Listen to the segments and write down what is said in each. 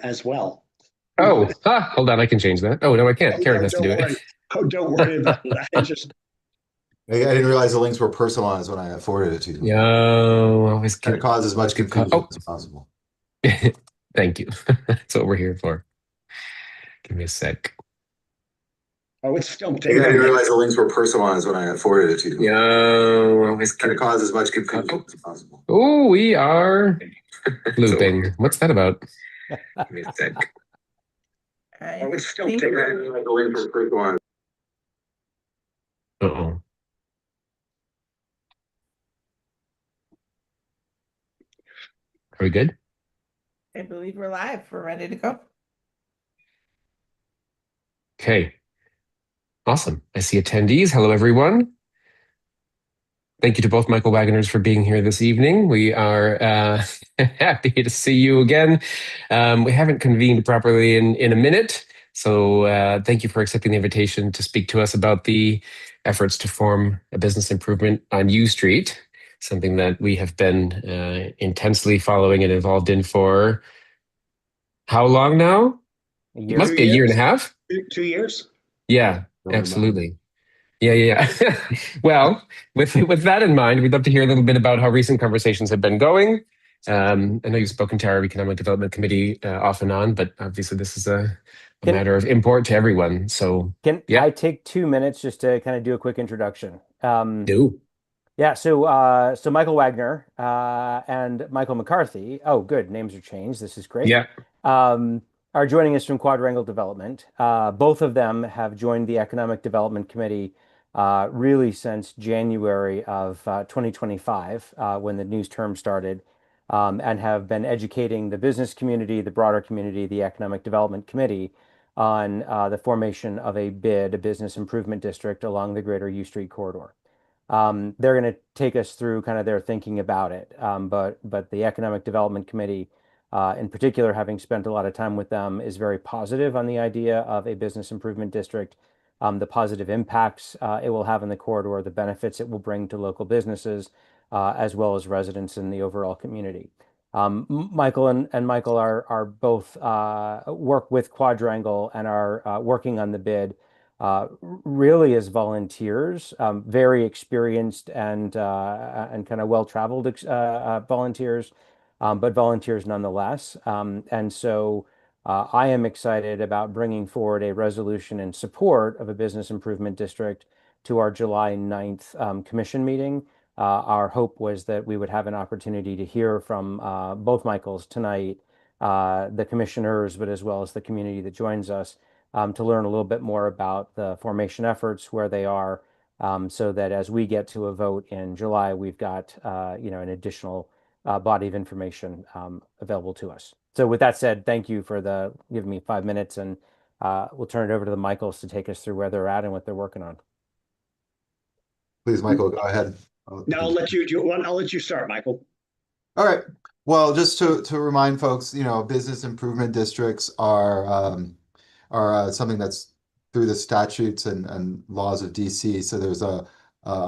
as well. Oh, hold on. I can change that. Oh, no, I can't. Oh Karen no, has to don't do it. worry. Oh, don't worry about it. I just I didn't realize the links were personalized when I forwarded it to you. Yeah, always Try to cause as much good call. confusion Oh, as possible. thank you. That's what we're here for. Give me a sec. oh, it's still I taking. didn't realize the links were personalized when I forwarded it to you. Yeah, always Try to good. cause as much confusion as possible. Oh, we are looping. What's that about? Give me a sec. Oh, it's still I taking. didn't realize the links were personalized. Uh-oh. Are we good? I believe we're live. We're ready to go. Okay. Awesome. I see attendees. Hello, everyone. Thank you to both Michael Wagoners for being here this evening. We are happy to see you again. We haven't convened properly in a minute, so thank you for accepting the invitation to speak to us about the efforts to form a business improvement on U Street, something that we have been intensely following and involved in for how long now? It must Two be a year and a years. half. 2 years. Yeah, Don't remember. absolutely. Yeah. Well, with that in mind, we'd love to hear a little bit about how recent conversations have been going. I know you've spoken to our Economic Development Committee off and on, but obviously this is a Can matter of import to everyone. So can yeah, I take 2 minutes just to kind of do a quick introduction? do. Yeah, so Michael Wagner and Michael McCarthy. Oh, good, names are changed. This is great. Yeah. Um, are joining us from Quadrangle Development. Both of them have joined the Economic Development Committee really since January of 2025, when the new term started, and have been educating the business community, the broader community, the Economic Development Committee on the formation of a BID, a business improvement district along the greater U Street corridor. They're going to take us through kind of their thinking about it. But the Economic Development Committee, in particular, having spent a lot of time with them, is very positive on the idea of a business improvement district, the positive impacts it will have in the corridor, the benefits it will bring to local businesses, as well as residents in the overall community. Michael and Michael are both work with Quadrangle and are working on the bid really as volunteers, very experienced and kind of well-traveled volunteers, but volunteers nonetheless. And so I am excited about bringing forward a resolution in support of a business improvement district to our July 9th commission meeting. Our hope was that we would have an opportunity to hear from both Michaels tonight, the commissioners, but as well as the community that joins us, to learn a little bit more about the formation efforts, where they are, so that as we get to a vote in July, we've got an additional body of information available to us. So with that said, thank you for giving me 5 minutes, and we'll turn it over to the Michaels to take us through where they're at and what they're working on. Please, Michael, go ahead. Now I'll let you. I'll let you start, Michael. All right. Well, just to remind folks, business improvement districts are something that's through the statutes and laws of DC. So there's a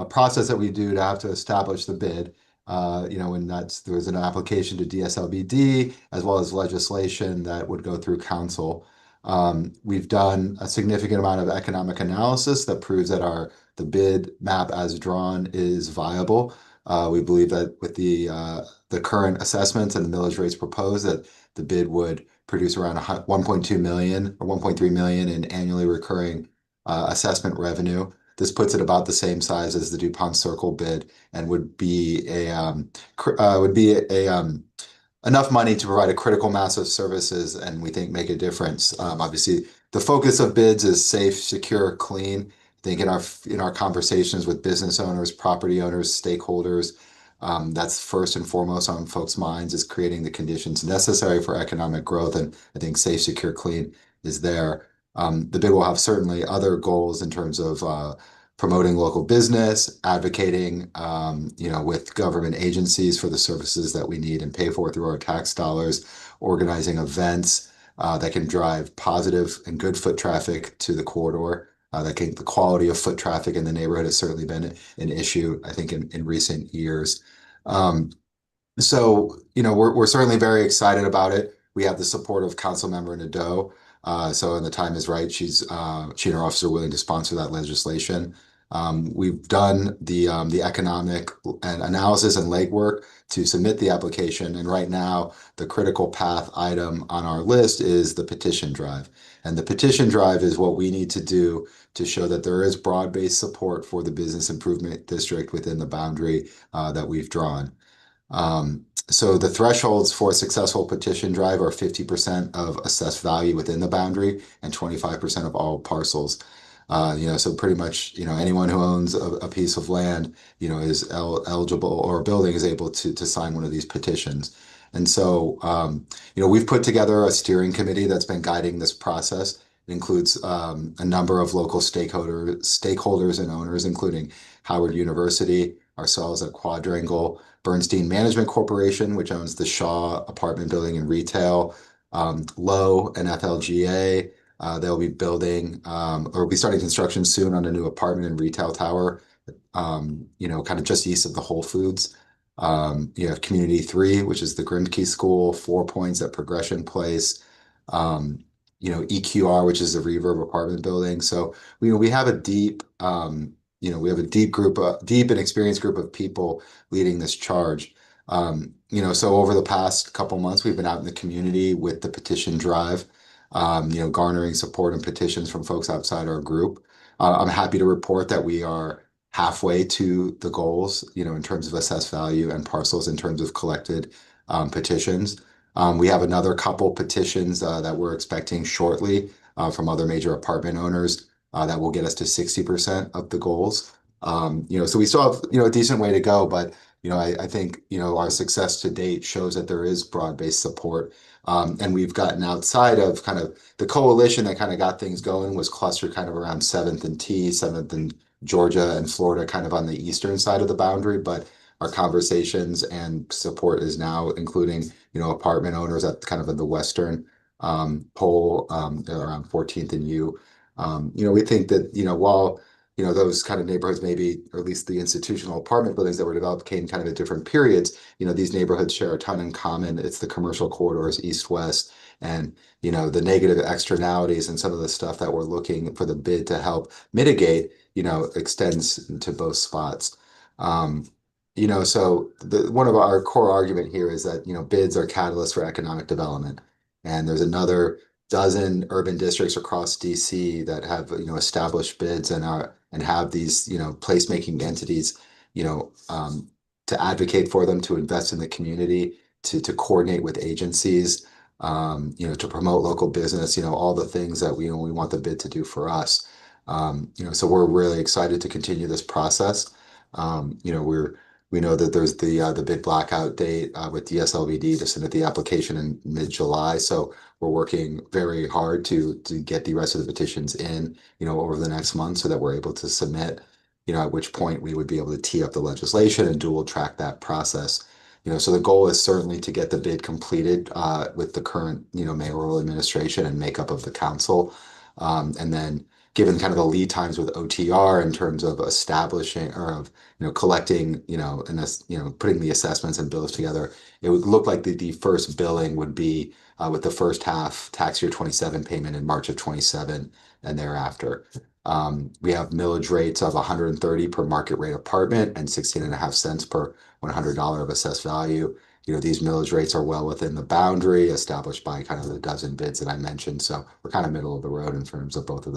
process that we do to have to establish the bid. And there's an application to DSLBD as well as legislation that would go through council. We've done a significant amount of economic analysis that proves that the bid map as drawn is viable. We believe that with the current assessments and the millage rates proposed, that the bid would produce around 1.2 million or 1.3 million in annually recurring assessment revenue. This puts it about the same size as the DuPont Circle bid and would be enough money to provide a critical mass of services and we think make a difference. Obviously, the focus of bids is safe, secure, clean. I think in our conversations with business owners, property owners, stakeholders, that's first and foremost on folks' minds, is creating the conditions necessary for economic growth. And I think safe, secure, clean is there. The bid will have certainly other goals in terms of promoting local business, advocating, with government agencies for the services that we need and pay for through our tax dollars, organizing events that can drive positive and good foot traffic to the corridor. The quality of foot traffic in the neighborhood has certainly been an issue, I think, in recent years. So, we're certainly very excited about it. we have the support of Councilmember Nadeau. So when the time is right, she and her office are willing to sponsor that legislation. We've done the economic and analysis and legwork to submit the application. And right now, the critical path item on our list is the petition drive. And the petition drive is what we need to do to show that there is broad-based support for the business improvement district within the boundary that we've drawn. So the thresholds for a successful petition drive are 50% of assessed value within the boundary and 25% of all parcels. So pretty much, anyone who owns a piece of land, is eligible, or a building is able to sign one of these petitions. And so, we've put together a steering committee that's been guiding this process. It includes a number of local stakeholders and owners, including Howard University, ourselves at Quadrangle, Bernstein Management Corporation, which owns the Shaw apartment building and retail, Lowe and FLGA. They'll be building or be starting construction soon on a new apartment and retail tower, kind of just east of the Whole Foods. You have Community 3, which is the Grimke School, 4 Points at Progression Place, EQR, which is the Reverb apartment building. So we have a deep, deep and experienced group of people leading this charge. So over the past couple months, we've been out in the community with the petition drive, garnering support and petitions from folks outside our group. I'm happy to report that we are halfway to the goals, in terms of assessed value and parcels in terms of collected petitions. We have another couple petitions that we're expecting shortly from other major apartment owners that will get us to 60% of the goals. So we still have, a decent way to go, but I think, our success to date shows that there is broad-based support. And we've gotten outside of kind of the coalition that kind of got things going was clustered kind of around 7th and T, 7th and Georgia and Florida, kind of on the eastern side of the boundary. But our conversations and support is now including, apartment owners at kind of in the western pole around 14th and U. We think that, while those kind of neighborhoods, maybe, or at least the institutional apartment buildings that were developed came kind of at different periods, these neighborhoods share a ton in common. It's the commercial corridors, east-west, and, the negative externalities and some of the stuff that we're looking for the bid to help mitigate, extends to both spots. So one of our core argument here is that, bids are catalysts for economic development. And there's another dozen urban districts across DC that have, established bids and have these, placemaking entities, to advocate for them, to invest in the community, to coordinate with agencies, to promote local business, all the things that we want the bid to do for us. So we're really excited to continue this process. We know that there's the bid blackout date with DSLVD to submit the application in mid-July. So we're working very hard to get the rest of the petitions in, over the next month so that we're able to submit, at which point we would be able to tee up the legislation and dual track that process. So the goal is certainly to get the bid completed with the current, mayoral administration and makeup of the council. And then given kind of the lead times with OTR in terms of establishing or of, collecting, and putting the assessments and bills together, it would look like the first billing would be with the first half tax year 27 payment in March of 27 and thereafter. We have millage rates of 130 per market rate apartment and 16.5 cents per $100 of assessed value. These millage rates are well within the boundary established by kind of the dozen bids that I mentioned. So we're kind of middle of the road in terms of both of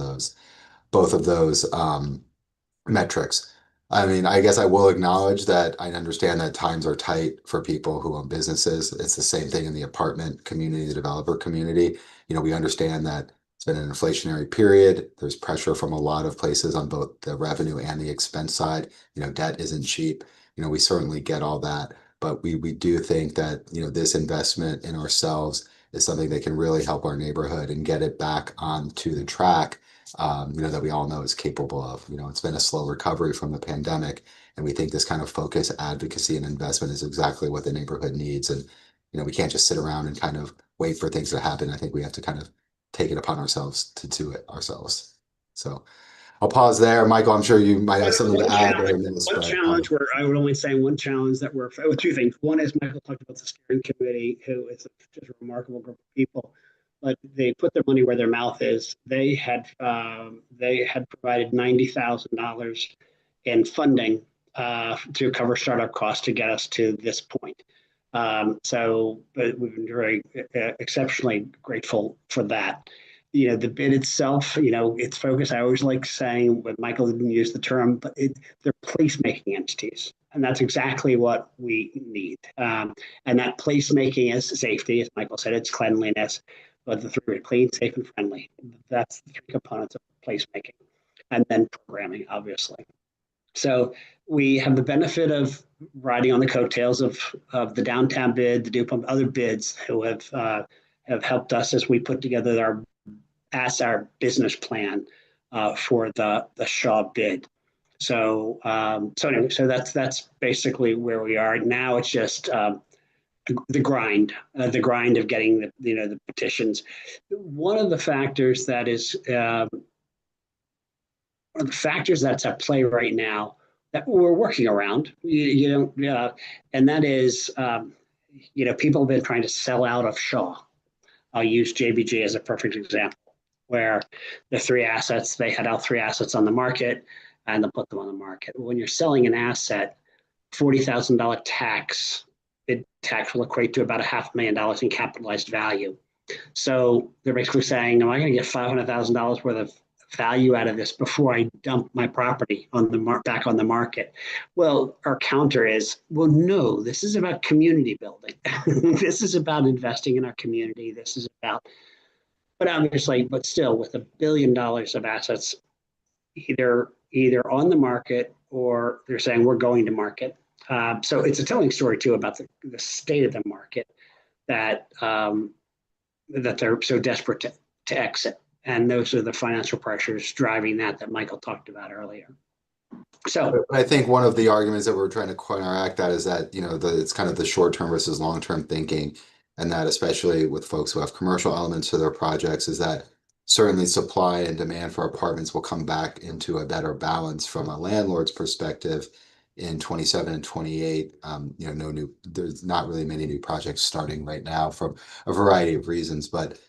those metrics. I mean, I guess I will acknowledge that I understand that times are tight for people who own businesses. It's the same thing in the apartment community, the developer community. We understand that it's been an inflationary period. There's pressure from a lot of places on both the revenue and the expense side. Debt isn't cheap. We certainly get all that. But we do think that, this investment in ourselves is something that can really help our neighborhood and get it back onto the track, that we all know is capable of. It's been a slow recovery from the pandemic, and we think this kind of focus, advocacy, and investment is exactly what the neighborhood needs. And, we can't just sit around and kind of wait for things to happen. I think we have to kind of take it upon ourselves to do it ourselves. So I'll pause there. Michael, I'm sure you might have One something to add there in this, one but challenge where I would only say one challenge that we're, well, two things. One is Michael talked about the steering committee, who is just a remarkable group of people, but they put their money where their mouth is. They had provided $90,000 in funding to cover startup costs to get us to this point. But we've been very exceptionally grateful for that. The bid itself, its focus, I always like saying, but Michael didn't use the term, but they're placemaking entities. And that's exactly what we need. And that placemaking is safety, as Michael said, it's cleanliness, but the three are clean, safe, and friendly. That's the three components of placemaking. And then programming, obviously. So we have the benefit of riding on the coattails of the downtown bid, the Dew Pump, other bids who have helped us as we put together our business plan for the Shaw bid. So anyway, so that's basically where we are now. It's just the grind of getting the petitions. One of the factors that's at play right now that we're working around, and that is, people have been trying to sell out of Shaw. I'll use JBG as a perfect example, where the they had out three assets on the market and they put them on the market. When you're selling an asset, $40,000 bid tax will equate to about $500,000 in capitalized value. So they're basically saying, am I going to get $500,000 worth of value out of this before I dump my property back on the market? Well, our counter is, well, no, this is about community building. This is about investing in our community. This is about, but still, with $1 billion of assets, either on the market or they're saying we're going to market. So it's a telling story too about the state of the market that they're so desperate to exit. And those are the financial pressures driving that Michael talked about earlier. So I think one of the arguments that we're trying to counteract that is that, it's kind of the short-term versus long-term thinking, and that especially with folks who have commercial elements to their projects, is that certainly supply and demand for apartments will come back into a better balance from a landlord's perspective in 27 and 28. There's not really many new projects starting right now for a variety of reasons, but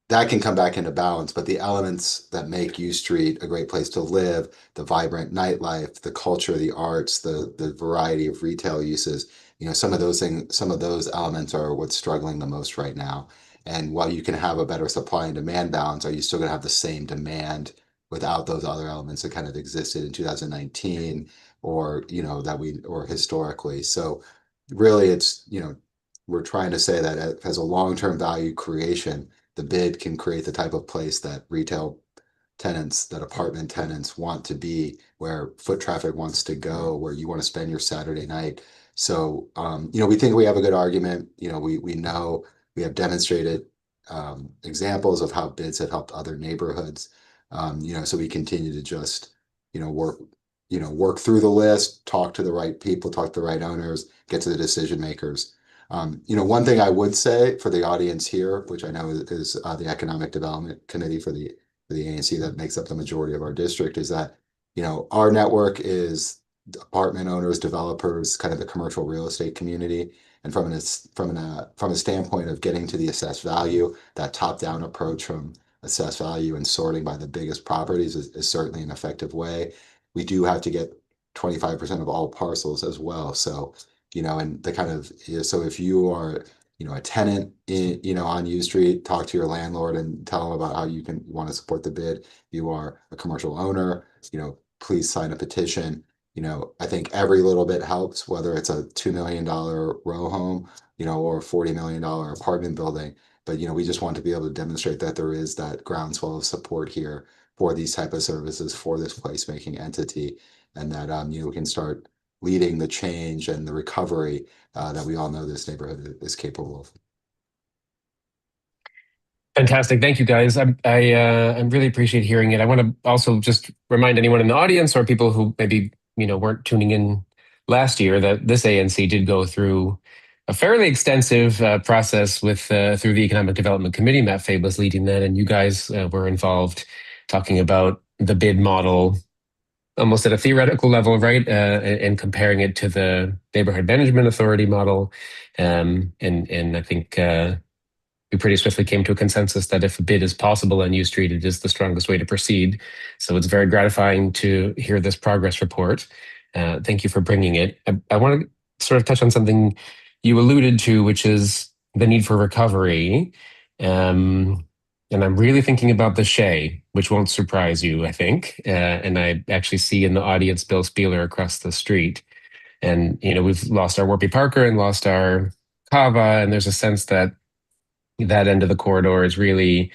that can come back into balance. But the elements that make U Street a great place to live, the vibrant nightlife, the culture, the arts, the variety of retail uses, some of those elements are what's struggling the most right now. And while you can have a better supply and demand balance, are you still going to have the same demand without those other elements that kind of existed in 2019 or historically? So really it's, we're trying to say that as a long-term value creation, the bid can create the type of place that retail tenants, that apartment tenants want to be, where foot traffic wants to go, where you want to spend your Saturday night. So, we think we have a good argument. We know we have demonstrated examples of how bids have helped other neighborhoods. So we continue to just, work through the list, talk to the right people, talk to the right owners, get to the decision makers. One thing I would say for the audience here, which I know is the Economic Development Committee for the ANC that makes up the majority of our district, is that, our network is apartment owners, developers, kind of the commercial real estate community. And from a standpoint of getting to the assessed value, that top-down approach from assessed value and sorting by the biggest properties is certainly an effective way. We do have to get 25% of all parcels as well. So, and the kind of, so if you are, a tenant on U Street, talk to your landlord and tell them about how you want to support the bid. You are a commercial owner, please sign a petition. I think every little bit helps, whether it's a $2 million row home, or a $40 million apartment building. But, we just want to be able to demonstrate that there is that groundswell of support here for these type of services, for this placemaking entity, and that, we can start leading the change and the recovery that we all know this neighborhood is capable of. Fantastic. Thank you, guys. I really appreciate hearing it. I want to also just remind anyone in the audience or people who maybe, weren't tuning in last year that this ANC did go through a fairly extensive process through the Economic Development Committee. Matt Fabe was leading that, and you guys were involved talking about the bid model almost at a theoretical level, right? And comparing it to the neighborhood management authority model. And I think we pretty swiftly came to a consensus that if a bid is possible on U Street, it is the strongest way to proceed. So it's very gratifying to hear this progress report. Thank you for bringing it. I want to sort of touch on something you alluded to, which is the need for recovery. And I'm really thinking about the Shay, which won't surprise you, I think. And I actually see in the audience Bill Spieler across the street. And, we've lost our Warby Parker and lost our Kava, and there's a sense that that end of the corridor is really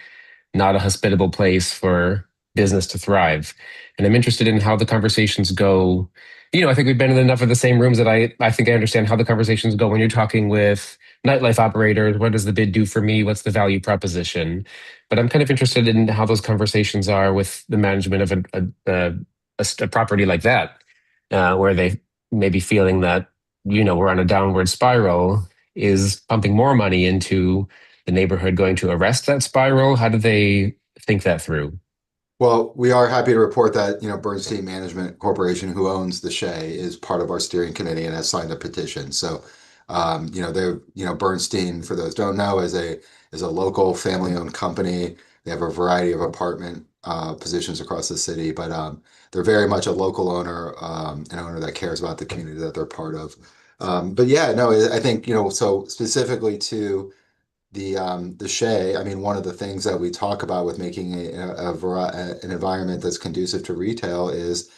not a hospitable place for business to thrive. And I'm interested in how the conversations go. I think we've been in enough of the same rooms that I think I understand how the conversations go when you're talking with nightlife operators. What does the bid do for me? What's the value proposition? But I'm kind of interested in how those conversations are with the management of a property like that, where they may be feeling that, we're on a downward spiral. Is pumping more money into the neighborhood going to arrest that spiral? How do they think that through? Well, we are happy to report that, Bernstein Management Corporation, who owns the Shay, is part of our steering committee and has signed a petition. So, they're, Bernstein, for those who don't know, is a local family-owned company. They have a variety of apartment positions across the city, but they're very much a local owner, an owner that cares about the community that they're part of. But yeah, no, I think, so specifically to the Shay, I mean, one of the things that we talk about with making an environment that's conducive to retail is,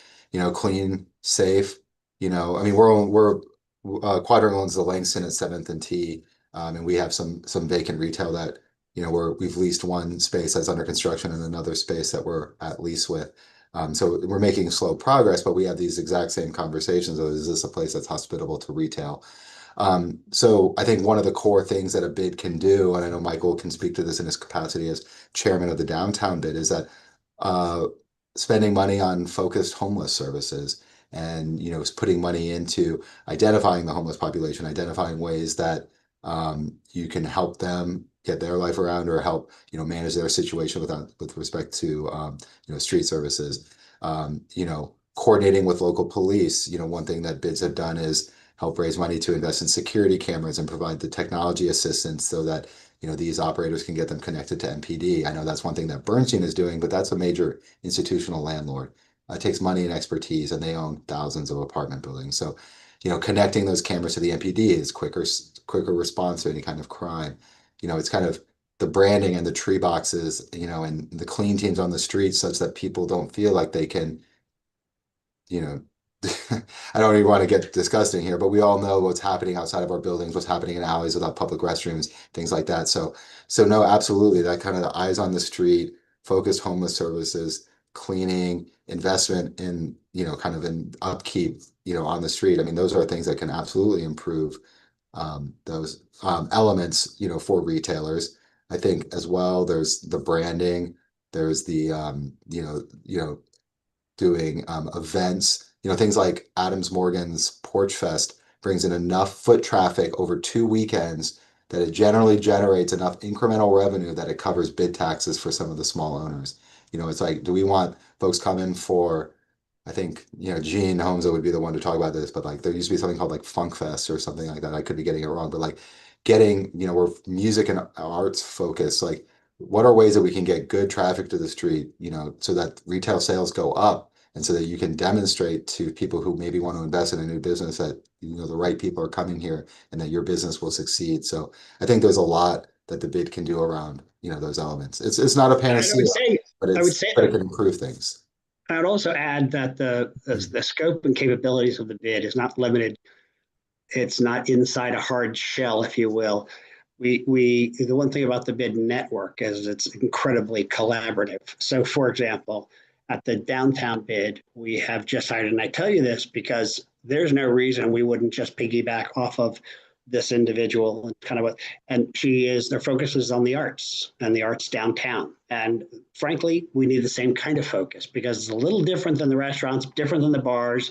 clean, safe. I mean, we're Quadrangle owns the Langston at 7th and T, and we have some vacant retail that we've leased one space that's under construction and another space that we're at lease with. So we're making slow progress, but we have these exact same conversations of, is this a place that's hospitable to retail? So I think one of the core things that a bid can do, and I know Michael can speak to this in his capacity as chairman of the downtown bid, is that uh, spending money on focused homeless services and putting money into identifying the homeless population, identifying ways that you can help them get their life around or help manage their situation with respect to street services. Coordinating with local police. One thing that bids have done is help raise money to invest in security cameras and provide the technology assistance so that these operators can get them connected to MPD. I know that's one thing that Bernstein is doing, but that's a major institutional landlord. It takes money and expertise, and they own thousands of apartment buildings. So, connecting those cameras to the MPD is quicker response to any kind of crime. It's kind of the branding and the tree boxes, and the clean teams on the streets such that people don't feel like they can, you know, I don't even want to get disgusting here, but we all know what's happening outside of our buildings, what's happening in alleys without public restrooms, things like that. So no, absolutely, that kind of the eyes on the street, focused homeless services, cleaning, investment in, kind of in upkeep, on the street. I mean, those are things that can absolutely improve those elements, for retailers. I think as well, there's the branding, there's the, doing events, things like Adams Morgan's Porch Fest brings in enough foot traffic over 2 weekends that it generally generates enough incremental revenue that it covers bid taxes for some of the small owners. It's like, do we want folks coming for, I think, Gene Holmes would be the one to talk about this, but like there used to be something called like Funk Fest or something like that. I could be getting it wrong, but like getting, we're music and arts focused, like what are ways that we can get good traffic to the street, so that retail sales go up and so that you can demonstrate to people who maybe want to invest in a new business that, the right people are coming here and that your business will succeed. So I think there's a lot that the bid can do around, those elements. It's not a panacea, but I would say it can improve things. I would also add that the scope and capabilities of the bid is not limited. It's not inside a hard shell, if you will. The one thing about the bid network is it's incredibly collaborative. So, for example, at the downtown bid, we have just hired, and I tell you this because there's no reason we wouldn't just piggyback off of this individual and kind of what, and their focus is on the arts and the arts downtown. And frankly, we need the same kind of focus because it's a little different than the restaurants, different than the bars.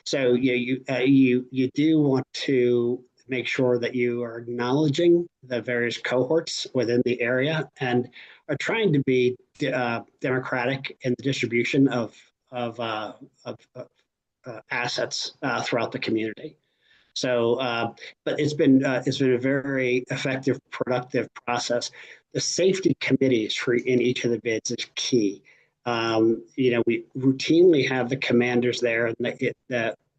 So you do want to make sure that you are acknowledging the various cohorts within the area and are trying to be democratic in the distribution of assets throughout the community. So, but it's been a very effective, productive process. The safety committees for in each of the bids is key. We routinely have the commanders there, and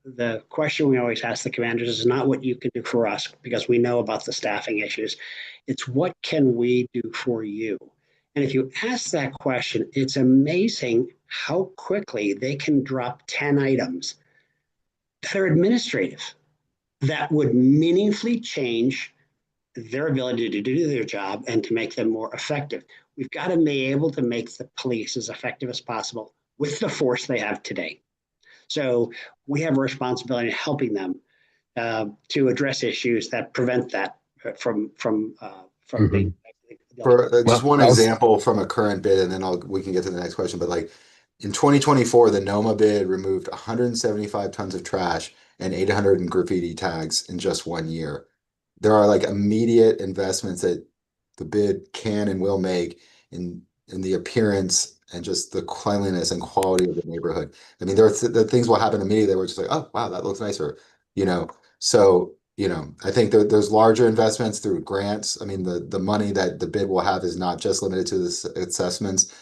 the question we always ask the commanders is not what you can do for us, because we know about the staffing issues. It's what can we do for you? And if you ask that question, it's amazing how quickly they can drop 10 items that are administrative that would meaningfully change their ability to do their job and to make them more effective. We've got to be able to make the police as effective as possible with the force they have today. So we have a responsibility in helping them to address issues that prevent that from being. For just one example from a current bid, and then we can get to the next question. But like in 2024, the NOMA bid removed 175 tons of trash and 800 graffiti tags in just 1 year. There are like immediate investments that the bid can and will make in the appearance and just the cleanliness and quality of the neighborhood. I mean, the things will happen immediately. We're just like, oh wow, that looks nicer, So I think there's larger investments through grants. I mean, the money that the bid will have is not just limited to the assessments.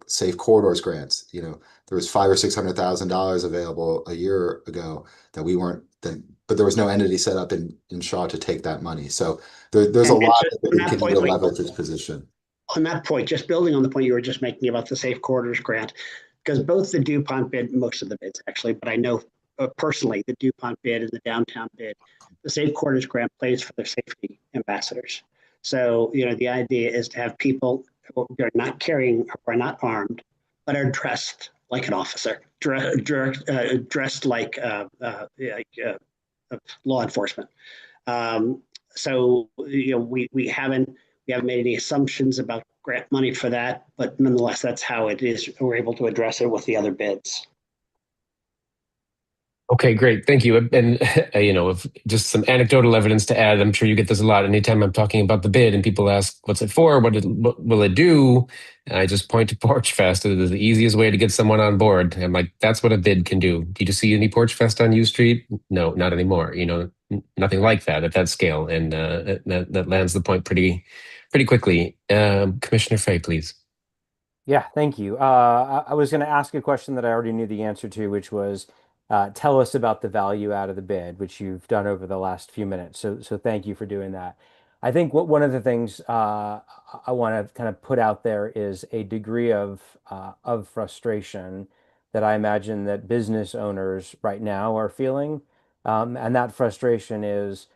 Safe corridors grants. There was $500,000 or $600,000 available a year ago that we weren't. But there was no entity set up in Shaw to take that money. So there's a lot that we can do to leverage this position. On that point, just building on the point you were just making about the Safe Corridors grant, because both the DuPont bid, most of the bids actually, but I know personally the DuPont bid and the downtown bid, the Safe Corridors grant plays for their safety ambassadors. So, the idea is to have people who are not carrying, who are not armed, but are dressed like an officer, dressed like law enforcement. So, we haven't made any assumptions about grant money for that, but nonetheless, that's how it is. We're able to address it with the other bids. Okay, great. Thank you. And, if just some anecdotal evidence to add, I'm sure you get this a lot. Anytime I'm talking about the bid and people ask, what's it for? What will it do? And I just point to Porch Fest. It is the easiest way to get someone on board. I'm like, that's what a bid can do. Did you see any Porch Fest on U Street? No, not anymore. Nothing like that at that scale. And that lands the point pretty quickly. Commissioner Fay, please. Yeah, thank you. I was going to ask a question that I already knew the answer to, which was tell us about the value out of the bid, which you've done over the last few minutes. So thank you for doing that. I think one of the things I want to kind of put out there is a degree of frustration that I imagine that business owners right now are feeling. And that frustration is,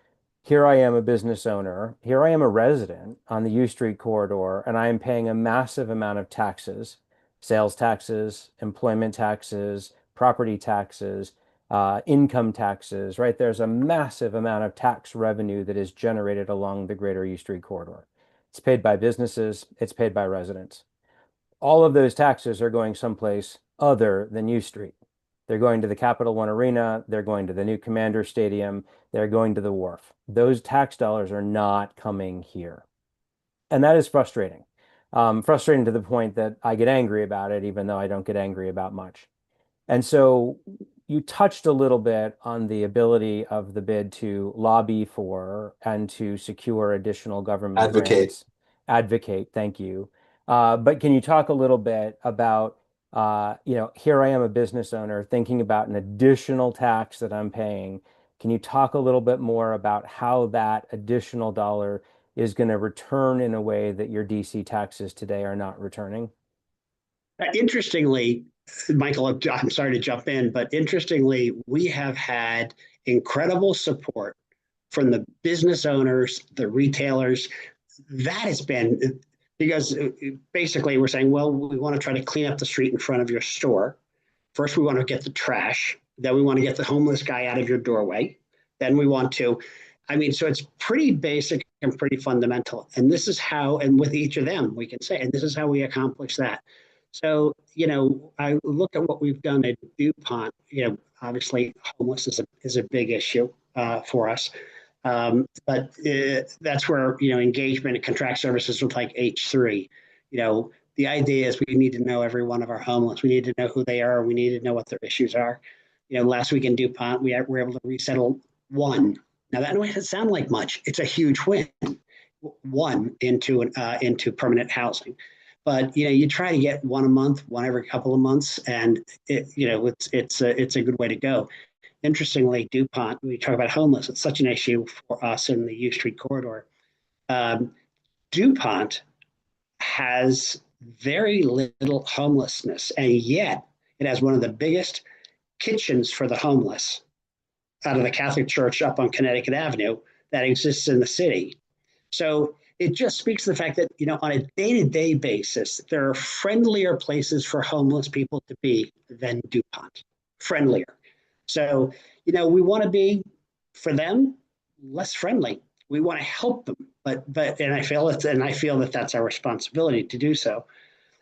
here I am a business owner, here I am a resident on the U Street corridor, and I am paying a massive amount of taxes, sales taxes, employment taxes, property taxes, income taxes, right? There's a massive amount of tax revenue that is generated along the greater U Street corridor. It's paid by businesses, it's paid by residents. All of those taxes are going someplace other than U Street. They're going to the Capital One Arena, they're going to the new Commander Stadium, they're going to the wharf. Those tax dollars are not coming here. And that is frustrating. Frustrating to the point that I get angry about it, even though I don't get angry about much. And so you touched a little bit on the ability of the bid to lobby for and to secure additional government grants. Advocate, thank you. But can you talk a little bit about, here I am a business owner thinking about an additional tax that I'm paying. Can you talk a little bit more about how that additional dollar is going to return in a way that your DC taxes today are not returning? Interestingly, Michael, I'm sorry to jump in, but interestingly, we have had incredible support from the business owners, the retailers. That has been because basically we're saying, well, we want to try to clean up the street in front of your store. First, we want to get the trash. Then we want to get the homeless guy out of your doorway. Then we want to, so it's pretty basic and pretty fundamental. And this is how, and with each of them, we can say, and this is how we accomplish that. So, I look at what we've done at DuPont. Obviously, homeless is a big issue for us. But that's where, engagement and contract services with like H3 the idea is we need to know every one of our homeless. We need to know who they are. We need to know what their issues are. Last week in DuPont, we were able to resettle one. Now that doesn't sound like much. It's a huge win, one into permanent housing. But you try to get one a month, one every couple of months, and it's a good way to go. Interestingly, DuPont, we talk about homeless. It's such an issue for us in the U Street corridor. DuPont has very little homelessness, and yet it has one of the biggest kitchens for the homeless out of the Catholic Church up on Connecticut Avenue that exists in the city. So it just speaks to the fact that, on a day-to-day basis, there are friendlier places for homeless people to be than DuPont. Friendlier. So, we want to be, for them, less friendly. We want to help them, but I feel that that's our responsibility to do so.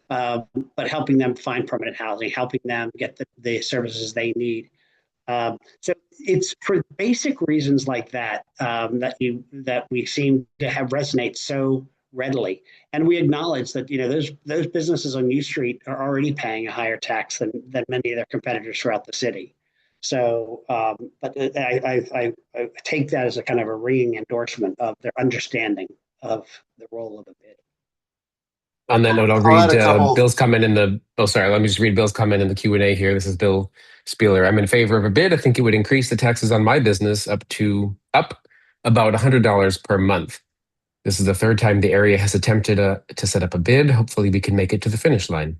But helping them find permanent housing, helping them get the services they need. So it's for basic reasons like that that we seem to have resonate so readily, and we acknowledge that those businesses on U Street are already paying a higher tax than many of their competitors throughout the city. So, but I take that as a kind of a ringing endorsement of their understanding of the role of a bid. On that note, I'll I'll add read a couple. Bill's comment in the. Oh, sorry. Let me just read Bill's comment in the Q&A here. This is Bill Spieler. I'm in favor of a bid. I think it would increase the taxes on my business up about $100 per month. This is the third time the area has attempted to set up a bid. Hopefully, we can make it to the finish line.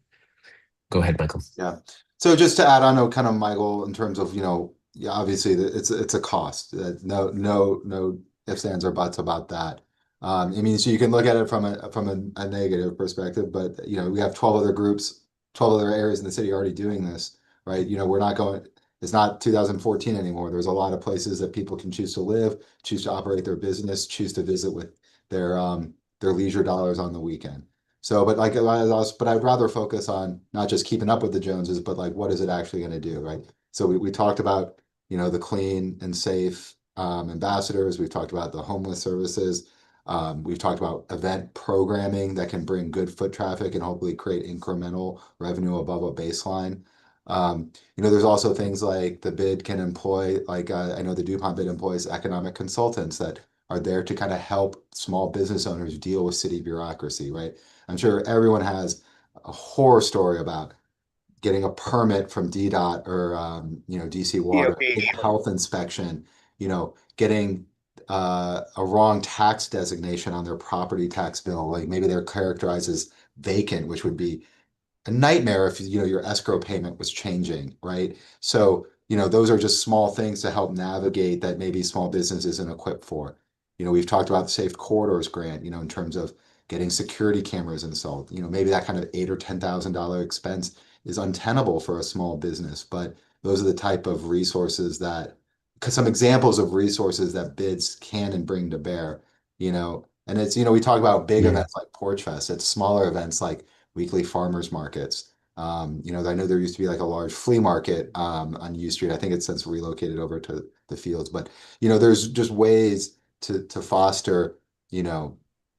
Go ahead, Michael. Yeah. So just to add on to kind of Michael in terms of yeah, obviously it's a cost. No ifs, ands, or buts about that. I mean, so you can look at it from a negative perspective, but we have 12 other groups, 12 other areas in the city already doing this, right? We're not going. It's not 2014 anymore. There's a lot of places that people can choose to live, choose to operate their business, choose to visit with their leisure dollars on the weekend. So, but I'd rather focus on not just keeping up with the Joneses, but like what is it actually going to do, right? So we talked about the clean and safe ambassadors. We've talked about the homeless services. We've talked about event programming that can bring good foot traffic and hopefully create incremental revenue above a baseline. There's also things like the bid can employ, like I know the DuPont bid employs economic consultants that are there to kind of help small business owners deal with city bureaucracy, right? I'm sure everyone has a horror story about getting a permit from DDOT or DC Water, health inspection, getting a wrong tax designation on their property tax bill. Like maybe they're characterized as vacant, which would be a nightmare if your escrow payment was changing, right? So those are just small things to help navigate that maybe small business isn't equipped for. We've talked about the Safe Corridors grant, in terms of getting security cameras installed. Maybe that kind of $8,000 or $10,000 expense is untenable for a small business, but those are the type of resources some examples of resources that bids can and bring to bear, and it's, we talk about big events like Porch Fest. It's smaller events like weekly farmers markets. I know there used to be like a large flea market on U Street. I think it's since relocated over to the fields, but there's just ways to foster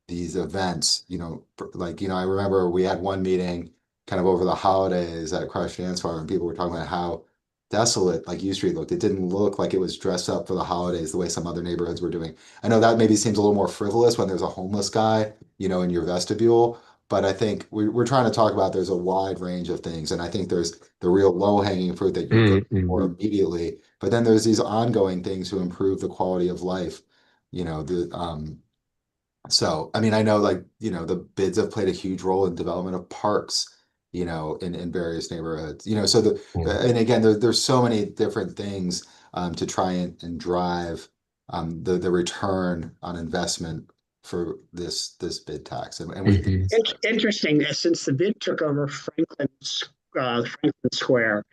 these events. I remember we had one meeting kind of over the holidays at Crush Dance Farm, and people were talking about how desolate like U Street looked. It didn't look like it was dressed up for the holidays the way some other neighborhoods were doing. I know that maybe seems a little more frivolous when there's a homeless guy, in your vestibule. But I think we're trying to talk about there's a wide range of things. And I think there's the real low-hanging fruit that you go for immediately. But then there's these ongoing things to improve the quality of life. So, I mean, I know the bids have played a huge role in development of parks, in various neighborhoods, and again, there's so many different things to try and drive the return on investment for this bid tax. And we Interesting, since the bid took over Franklin Square,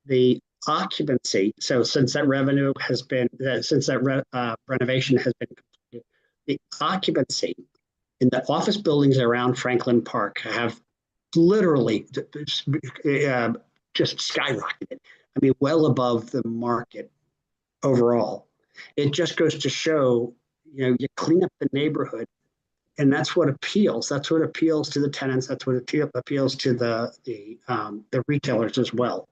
the occupancy, so since that revenue has been, since that renovation has been completed, the occupancy in the office buildings around Franklin Park have literally just skyrocketed. I mean, well above the market overall. It just goes to show, you clean up the neighborhood, And that's what appeals. That's what appeals to the tenants. That's what appeals to the retailers as well.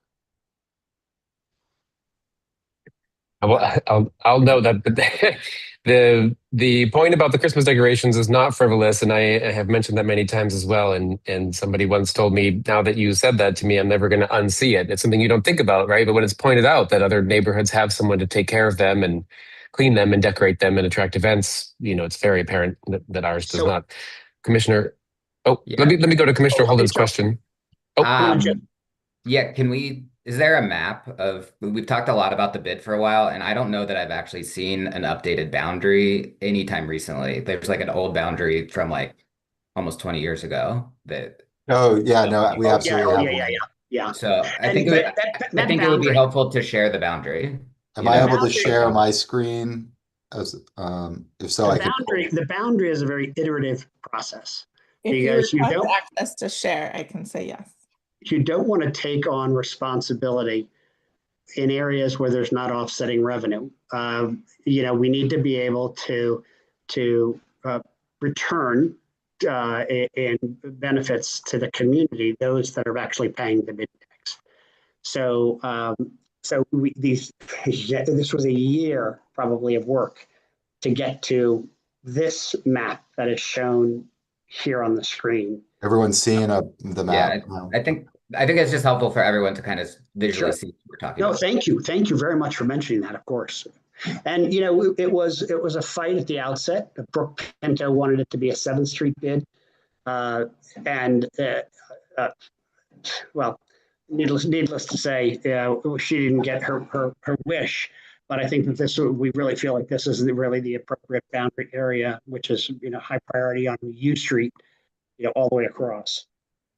I'll note that the point about the Christmas decorations is not frivolous, and I have mentioned that many times as well. And somebody once told me, now that you said that to me, I'm never going to unsee it. It's something you don't think about, right? But when it's pointed out that other neighborhoods have someone to take care of them and clean them and decorate them and attract events, it's very apparent that ours does not. Commissioner, let me go to Commissioner Holden's question. Yeah, is there a map we've talked a lot about the bid for a while, and I don't know that I've actually seen an updated boundary anytime recently. There's like an old boundary from like almost 20 years ago that. Oh, yeah, no, we absolutely have one. Yeah. So I think it would be helpful to share the boundary. Am I able to share my screen? If so, the boundary is a very iterative process. If you request access to share, I can say yes. You don't want to take on responsibility in areas where there's not offsetting revenue. We need to be able to return in benefits to the community, those that are actually paying the bid tax. So this was a year probably of work to get to this map that is shown here on the screen. Everyone's seeing the map. Yeah, I think it's just helpful for everyone to kind of visually see what we're talking about. Thank you very much for mentioning that, of course. And it was a fight at the outset. Brooke Pinto wanted it to be a 7th Street bid, well, needless to say, she didn't get her wish. But I think that we really feel like this is really the appropriate boundary area, which is high priority on U Street, all the way across.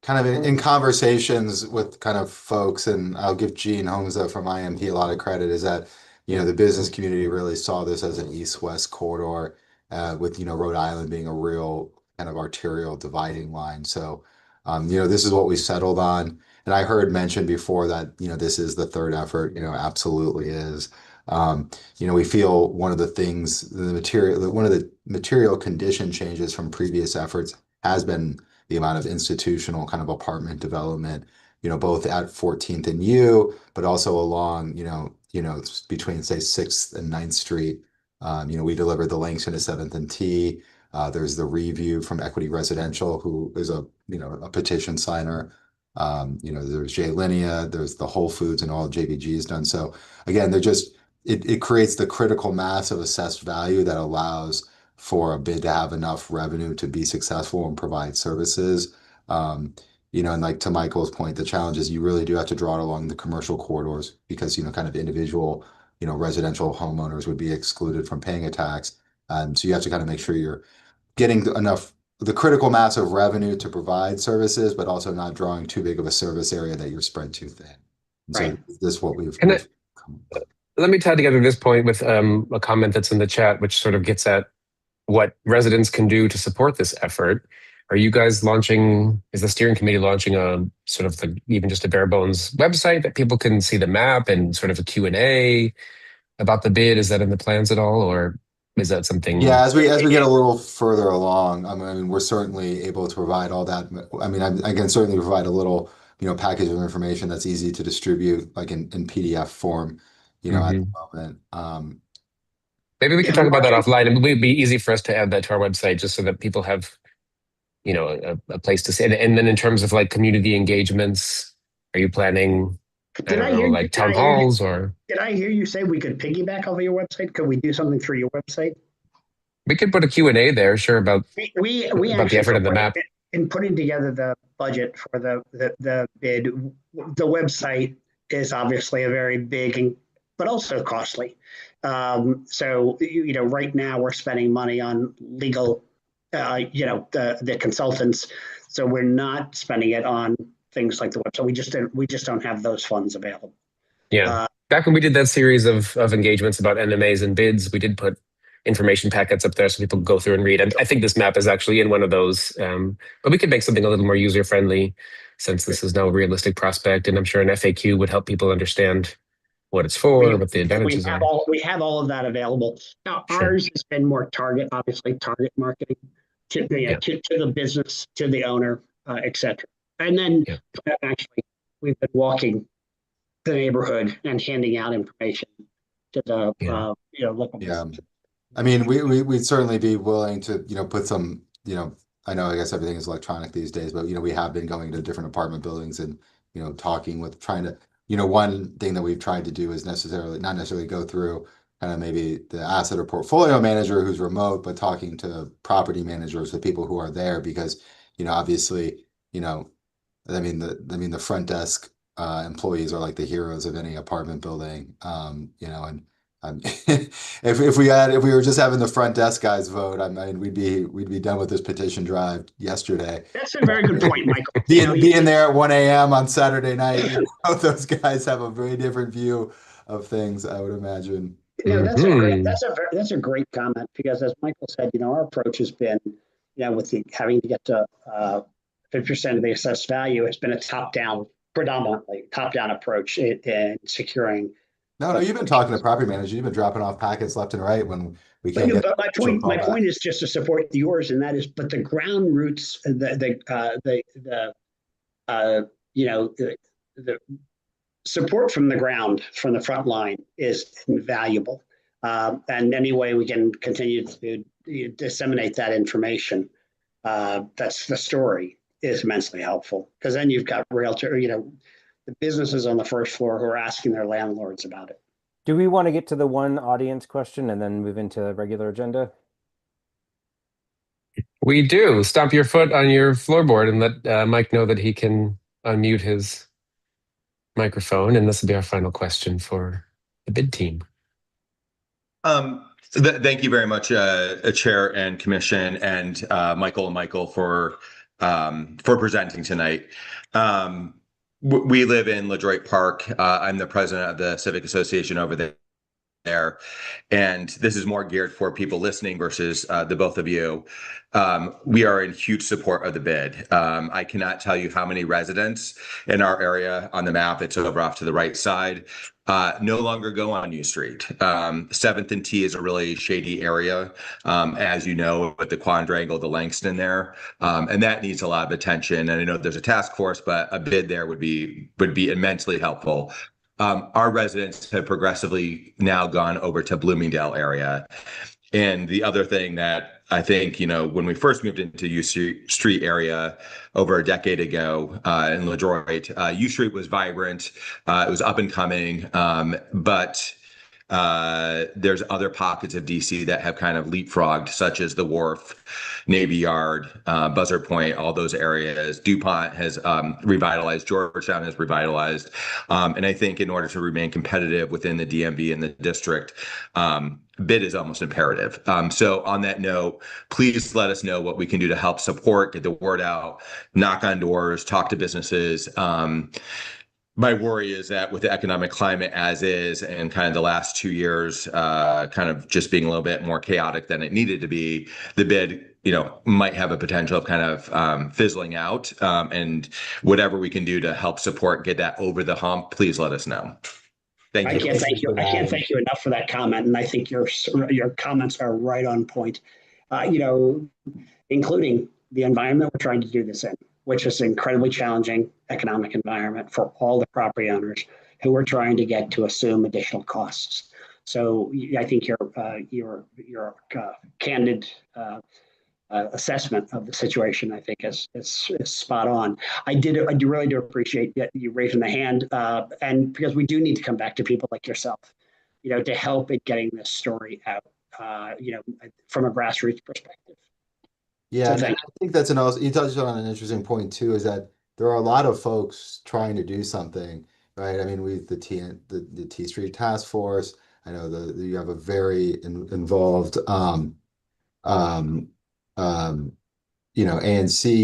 Kind of in conversations with kind of folks, and I'll give Gene Homza from IMP a lot of credit, is that the business community really saw this as an east-west corridor, with Rhode Island being a real kind of arterial dividing line. So this is what we settled on. And I heard mentioned before that this is the third effort. Absolutely is. We feel one of the material condition changes from previous efforts has been the amount of institutional kind of apartment development, both at 14th and U, but also along, between say 6th and 9th Street. We delivered the Langston at 7th and T. There's the Review from Equity Residential, who is a petition signer. There's J Linea, there's the Whole Foods, and all JVG is done. So again, it creates the critical mass of assessed value that allows for a bid to have enough revenue to be successful and provide services. And like to Michael's point, the challenge is you really do have to draw it along the commercial corridors because, kind of individual, residential homeowners would be excluded from paying a tax. So you have to kind of make sure you're getting the critical mass of revenue to provide services, but also not drawing too big of a service area that you're spread too thin. Right. So this is what we've. Let me tie together this point with a comment that's in the chat, which sort of gets at what residents can do to support this effort. Are you guys is the steering committee launching a sort of even just a bare bones website that people can see the map and sort of a Q&A about the bid? Is that in the plans at all, or is that something? Yeah, as we get a little further along, I mean, we're certainly able to provide all that. I mean, I can certainly provide a little, package of information that's easy to distribute, like in PDF form, at the moment. Maybe we could talk about that offline. It would be easy for us to add that to our website just so that people have, a place to see. And then in terms of like community engagements, are you planning, town halls or? Did I hear you say we could piggyback off of your website? Could we do something through your website? We could put a Q&A there, sure, about the effort of the map. In putting together the budget for the bid, the website is obviously a very big but also costly. So right now we're spending money on legal, the consultants. So we're not spending it on things like the website. We just don't have those funds available. Yeah. Back when we did that series of engagements about NMAs and bids, we did put information packets up there so people go through and read. And I think this map is actually in one of those. But we could make something a little more user friendly since this is now a realistic prospect. And I'm sure an FAQ would help people understand what it's for, what the advantages are. We have all of that available. Now, Sure. Ours has been more target marketing Yeah. to the business, to the owner, etc. And then Yeah. actually, we've been walking the neighborhood and handing out information to the Yeah. local Yeah. businesses. I mean, we'd certainly be willing to, put some, I know, I guess everything is electronic these days, but, we have been going to different apartment buildings and, talking with, trying to, one thing that we've tried to do is not necessarily go through kind of maybe the asset or portfolio manager who's remote, but talking to property managers, the people who are there, because, obviously, the front desk employees are like the heroes of any apartment building, and if we were just having the front desk guys vote, I mean, we'd be done with this petition drive yesterday. That's a very good point, Michael. Being there at 1 a.m. on Saturday night, those guys have a very different view of things, I would imagine. That's a great comment, because as Michael said, our approach has been, with having to get to 50% of the assessed value, has been a predominantly top-down approach in securing. No, you've been talking to property managers. You've been dropping off packets left and right when we can't get. But my point is just to support yours, and that is, but the ground roots, the support from the ground, from the front line, is invaluable. And any way we can continue to disseminate that information, that's the story, is immensely helpful, because then you've got the businesses on the first floor who are asking their landlords about it. Do we want to get to the one audience question and then move into the regular agenda? We do. Stomp your foot on your floorboard and let Mike know that he can unmute his microphone. And this will be our final question for the bid team. Thank you very much, Chair and Commission, and Michael for presenting tonight. We live in LaDroit Park. I'm the president of the Civic Association over there. And this is more geared for people listening versus the both of you. We are in huge support of the bid. I cannot tell you how many residents in our area on the map, it's over off to the right side, no longer go on U Street. 7th and T is a really shady area, as you know, with the quadrangle, the Langston there, and that needs a lot of attention. And I know there's a task force, but a bid there would be immensely helpful. Our residents have progressively now gone over to Bloomingdale area. And the other thing that I think, when we first moved into U Street area over a decade ago in LaDroit, U Street was vibrant. It was up and coming, but there's other pockets of DC that have kind of leapfrogged, such as the Wharf, Navy Yard, Buzzard Point, all those areas. DuPont has revitalized, Georgetown has revitalized. And I think in order to remain competitive within the DMV and the district, bid is almost imperative. So on that note, please let us know what we can do to help support, get the word out, knock on doors, talk to businesses. My worry is that with the economic climate as is, and kind of the last 2 years kind of just being a little bit more chaotic than it needed to be, the bid might have a potential of kind of fizzling out. And whatever we can do to help support, get that over the hump, please let us know. Thank you. I can't thank you enough for that comment, and I think your comments are right on point. Including the environment we're trying to do this in, which is an incredibly challenging economic environment for all the property owners who are trying to get to assume additional costs. So I think your candid assessment of the situation, I think, is spot on. I really do appreciate that you raising the hand, and because we do need to come back to people like yourself, to help in getting this story out, from a grassroots perspective. Yeah, and I think that's you touched on an interesting point too, is that there are a lot of folks trying to do something, right? I mean, the T Street Task Force. I know you have a very involved ANC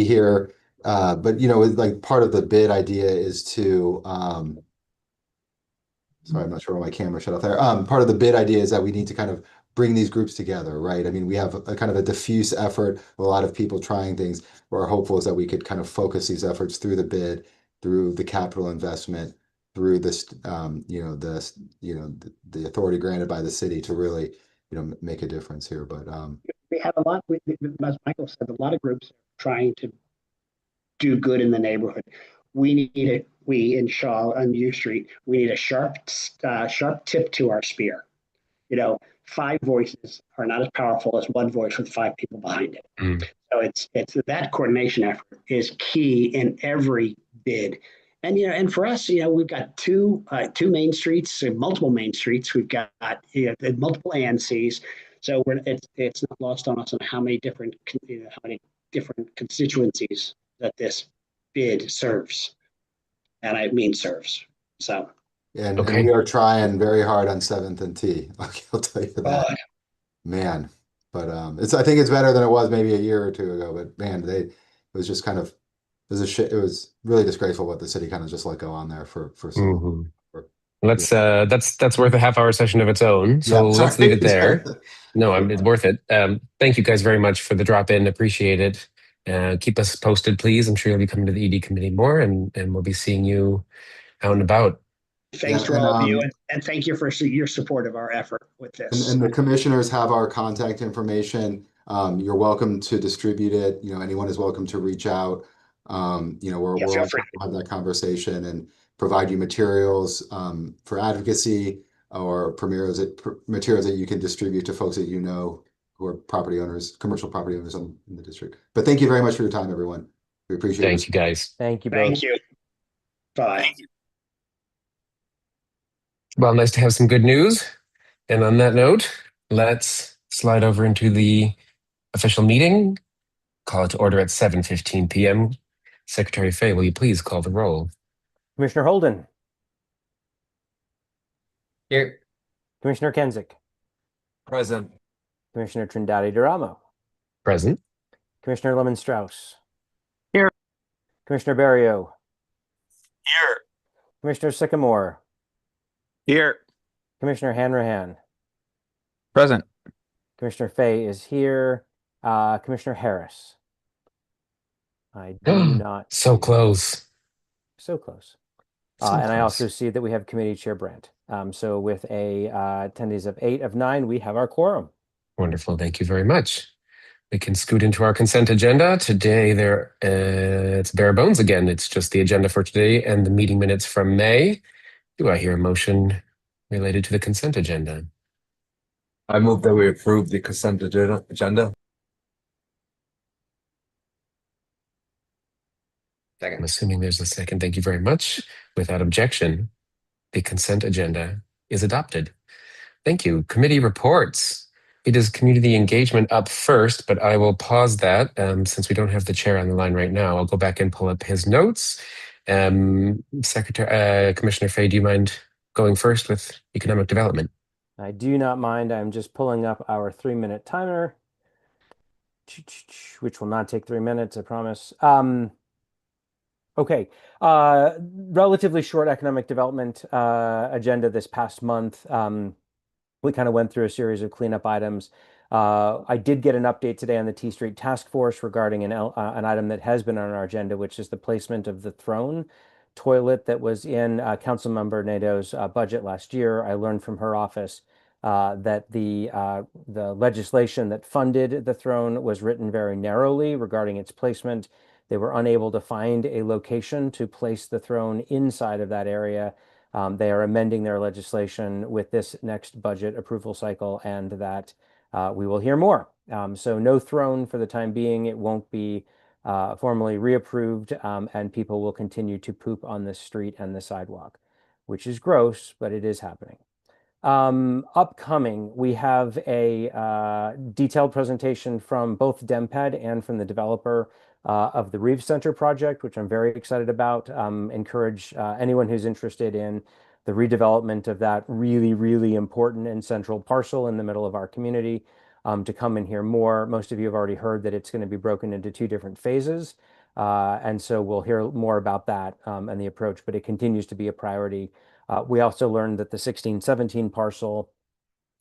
here, but like part of the bid idea is to sorry, I'm not sure why my camera shut off there. Part of the bid idea is that we need to kind of bring these groups together, right? I mean, we have a kind of a diffuse effort, a lot of people trying things. We're hopeful is that we could kind of focus these efforts through the bid, through the capital investment, through this, the authority granted by the city to really, make a difference here. But we have a lot, as Michael said, a lot of groups trying to do good in the neighborhood. We in Shaw on U Street, we need a sharp tip to our spear. You know, five voices are not as powerful as one voice with five people behind it. Mm. So it's that coordination effort is key in every bid. And and for us, we've got two main streets, multiple main streets. We've got multiple ANCs. So it's not lost on us on how many different constituencies that this bid serves, and I mean serves. So And Okay. we are trying very hard on 7th and T. I'll tell you that, uh, man. But I think it's better than it was maybe a year or two ago. But man, it was just kind of it was really disgraceful what the city kind of just let go on there for so long. Mhm. That's worth a half-hour session of its own. So Yeah, let's leave it sorry. there. No, it's worth it. Thank you guys very much for the drop in. Appreciate it. Keep us posted, please. I'm sure you'll be coming to the ED committee more, and we'll be seeing you out and about. thanks to all of you, and thank you for your support of our effort with this. And the commissioners have our contact information. You're welcome to distribute it. Anyone is welcome to reach out. We're feel all free. trying to have that conversation and provide you materials for advocacy or materials that you can distribute to folks that who are property owners, commercial property owners in the district. But thank you very much for your time, everyone. We appreciate it. Thank you, guys. Thank you both. Thank you. Bye. Well, nice to have some good news. And on that note, let's slide over into the official meeting. Call it to order at 7:15 p.m. Secretary Fay, will you please call the roll? Commissioner Holden, Here. Commissioner Kenzik, Present. Commissioner Trindade Duramo, Present. Commissioner Lemon Strauss. Here. Commissioner Barrio. Here. Commissioner Sycamore. Here. Commissioner Hanrahan. Present. Commissioner Fay is here. Commissioner Harris. I do not So see- close. So close. So And I close. also see that we have Committee Chair Brandt. So with a attendees of 8 of 9, we have our quorum. Wonderful. Thank you very much. We can scoot into our consent agenda. Today, it's bare bones again. It's just the agenda for today and the meeting minutes from May. Do I hear a motion related to the consent agenda? I move that we approve the consent agenda. I'm Second. assuming there's a second. Thank you very much. Without objection, the consent agenda is adopted. Thank you. Committee reports. It is community engagement up first, but I will pause that since we don't have the chair on the line right now. I'll go back and pull up his notes. Commissioner Fay, do you mind going first with economic development? I do not mind. I'm just pulling up our 3-minute timer, which will not take 3 minutes, I promise. Okay. Relatively short economic development agenda this past month. We kind of went through a series of cleanup items. I did get an update today on the T Street Task Force regarding an item that has been on our agenda, which is the placement of the throne toilet that was in Councilmember Nadeau's budget last year. I learned from her office that the legislation that funded the throne was written very narrowly regarding its placement. They were unable to find a location to place the throne inside of that area. They are amending their legislation with this next budget approval cycle, and that we will hear more. So no throne for the time being. It won't be formally reapproved, and people will continue to poop on the street and the sidewalk, which is gross, but it is happening. Upcoming, we have a detailed presentation from both DemPed and from the developer of the Reeves Center project, which I'm very excited about. Encourage anyone who's interested in the redevelopment of that really, really important and central parcel in the middle of our community to come and hear more. Most of you have already heard that it's going to be broken into 2 different phases. And so we'll hear more about that and the approach, but it continues to be a priority. We also learned that the 1617 parcel,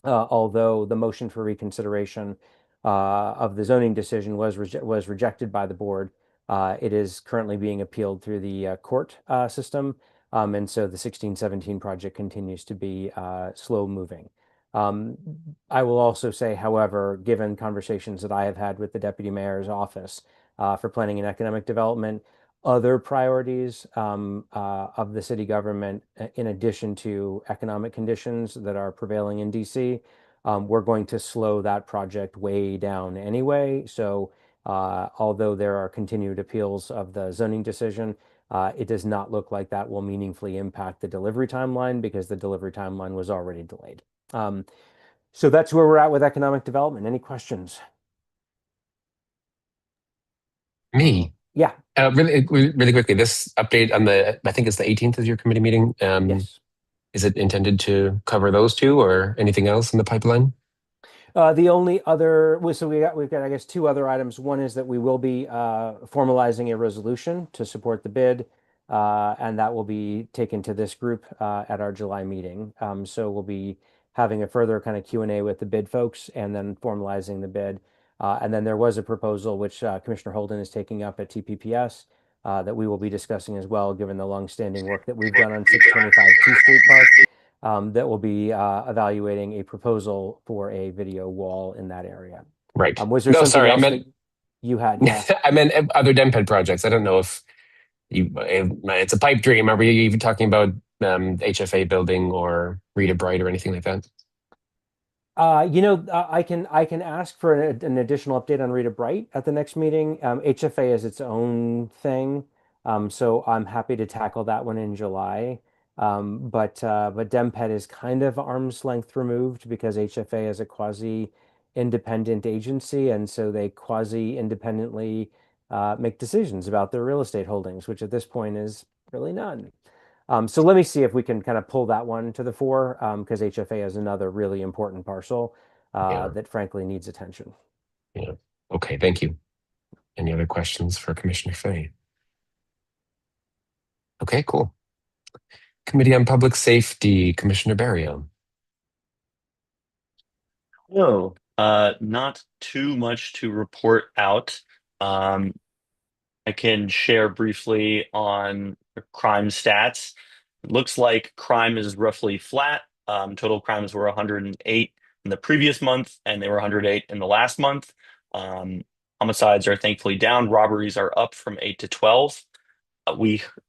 although the motion for reconsideration of the zoning decision was rejected by the board, it is currently being appealed through the court system. And so the 1617 project continues to be slow moving. I will also say, however, given conversations that I have had with the deputy mayor's office for planning and economic development, other priorities of the city government, in addition to economic conditions that are prevailing in DC, we're going to slow that project way down anyway. So although there are continued appeals of the zoning decision, it does not look like that will meaningfully impact the delivery timeline because the delivery timeline was already delayed. So that's where we're at with economic development. Any questions? Me. Yeah. Really quickly, this update on I think it's the 18th is your committee meeting. Yes. Is it intended to cover those two or anything else in the pipeline? The only other, so we've got, I guess, two other items. One is that we will be formalizing a resolution to support the bid, and that will be taken to this group at our July meeting. So we'll be having a further kind of Q&A with the bid folks and then formalizing the bid. And then there was a proposal which Commissioner Holden is taking up at TPPS that we will be discussing as well, given the longstanding work that we've done on 625 T Street Park. That will be evaluating a proposal for a video wall in that area. Right. Was there No, something sorry, I else meant that you had? Yeah. I meant other DEMPED projects. I don't know if it's a pipe dream. Are we even talking about HFA building or Rita Bright or anything like that? I can ask for an additional update on Rita Bright at the next meeting. HFA is its own thing, so I'm happy to tackle that one in July. But DEMPED is kind of arm's length removed because HFA is a quasi-independent agency, and so they quasi-independently make decisions about their real estate holdings, which at this point is really none. So let me see if we can kind of pull that one to the fore, because HFA is another really important parcel that frankly needs attention. Yeah. Okay, thank you. Any other questions for Commissioner Fay? Okay, cool. Committee on Public Safety, Commissioner Barrio. No, not too much to report out. I can share briefly on the crime stats. It looks like crime is roughly flat. Total crimes were 108 in the previous month, and they were 108 in the last month. Homicides are thankfully down. Robberies are up from 8 to 12.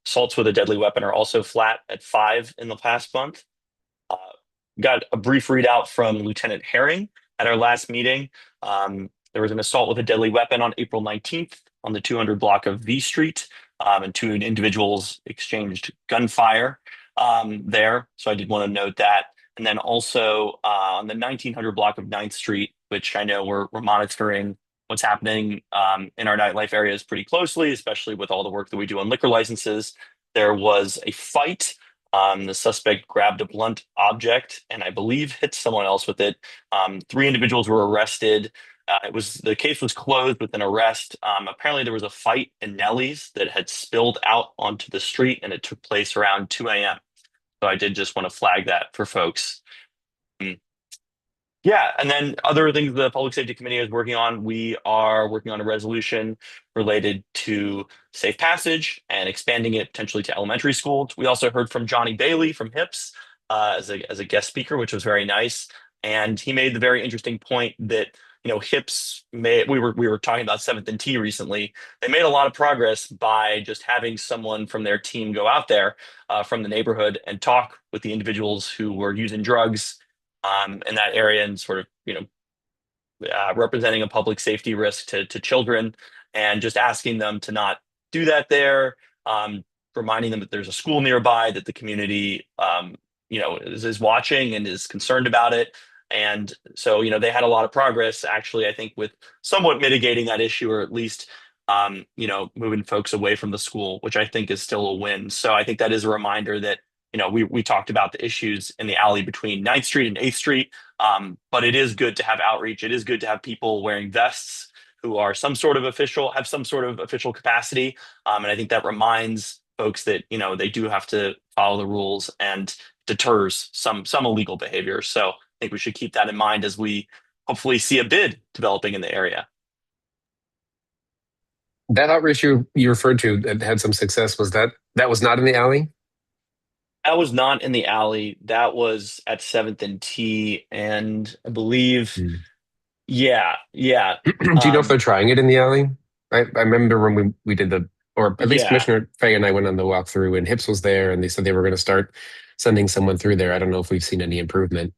Assaults with a deadly weapon are also flat at 5 in the past month. Got a brief readout from Lieutenant Herring at our last meeting. There was an assault with a deadly weapon on April 19th on the 200 block of V Street, and two individuals exchanged gunfire there. So I did want to note that. And then also on the 1900 block of 9th Street, which I know we're monitoring what's happening in our nightlife areas pretty closely, especially with all the work that we do on liquor licenses. There was a fight. The suspect grabbed a blunt object and I believe hit someone else with it. 3 individuals were arrested. The case was closed with an arrest. Apparently there was a fight in Nellie's that had spilled out onto the street and it took place around 2 a.m. So I did just want to flag that for folks. Yeah, and then other things the Public Safety Committee is working on, we are working on a resolution related to safe passage and expanding it potentially to elementary schools. We also heard from Johnny Bailey from HIPS as a guest speaker, which was very nice. And he made the very interesting point that HIPS we were talking about 7th and T recently. They made a lot of progress by just having someone from their team go out there from the neighborhood and talk with the individuals who were using drugs in that area and sort of, representing a public safety risk to children and just asking them to not do that there, reminding them that there's a school nearby, that the community, is watching and is concerned about it. And so, they had a lot of progress actually, I think, with somewhat mitigating that issue, or at least, moving folks away from the school, which I think is still a win. So I think that is a reminder that we talked about the issues in the alley between 9th Street and 8th Street, but it is good to have outreach. It is good to have people wearing vests who are have some sort of official capacity. And I think that reminds folks that, they do have to follow the rules and deters some illegal behavior. So I think we should keep that in mind as we hopefully see a bid developing in the area. That outreach you referred to that had some success, was that was not in the alley? That was not in the alley. That was at 7th and T, and I believe, Hmm. yeah. Do you know if they're trying it in the alley? I remember when we did or at least Yeah. Commissioner Fay and I went on the walkthrough and Hips was there and they said they were going to start sending someone through there. I don't know if we've seen any improvement.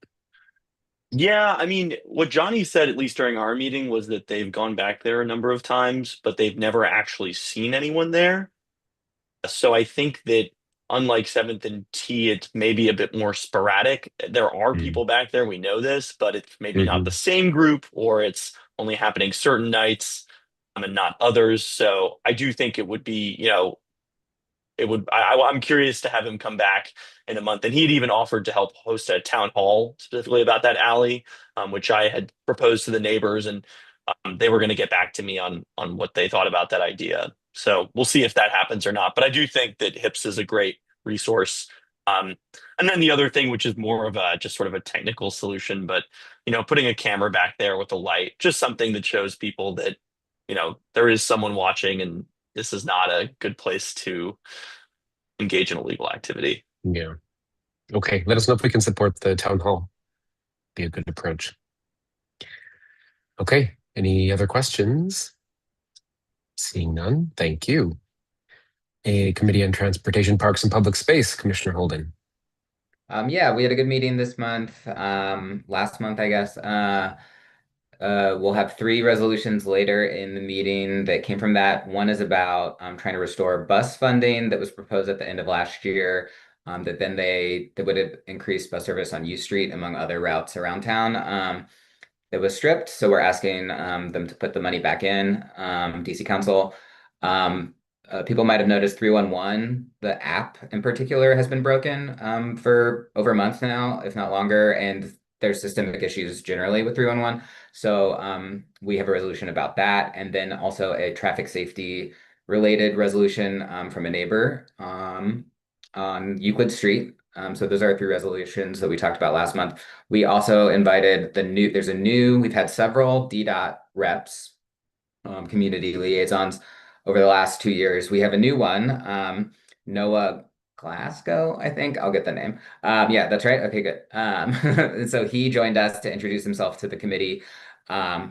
Yeah, I mean, what Johnny said, at least during our meeting, was that they've gone back there a number of times, but they've never actually seen anyone there. So I think that unlike 7th and T, it's maybe a bit more sporadic. There are people back there, we know this, but it's maybe not the same group, or it's only happening certain nights, and not others. So I do think it would be, I'm curious to have him come back in a month. And he'd even offered to help host a town hall specifically about that alley, which I had proposed to the neighbors, and they were going to get back to me on what they thought about that idea. So we'll see if that happens or not. But I do think that HIPS is a great resource. And then the other thing, which is more of a just sort of a technical solution, but putting a camera back there with a light, just something that shows people that there is someone watching, and this is not a good place to engage in illegal activity. Yeah. Okay. Let us know if we can support the town hall. Be a good approach. Okay. Any other questions? Seeing none. Thank you. A Committee on Transportation, Parks, and Public Space, Commissioner Holden. Yeah, we had a good meeting this month. Last month, I guess. We'll have 3 resolutions later in the meeting that came from that. One is about trying to restore bus funding that was proposed at the end of last year. That then they would increase bus service on U Street among other routes around town. That was stripped, so we're asking them to put the money back in. DC Council. People might have noticed 311, the app in particular, has been broken for over a month now, if not longer, and there's systemic issues generally with 311. So we have a resolution about that, and then also a traffic safety related resolution from a neighbor on Euclid Street. So those are 3 resolutions that we talked about last month. We also invited we've had several DDOT reps, community liaisons over the last 2 years. We have a new one, Noah Glasgow, I think. I'll get the name. Yeah, that's right. Okay, good. And so he joined us to introduce himself to the committee.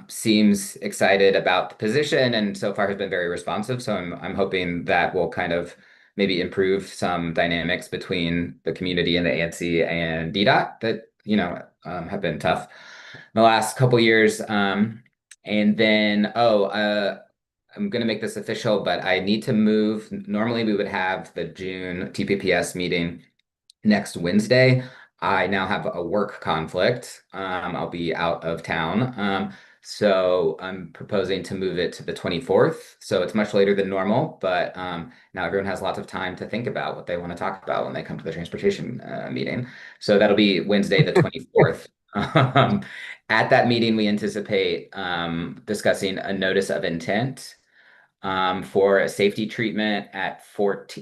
Seems excited about the position and so far has been very responsive. So I'm hoping that will kind of maybe improve some dynamics between the community and the ANC and DDOT that have been tough in the last couple years. And then I'm going to make this official, but I need to move. Normally we would have the June TPPS meeting next Wednesday. I now have a work conflict. I'll be out of town. So I'm proposing to move it to the 24th. So it's much later than normal, but now everyone has lots of time to think about what they want to talk about when they come to the transportation meeting. So that'll be Wednesday, the 24th. At that meeting, we anticipate discussing a notice of intent for a safety treatment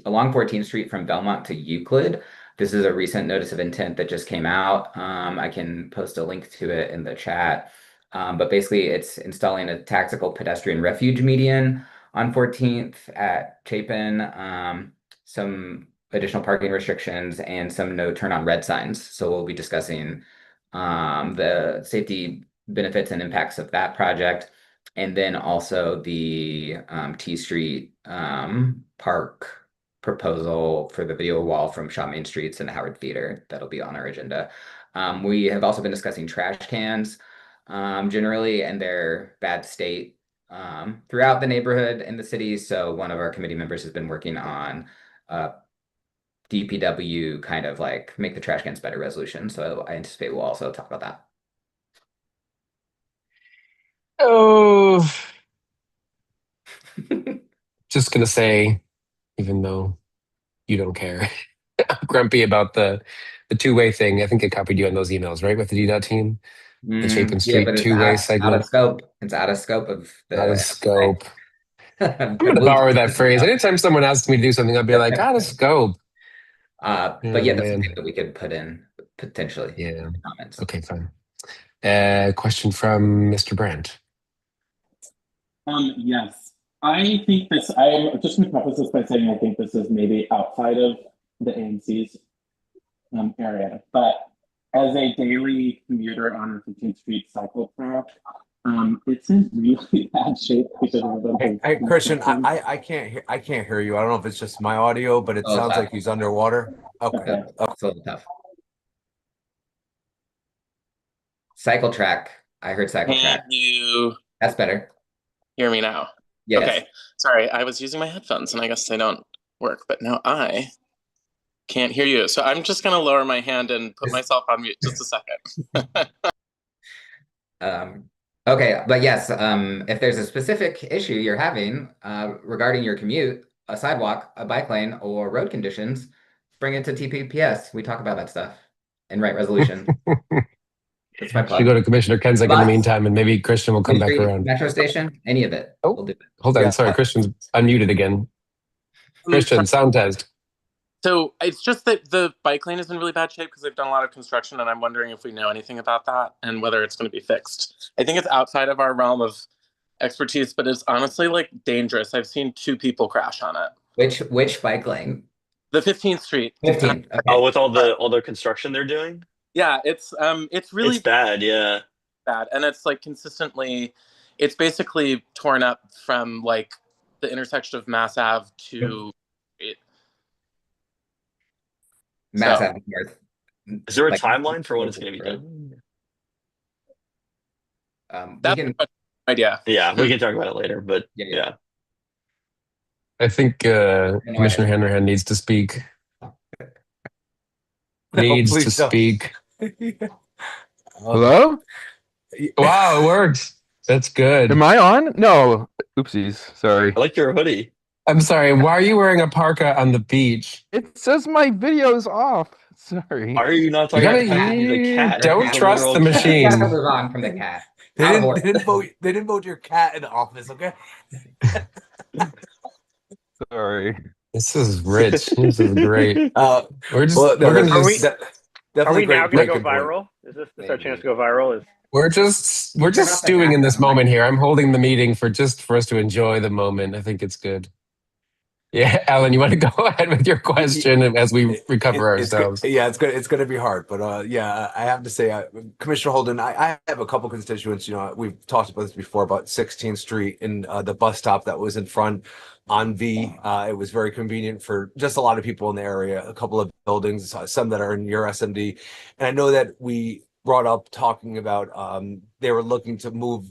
along 14th Street from Belmont to Euclid. This is a recent notice of intent that just came out. I can post a link to it in the chat. But basically, it's installing a tactical pedestrian refuge median on 14th at Chapin, some additional parking restrictions, and some no turn on red signs. So we'll be discussing the safety benefits and impacts of that project. And then also the T Street Park proposal for the video wall from Shaw Main Streets and the Howard Theater. That'll be on our agenda. We have also been discussing trash cans generally and their bad state throughout the neighborhood and the city. So one of our committee members has been working on DPW kind of like make the trash cans better resolution. So I anticipate we'll also talk about that. Oh, just going to say, even though you don't care, I'm grumpy about the two-way thing. I think I copied you on those emails, right? With the DDOT team? The Chapin Street but it's two-way out of segment. scope. It's out of scope of the Out of scope. I'm I'm going to borrow that phrase. Anytime someone asks me to do something, I'll be like, out of scope. But Oh, yeah, that's man. something that we could put in potentially. Yeah. Comments. Okay, fine. Question from Mr. Brandt. Yes. I think I'm just going to preface this by saying I think this is maybe outside of the ANC's area, but as a daily commuter on 15th Street cycle track, it's in really bad shape because of a bunch of Hey, Christian, construction. I can't hear you. I don't know if it's just my audio, but it Oh, sounds tough. like he's underwater. Okay. It's a little tough. Cycle track. I heard cycle track. Can you That's better. hear me now? Yes. Okay. Sorry, I was using my headphones and I guess they don't work, but now I can't hear you. So I'm just gonna lower my hand and put myself on mute just a second. Okay, but yes, if there's a specific issue you're having regarding your commute, a sidewalk, a bike lane, or road conditions, bring it to TPPS. We talk about that stuff and write resolution. That's my Should plug. go to Commissioner Kensick in the Bus, meantime, and maybe Christian will come back Street, around. Metro station, any of it. Oh, We'll do it. hold on. Yeah. Sorry, Christian's unmuted again. Christian, sound test. So it's just that the bike lane is in really bad shape because they've done a lot of construction, and I'm wondering if we know anything about that and whether it's going to be fixed. I think it's outside of our realm of expertise, but it's honestly like dangerous. I've seen 2 people crash on it. Which bike lane? The 15th Street. 15th. Okay. Oh, with all the construction they're doing? Yeah, it's really It's bad, yeah. bad, and it's like consistently, it's basically torn up from like the intersection of Mass Ave to it. Mass So- Ave North. Is there a Like- timeline for when it's going to be done? We That's can, an idea. Yeah, we can talk about it later, but Yeah, yeah. yeah. I think Commissioner Hanrahan needs to speak. Needs to please don't. speak. Hello? Wow, it worked. That's good. Am I on? No. Oopsies. Sorry. I like your hoodie. I'm sorry. Why are you wearing a parka on the beach? It says my video's off. Sorry. Why are you not You talking gotta, about the cat? The cat. don't cat. trust the We machine. have to move on from the cat. They didn't vote your cat in office, okay? Sorry. This is rich. This is great. We're just Well, we're gonna are we- just Are definitely we great now going to go breaking point. viral? Is this our chance to go viral? we're just stewing in this moment here. I'm holding the meeting for us to enjoy the moment. I think it's good. Yeah, Alan, you want to go ahead with your question as we recover ourselves? It's going to be hard, but yeah, I have to say, Commissioner Holden, I have a couple constituents. You know, we've talked about this before about 16th Street and the bus stop that was in front on V. It was very convenient for just a lot of people in the area. A couple of buildings, some that are in your SMD, and I know that we brought up talking about they were looking to move,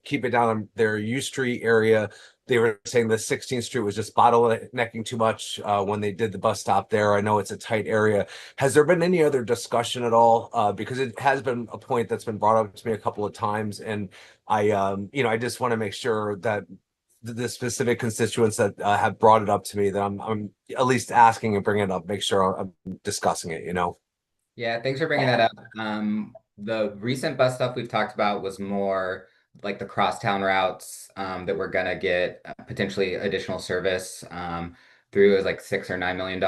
keep it down on their U Street area. They were saying the 16th Street was just bottlenecking too much when they did the bus stop there. I know it's a tight area. Has there been any other discussion at all? Because it has been a point that's been brought up to me a couple of times, and I just want to make sure that the specific constituents that have brought it up to me that I'm at least asking and bringing it up, make sure I'm discussing it. Yeah, thanks for bringing that up. The recent bus stuff we've talked about was more like the crosstown routes that we're gonna get potentially additional service through. It was like $6 or $9 million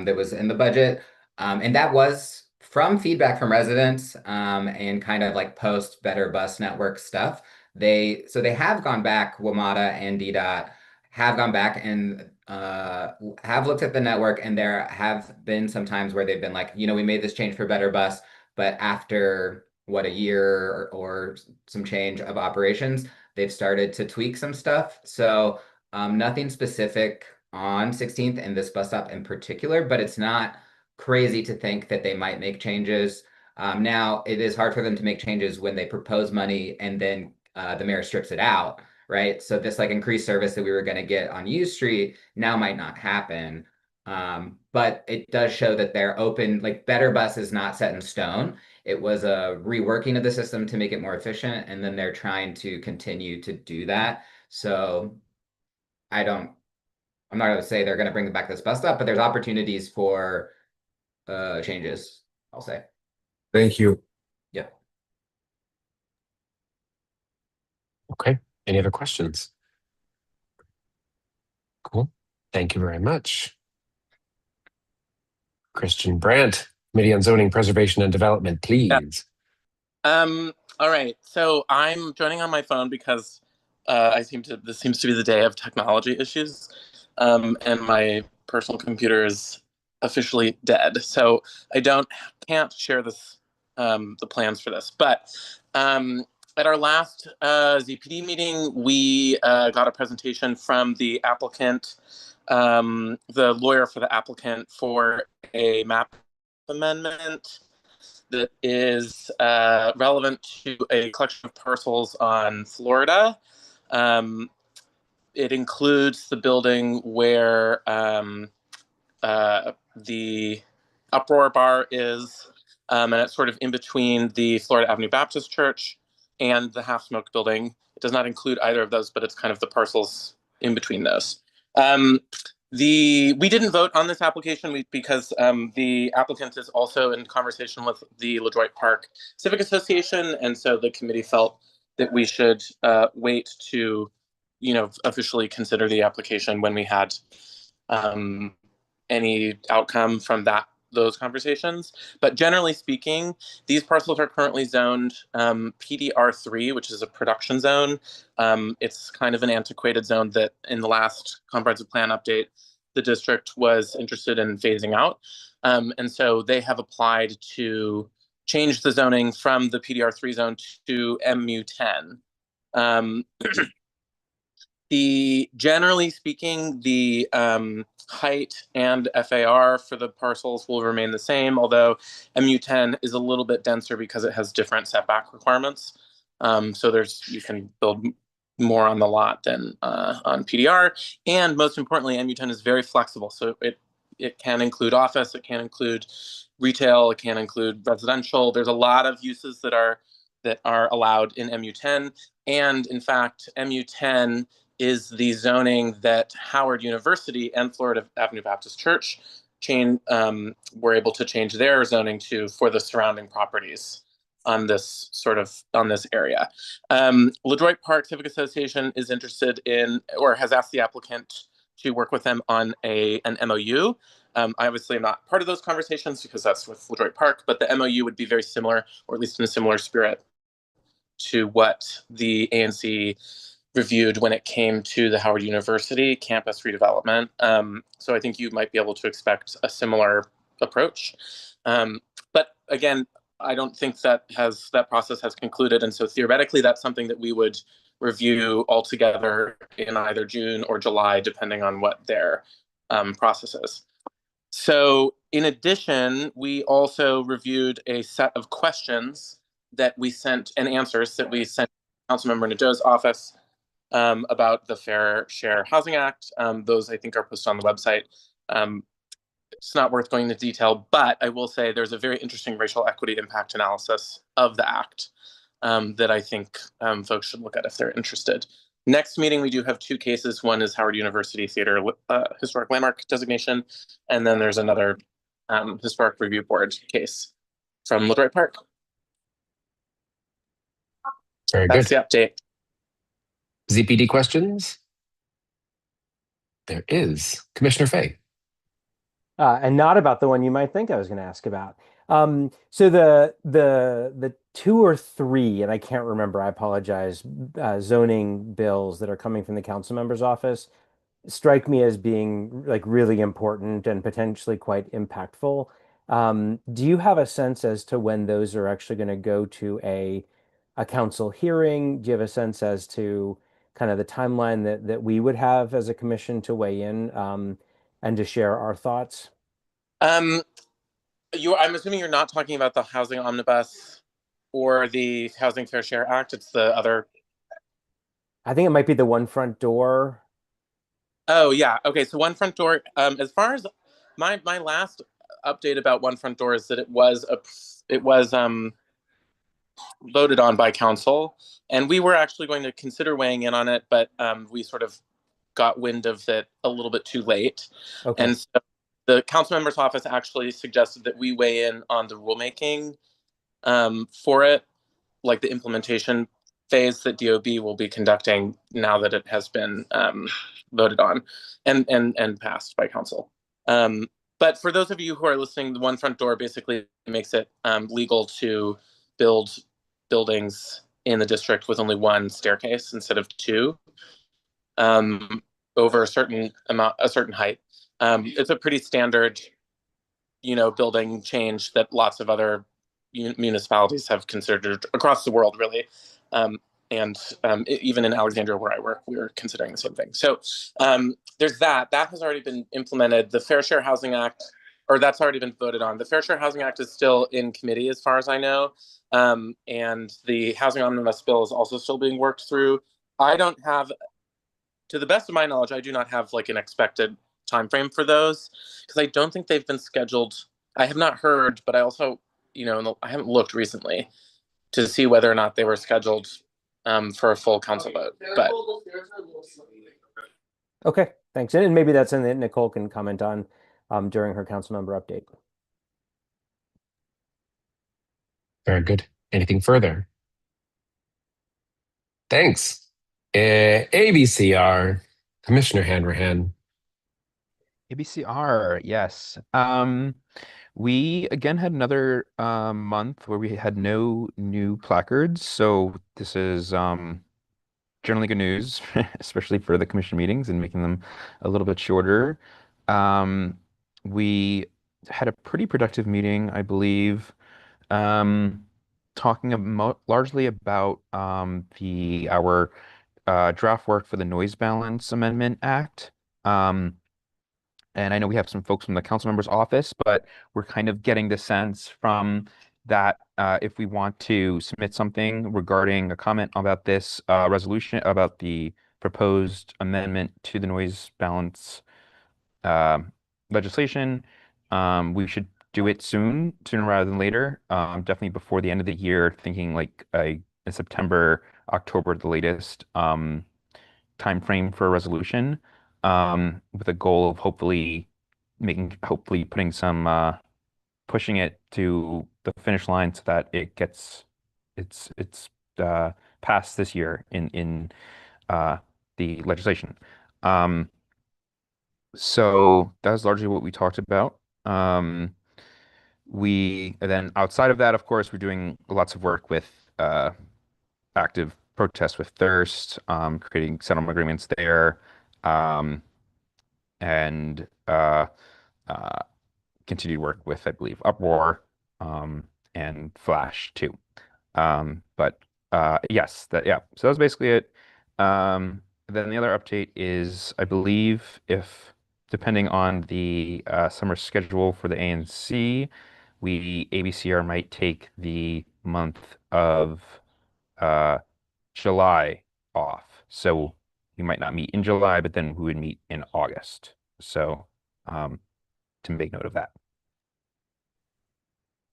that was in the budget, and that was from feedback from residents and kind of like post Better Bus Network stuff. They have gone back. WMATA and DDOT have gone back and have looked at the network, and there have been some times where they've been like, we made this change for Better Bus, but after a year or some change of operations, they've started to tweak some stuff. So nothing specific on 16th and this bus stop in particular, but it's not crazy to think that they might make changes. Now, it is hard for them to make changes when they propose money and then the mayor strips it out, right? So this like increased service that we were going to get on U Street now might not happen. But it does show that they're open, like Better Bus is not set in stone. It was a reworking of the system to make it more efficient, and then they're trying to continue to do that. So I'm not going to say they're going to bring back this bus stop, but there's opportunities for changes, I'll say. Thank you. Yeah. Okay. Any other questions? Cool. Thank you very much. Christian Brandt, Committee on Zoning, Preservation and Development, please. All right. So I'm joining on my phone because this seems to be the day of technology issues. And my personal computer is officially dead. So I can't share this the plans for this. But at our last ZPD meeting, we got a presentation from the applicant, the lawyer for the applicant, for a map amendment that is relevant to a collection of parcels on Florida. It includes the building where the Uproar Bar is, and it's sort of in between the Florida Avenue Baptist Church and the Half Smoke building. It does not include either of those, but it's kind of the parcels in between those. We didn't vote on this application because the applicant is also in conversation with the LaDroit Park Civic Association, and so the committee felt that we should wait to, officially consider the application when we had any outcome from those conversations. But generally speaking, these parcels are currently zoned PDR3, which is a production zone. It's kind of an antiquated zone that in the last comprehensive plan update, the district was interested in phasing out. And so they have applied to change the zoning from the PDR3 zone to MU10. Generally speaking, the height and FAR for the parcels will remain the same, although MU10 is a little bit denser because it has different setback requirements. So you can build more on the lot than on PDR. And most importantly, MU10 is very flexible. So it can include office, it can include retail, it can include residential. There's a lot of uses that are allowed in MU10. And in fact, MU10 is the zoning that Howard University and Florida Avenue Baptist Church were able to change their zoning to for the surrounding properties on this area. LaDroit Park Civic Association is interested in, or has asked the applicant to work with them on an MOU. I obviously am not part of those conversations because that's with LaDroit Park, but the MOU would be very similar, or at least in a similar spirit, to what the ANC reviewed when it came to the Howard University campus redevelopment. So I think you might be able to expect a similar approach. But again, I don't think that process has concluded. And so theoretically, that's something that we would review all together in either June or July, depending on what their process is. So in addition, we also reviewed a set of questions that we sent and answers that we sent to Councilmember Nadeau's office about the Fair Share Housing Act. Those I think are posted on the website. It's not worth going into detail, but I will say there's a very interesting racial equity impact analysis of the act that I think folks should look at if they're interested. Next meeting, we do have two cases. One is Howard University Theater Historic Landmark designation, and then there's another Historic Review Board case from LaDroit Park. Very That's good. the update. ZPD questions? There is. Commissioner Fay. And not about the one you might think I was going to ask about. So the 2 or 3, and I can't remember, I apologize, zoning bills that are coming from the council member's office strike me as being like really important and potentially quite impactful. Do you have a sense as to when those are actually going to go to a council hearing? Do you have a sense as to kind of the timeline that we would have as a commission to weigh in and to share our thoughts? I'm assuming you're not talking about the Housing Omnibus or the Housing Fair Share Act. It's the other. I think it might be the One Front Door. Oh yeah. Okay. So One Front Door. As far as my last update about One Front Door is that it was voted on by council, and we were actually going to consider weighing in on it, but we sort of got wind of it a little bit too late. Okay. And so the council member's office actually suggested that we weigh in on the rulemaking for it, like the implementation phase that DOB will be conducting now that it has been voted on and passed by council. But for those of you who are listening, the One Front Door basically makes it legal to build buildings in the district with only one staircase instead of 2 over a certain height. It's a pretty standard building change that lots of other municipalities have considered across the world, really. And even in Alexandria, where I work, we are considering the same thing. So there's that. That has already been implemented. The Fair Share Housing Act, or that's already been voted on. The Fair Share Housing Act is still in committee, as far as I know. And the Housing Omnibus Bill is also still being worked through. I don't have, to the best of my knowledge, I do not have like an expected time frame for those, because I don't think they've been scheduled. I have not heard, but I also, I haven't looked recently to see whether or not they were scheduled for a full council vote. But Okay, thanks. And maybe that's something that Nicole can comment on during her council member update. Very good. Anything further? Thanks. ABCR, Commissioner Hanrahan. ABCR, yes. We again had another month where we had no new placards, so this is generally good news, especially for the commission meetings and making them a little bit shorter. We had a pretty productive meeting, I believe, talking largely about our draft work for the Noise Balance Amendment Act. And I know we have some folks from the council member's office, but we're kind of getting the sense from that if we want to submit something regarding a comment about this resolution, about the proposed amendment to the noise balance legislation, we should do it sooner rather than later. Definitely before the end of the year, thinking like in September, October, at the latest time frame for a resolution, with a goal of hopefully putting some pushing it to the finish line so that it's passed this year in the legislation. So that was largely what we talked about. We then outside of that, of course, we're doing lots of work with active protests with Thirst, creating settlement agreements there, and continued work with, I believe, Uproar, and Flash too. But yes, yeah. So that was basically it. Then the other update is, I believe, if depending on the summer schedule for the ANC, ABCR might take the month of July off. So we might not meet in July, but then we would meet in August. So to make note of that.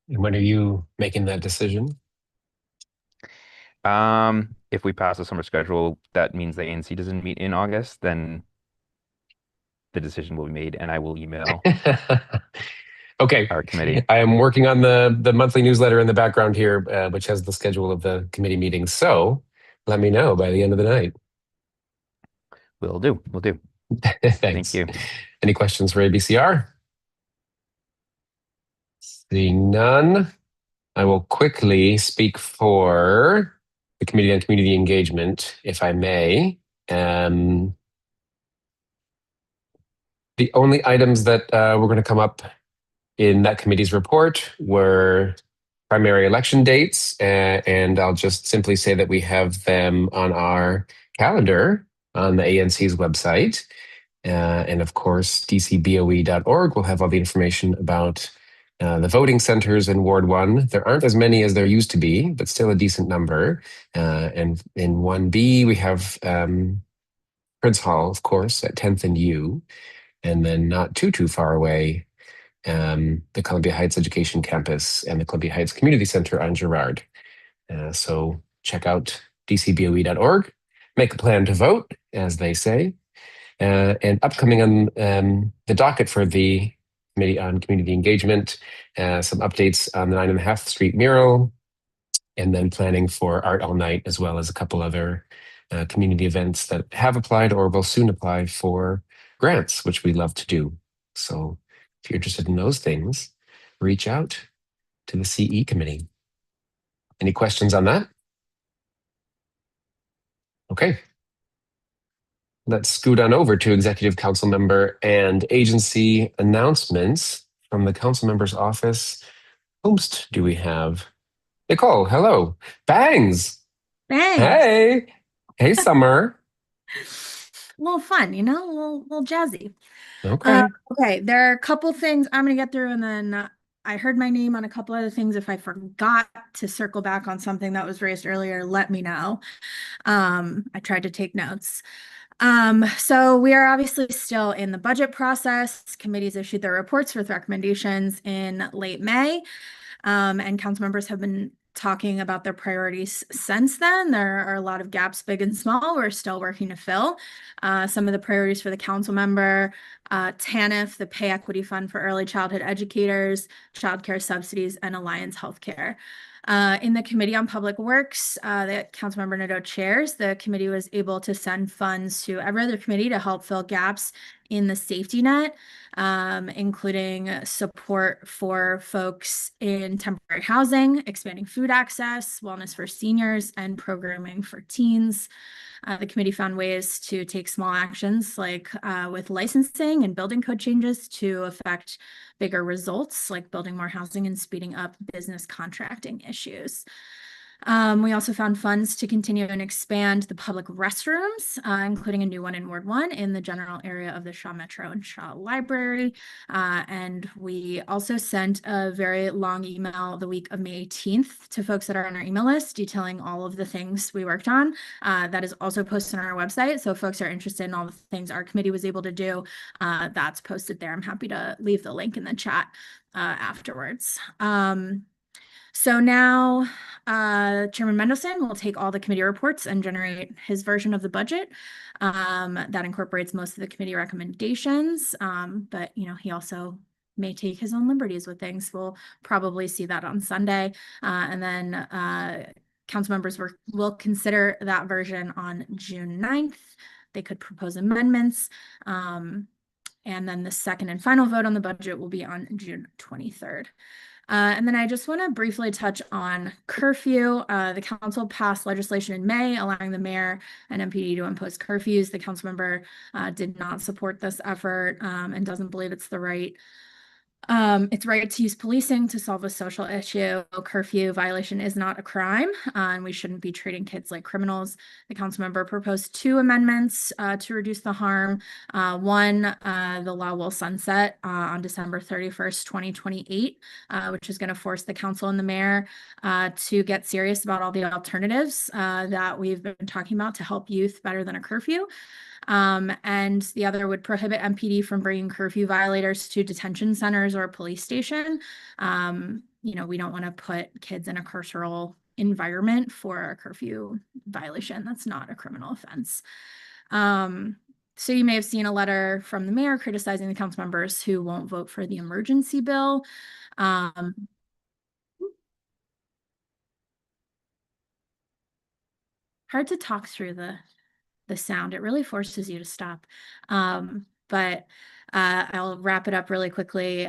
And when are you making that decision? If we pass the summer schedule, that means the ANC doesn't meet in August, then the decision will be made, and I will email Okay. our committee. I am working on the monthly newsletter in the background here, which has the schedule of the committee meetings. So let me know by the end of the night. Will do. Will do. Thanks. Thank you. Any questions for ABCR? Seeing none, I will quickly speak for the Committee on Community Engagement, if I may. The only items that were going to come up in that committee's report were primary election dates, and I'll just simply say that we have them on our calendar on the ANC's website. And of course, dcboe.org will have all the information about the voting centers in Ward 1. There aren't as many as there used to be, but still a decent number. And in 1B, we have Prince Hall, of course, at 10th and U. And then not too far away, the Columbia Heights Education Campus and the Columbia Heights Community Center on Girard. So check out dcboe.org, make a plan to vote, as they say. And upcoming on the docket for the Committee on Community Engagement, some updates on the 9.5th Street mural, and then planning for Art All Night, as well as a couple other community events that have applied or will soon apply for grants, which we love to do. So if you're interested in those things, reach out to the CE committee. Any questions on that? Okay. Let's scoot on over to Executive Council Member and agency announcements. from the council member's office. Host do we have? Nicole, hello. Bangs. Thanks. Hey. Hey, Summer. A little fun, you know, a little jazzy. Okay. Okay, there are a couple things I'm gonna get through, and then I heard my name on a couple other things. If I forgot to circle back on something that was raised earlier, let me know. I tried to take notes. So we are obviously still in the budget process. Committees issued their reports with recommendations in late May. And council members have been talking about their priorities since then. There are a lot of gaps, big and small, we're still working to fill. Some of the priorities for the council member, TANF, the Pay Equity Fund for Early Childhood Educators, childcare subsidies, and Alliance Healthcare. In the Committee on Public Works that Councilmember Nadeau chairs, the committee was able to send funds to every other committee to help fill gaps in the safety net, including support for folks in temporary housing, expanding food access, wellness for seniors, and programming for teens. The committee found ways to take small actions like with licensing and building code changes to affect bigger results, like building more housing and speeding up business contracting issues. We also found funds to continue and expand the public restrooms, including a new one in Ward 1 in the general area of the Shaw Metro and Shaw Library. And we also sent a very long email the week of May 18th to folks that are on our email list detailing all of the things we worked on. That is also posted on our website. So if folks are interested in all the things our committee was able to do, that's posted there. I'm happy to leave the link in the chat afterwards. So now Chairman Mendelson will take all the committee reports and generate his version of the budget that incorporates most of the committee recommendations. But, you know, he also may take his own liberties with things. We'll probably see that on Sunday. And then council members will consider that version on June 9th. They could propose amendments. And then the second and final vote on the budget will be on June 23rd. And then I just want to briefly touch on curfew. The council passed legislation in May allowing the mayor and MPD to impose curfews. The council member did not support this effort and doesn't believe it's right to use policing to solve a social issue. Curfew violation is not a crime, and we shouldn't be treating kids like criminals. The council member proposed 2 amendments to reduce the harm. One, the law will sunset on December 31st, 2028, which is going to force the council and the mayor to get serious about all the alternatives that we've been talking about to help youth better than a curfew. And the other would prohibit MPD from bringing curfew violators to detention centers or a police station. You know, we don't want to put kids in a carceral environment for a curfew violation. That's not a criminal offense. So you may have seen a letter from the mayor criticizing the council members who won't vote for the emergency bill. Hard to talk through the sound. It really forces you to stop. But I'll wrap it up really quickly.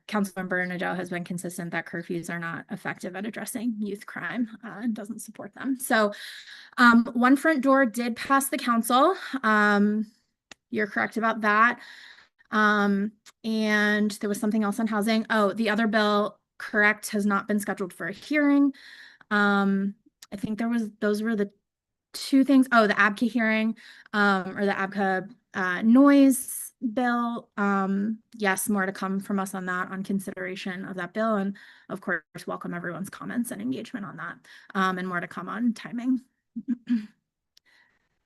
Councilmember Nadeau has been consistent that curfews are not effective at addressing youth crime and doesn't support them. So One Front Door did pass the council. You're correct about that. And there was something else on housing. Oh, the other bill, correct, has not been scheduled for a hearing. I think those were the 2 things. Oh, the ABCA hearing or the ABCA noise bill. Yes, more to come from us on that, on consideration of that bill. And of course, welcome everyone's comments and engagement on that. And more to come on timing.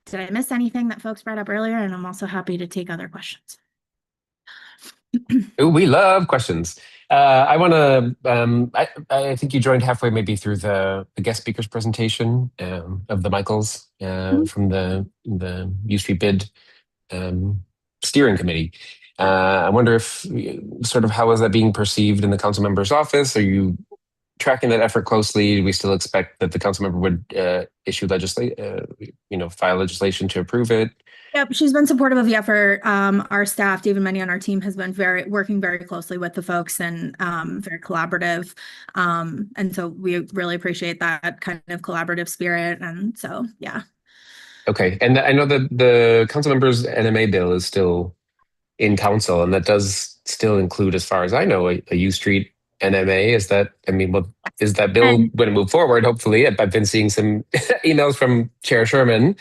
Did I miss anything that folks brought up earlier? And I'm also happy to take other questions. Ooh, we love questions. I want to, I think you joined halfway maybe through the guest speaker's presentation of the Michaels from the U Street Bid steering committee. I wonder if sort of how is that being perceived in the council member's office? Are you tracking that effort closely? Do we still expect that the council member would issue file legislation to approve it? Yep, she's been supportive of the effort. Our staff, David Menny on our team, has been working very closely with the folks and very collaborative. And so we really appreciate that kind of collaborative spirit. And so, yeah. Okay, and I know that the council member's NMA bill is still in council, and that does still include, as far as I know, a U Street NMA. Is that, I mean, is that bill going to move forward? Hopefully. I've been seeing some emails from Chair Sherman,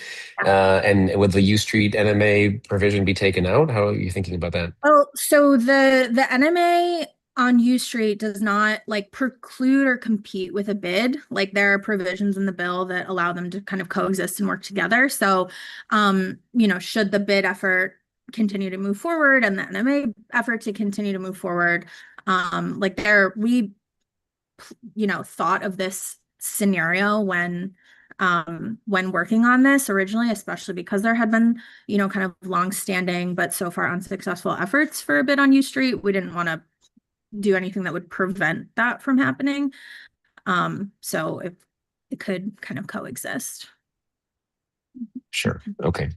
and would the U Street NMA provision be taken out? How are you thinking about that? Oh, so the NMA on U Street does not like preclude or compete with a bid. Like there are provisions in the bill that allow them to kind of coexist and work together. So, should the bid effort continue to move forward and the NMA effort to continue to move forward, we thought of this scenario when working on this originally, especially because there had been, kind of long-standing but so far unsuccessful efforts for a bid on U Street. We didn't want to do anything that would prevent that from happening. So it could kind of coexist. Sure. Okay.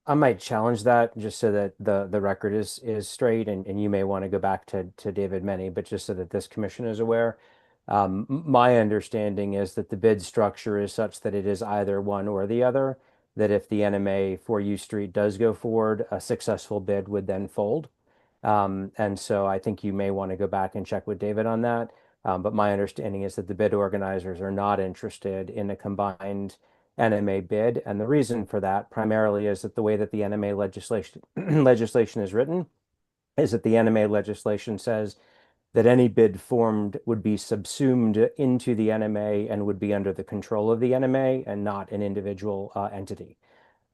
I might challenge that just so that the record is straight, and you may want to go back to David Meny, but just so that this commission is aware. My understanding is that the bid structure is such that it is either one or the other, that if the NMA for U Street does go forward, a successful bid would then fold. And so I think you may want to go back and check with David on that. But my understanding is that the bid organizers are not interested in a combined NMA bid. And the reason for that primarily is that the way that the NMA legislation is written is that the NMA legislation says that any bid formed would be subsumed into the NMA and would be under the control of the NMA and not an individual entity.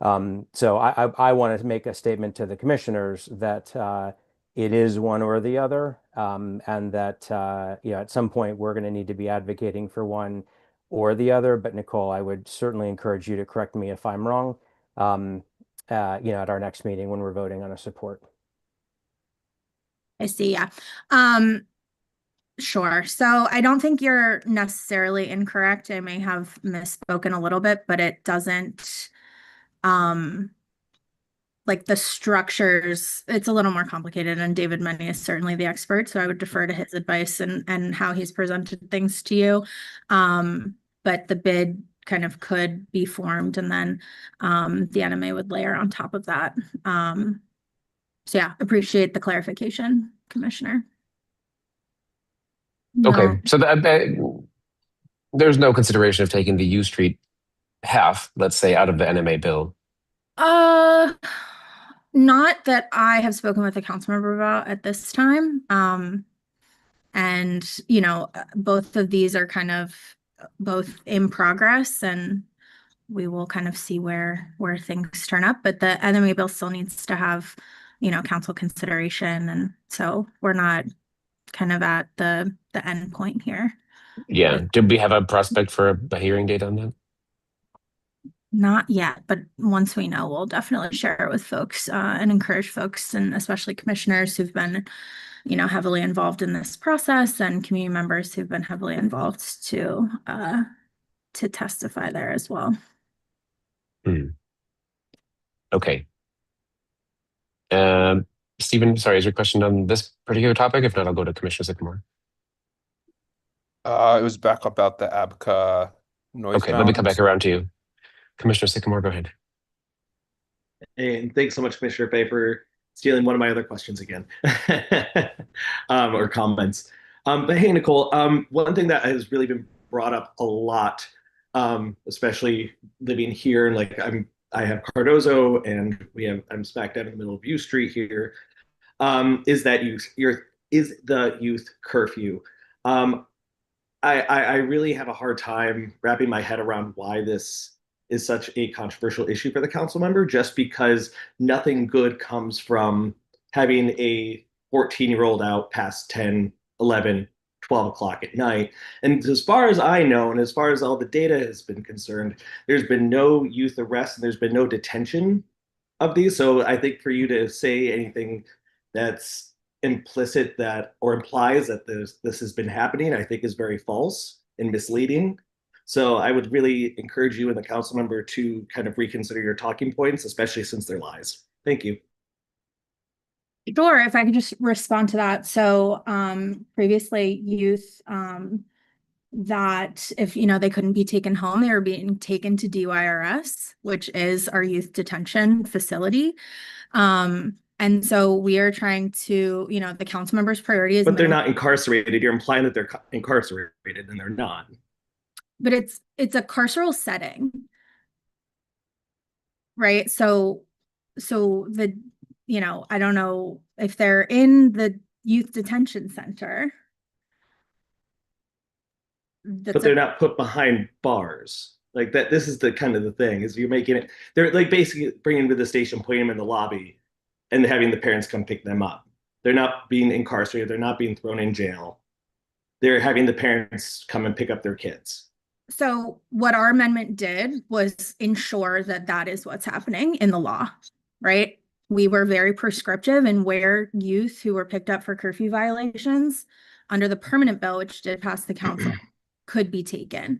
So I wanted to make a statement to the commissioners that it is one or the other, and that at some point we're going to need to be advocating for one or the other. But Nicole, I would certainly encourage you to correct me if I'm wrong. At our next meeting when we're voting on a support. I see. Yeah. Sure. So I don't think you're necessarily incorrect. I may have misspoken a little bit, but it doesn't. Like the structures, it's a little more complicated, and David Meny is certainly the expert, so I would defer to his advice and how he's presented things to you. But the bid kind of could be formed, and then the NMA would layer on top of that. So yeah, appreciate the clarification, Commissioner. Okay, so there's no consideration of taking the U Street half, let's say, out of the NMA bill. Not that I have spoken with a council member about at this time. And both of these are kind of both in progress, and we will kind of see where things turn up. But the NMA bill still needs to have, council consideration, and so we're not kind of at the end point here. Yeah. Did we have a prospect for a hearing date on that? Not yet, but once we know, we'll definitely share it with folks and encourage folks, and especially commissioners who've been, heavily involved in this process, and community members who've been heavily involved to testify there as well. Okay. Stephen, sorry, is your question on this particular topic? If not, I'll go to Commissioner Sycamore. It was back about the ABCA noise. Okay, let me come back around to you. Commissioner Sycamore, go ahead. And thanks so much, Commissioner Fay, for stealing one of my other questions again, or comments. But hey, Nicole, one thing that has really been brought up a lot, especially living here, and I have Cardozo, and I'm smack dab in the middle of U Street here, is that the youth curfew. I really have a hard time wrapping my head around why this is such a controversial issue for the council member, just because nothing good comes from having a 14-year-old out past 10, 11, 12 o'clock at night. And as far as I know, and as far as all the data has been concerned, there's been no youth arrest and there's been no detention of these. So I think for you to say anything that's implicit that or implies that this has been happening, I think is very false and misleading. So I would really encourage you and the council member to kind of reconsider your talking points, especially since they're lies. Thank you. Sure, if I could just respond to that. So previously youth that if they couldn't be taken home, they were being taken to DYRS, which is our youth detention facility. And so we are trying to, the council members' priority is. But they're not incarcerated. You're implying that they're incarcerated, and they're not. But it's a carceral setting, right? So the, I don't know if they're in the youth detention center. But they're not put behind bars like that. This is the kind of the thing is you're making it. They're like basically bringing them to the station, putting them in the lobby, and having the parents come pick them up. They're not being incarcerated. They're not being thrown in jail. They're having the parents come and pick up their kids. So what our amendment did was ensure that that is what's happening in the law, right? We were very prescriptive in where youth who were picked up for curfew violations under the permanent bill, which did pass the council, could be taken.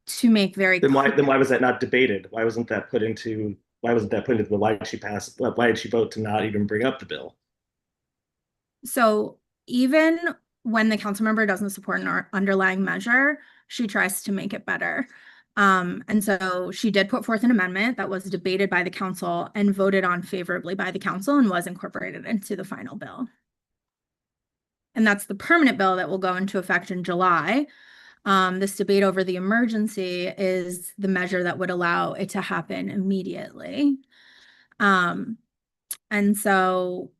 To make very then why was that not debated? Why wasn't that put into the bill? Why did she pass? Why did she vote to not even bring up the bill? So even when the council member doesn't support an underlying measure, she tries to make it better. And so she did put forth an amendment that was debated by the council and voted on favorably by the council and was incorporated into the final bill. And that's the permanent bill that will go into effect in July. This debate over the emergency is the measure that would allow it to happen immediately. And so,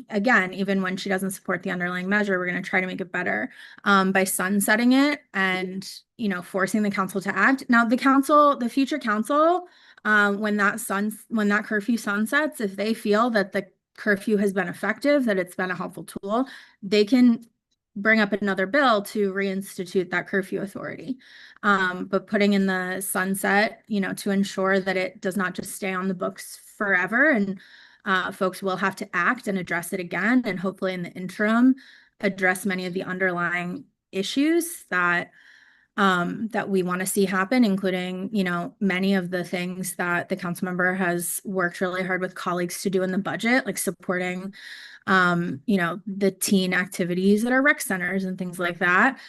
again, even when she doesn't support the underlying measure, we're going to try to make it better by sunsetting it and, forcing the council to act. Now, the future council, when that curfew sunsets, if they feel that the curfew has been effective, that it's been a helpful tool, they can bring up another bill to reinstitute that curfew authority. But putting in the sunset, to ensure that it does not just stay on the books forever, and folks will have to act and address it again, and hopefully in the interim, address many of the underlying issues that we want to see happen, including, many of the things that the council member has worked really hard with colleagues to do in the budget, like supporting, the teen activities at our rec centers and things like that,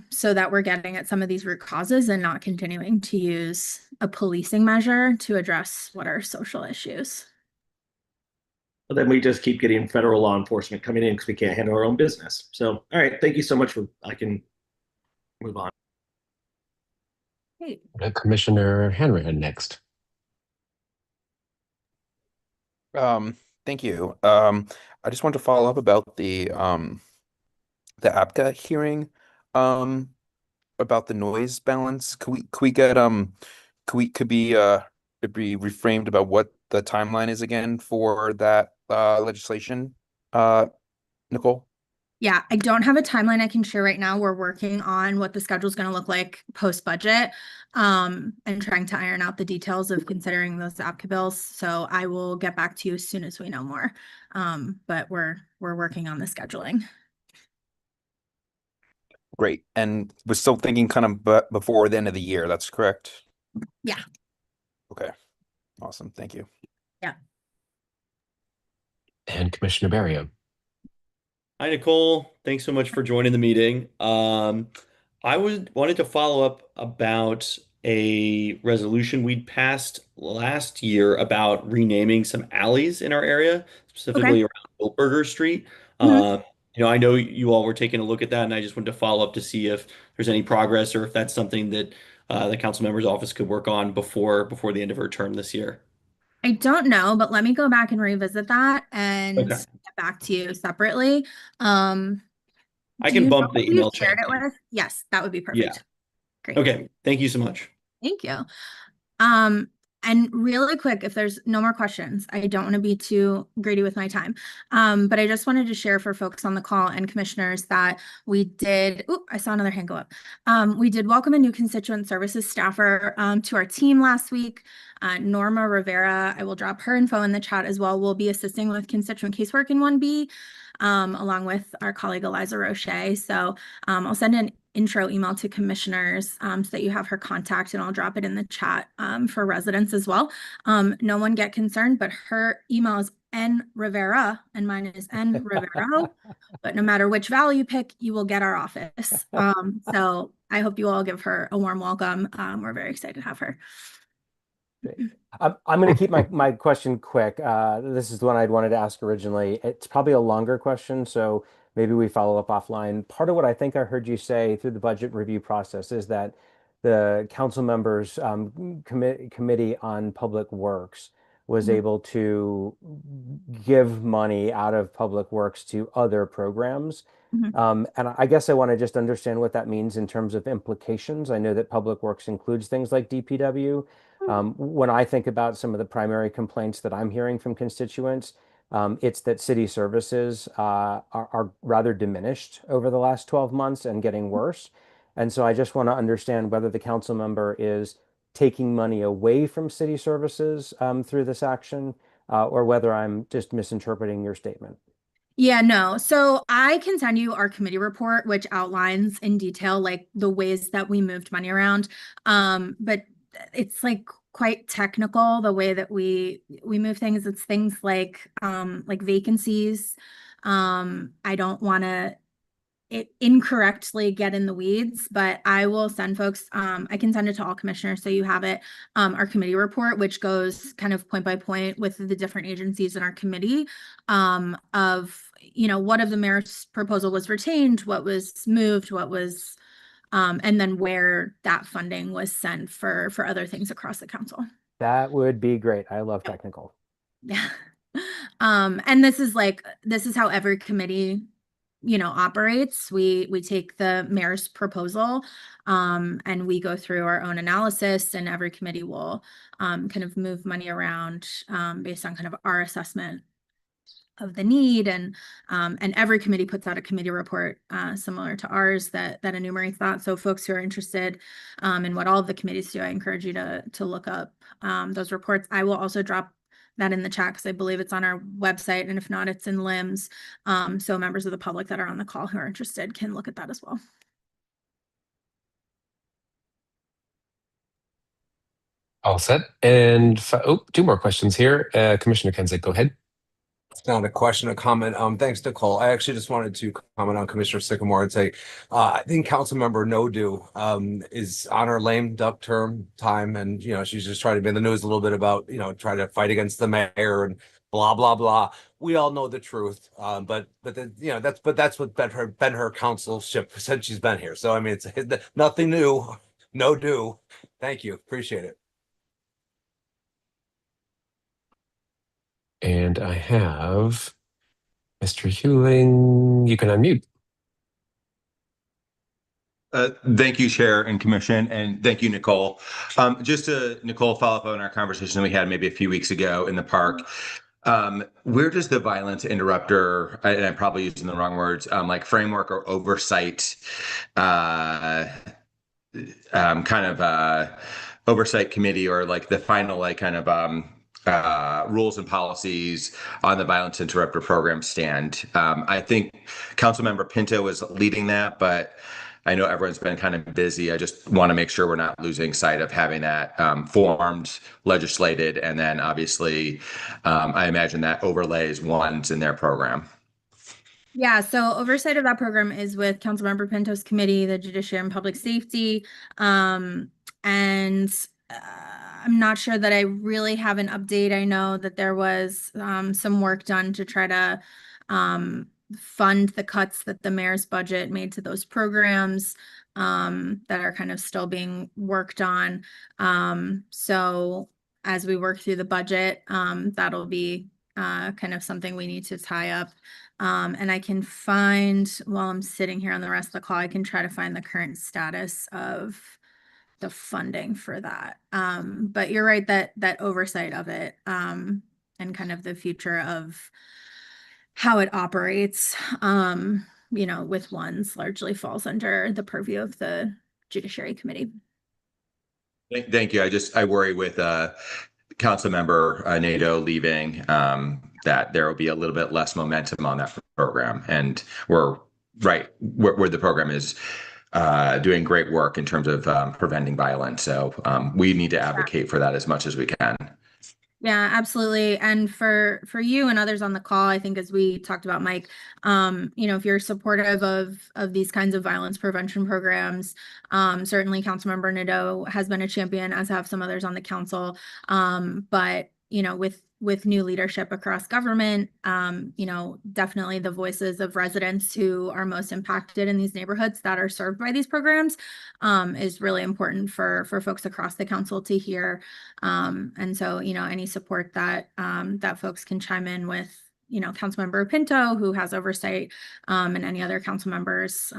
so that we're getting at some of these root causes and not continuing to use a policing measure to address what are social issues. But then we just keep getting federal law enforcement coming in because we can't handle our own business. So, all right, thank you so much I can move on. Great. Commissioner Hanrahan next. Thank you. I just want to follow up about the APCA hearing, about the noise balance. Could it be reframed about what the timeline is again for that legislation, Nicole? Yeah, I don't have a timeline I can share right now. We're working on what the schedule is going to look like post-budget, and trying to iron out the details of considering those APCA bills. So I will get back to you as soon as we know more. But we're working on the scheduling. Great. And we're still thinking kind of before the end of the year. That's correct? Yeah. Okay. Awesome. Thank you. Yeah. And Commissioner Barrio. Hi, Nicole. Thanks so much for joining the meeting. I wanted to follow up about a resolution we'd passed last year about renaming some alleys in our area, specifically around Wilberger Street. I know you all were taking a look at that, and I just wanted to follow up to see if there's any progress or if that's something that the council member's office could work on before the end of her term this year. I don't know, but let me go back and revisit that and get back to you separately. I can bump the email shared it with? Yes, that would be perfect. Yeah. Great. Okay. Thank you so much. Thank you. And really quick, if there's no more questions, I don't want to be too greedy with my time. But I just wanted to share for folks on the call and commissioners that we did, I saw another hand go up. We did welcome a new constituent services staffer to our team last week. Norma Rivera, I will drop her info in the chat as well, will be assisting with constituent casework in 1B, along with our colleague Eliza Roche. So I'll send an intro email to commissioners so that you have her contact, and I'll drop it in the chat for residents as well. No one get concerned, but her email is nrivera and mine is nrivero. But no matter which vowel you pick, you will get our office. So I hope you all give her a warm welcome. We're very excited to have her. I'm going to keep my question quick. This is the one I'd wanted to ask originally. It's probably a longer question, so maybe we follow up offline. Part of what I think I heard you say through the budget review process is that the council members committee on public works was able to give money out of public works to other programs. And I guess I want to just understand what that means in terms of implications. I know that public works includes things like DPW. When I think about some of the primary complaints that I'm hearing from constituents, it's that city services are rather diminished over the last 12 months and getting worse. And so I just want to understand whether the council member is taking money away from city services through this action, or whether I'm just misinterpreting your statement. Yeah, no. So I can send you our committee report, which outlines in detail like the ways that we moved money around. But it's like quite technical the way that we move things. It's things like vacancies. I don't want to incorrectly get in the weeds, but I will send folks, I can send it to all commissioners so you have it, our committee report, which goes kind of point by point with the different agencies in our committee, of, what of the mayor's proposal was retained, what was moved, what was, and then where that funding was sent for other things across the council. That would be great. I love technical. Yeah. And this is how every committee operates. We take the mayor's proposal, and we go through our own analysis, and every committee will kind of move money around based on kind of our assessment of the need, and every committee puts out a committee report similar to ours that enumerates that. So folks who are interested in what all of the committees do, I encourage you to look up those reports. I will also drop that in the chat because I believe it's on our website, and if not, it's in LIMS. So members of the public that are on the call who are interested can look at that as well. All set. And two more questions here. Commissioner Kenzik, go ahead. It's not a question, a comment. Thanks, Nicole. I actually just wanted to comment on Commissioner Sycamore and say, I think Councilmember No-Do is on her lame duck term time, and she's just trying to be in the news a little bit about trying to fight against the mayor and blah blah blah. We all know the truth, but that's what been her councilship since she's been here. So I mean, it's nothing new. No-Do. Thank you, appreciate it. And I have Mr. Hewling. You can unmute. Thank you, Chair and Commission, and thank you, Nicole. Just to, Nicole, follow up on our conversation we had maybe a few weeks ago in the park. Where does the violence interrupter, and I'm probably using the wrong words, like framework or oversight, oversight committee, or like the final rules and policies on the violence interrupter program stand? I think Councilmember Pinto was leading that, but I know everyone's been kind of busy. I just want to make sure we're not losing sight of having that formed, legislated, and then obviously I imagine that overlays ones in their program. Yeah, so oversight of that program is with Councilmember Pinto's committee, the Judiciary and Public Safety. And I'm not sure that I really have an update. I know that there was some work done to try to fund the cuts that the mayor's budget made to those programs that are kind of still being worked on. So as we work through the budget, that'll be kind of something we need to tie up. And I can find, while I'm sitting here on the rest of the call, I can try to find the current status of the funding for that. But you're right that oversight of it and kind of the future of how it operates, with ones largely falls under the purview of the Judiciary Committee. Thank you. I worry with Councilmember Nadeau leaving that there will be a little bit less momentum on that program, and we're right where the program is doing great work in terms of preventing violence. So we need to advocate for that as much as we can. Yeah, absolutely. And for you and others on the call, I think as we talked about, Mike, if you're supportive of these kinds of violence prevention programs, certainly Councilmember Nadeau has been a champion, as have some others on the council. But with new leadership across government, definitely the voices of residents who are most impacted in these neighborhoods that are served by these programs is really important for folks across the council to hear. And so, any support that that folks can chime in with, Councilmember Pinto, who has oversight, and any other council members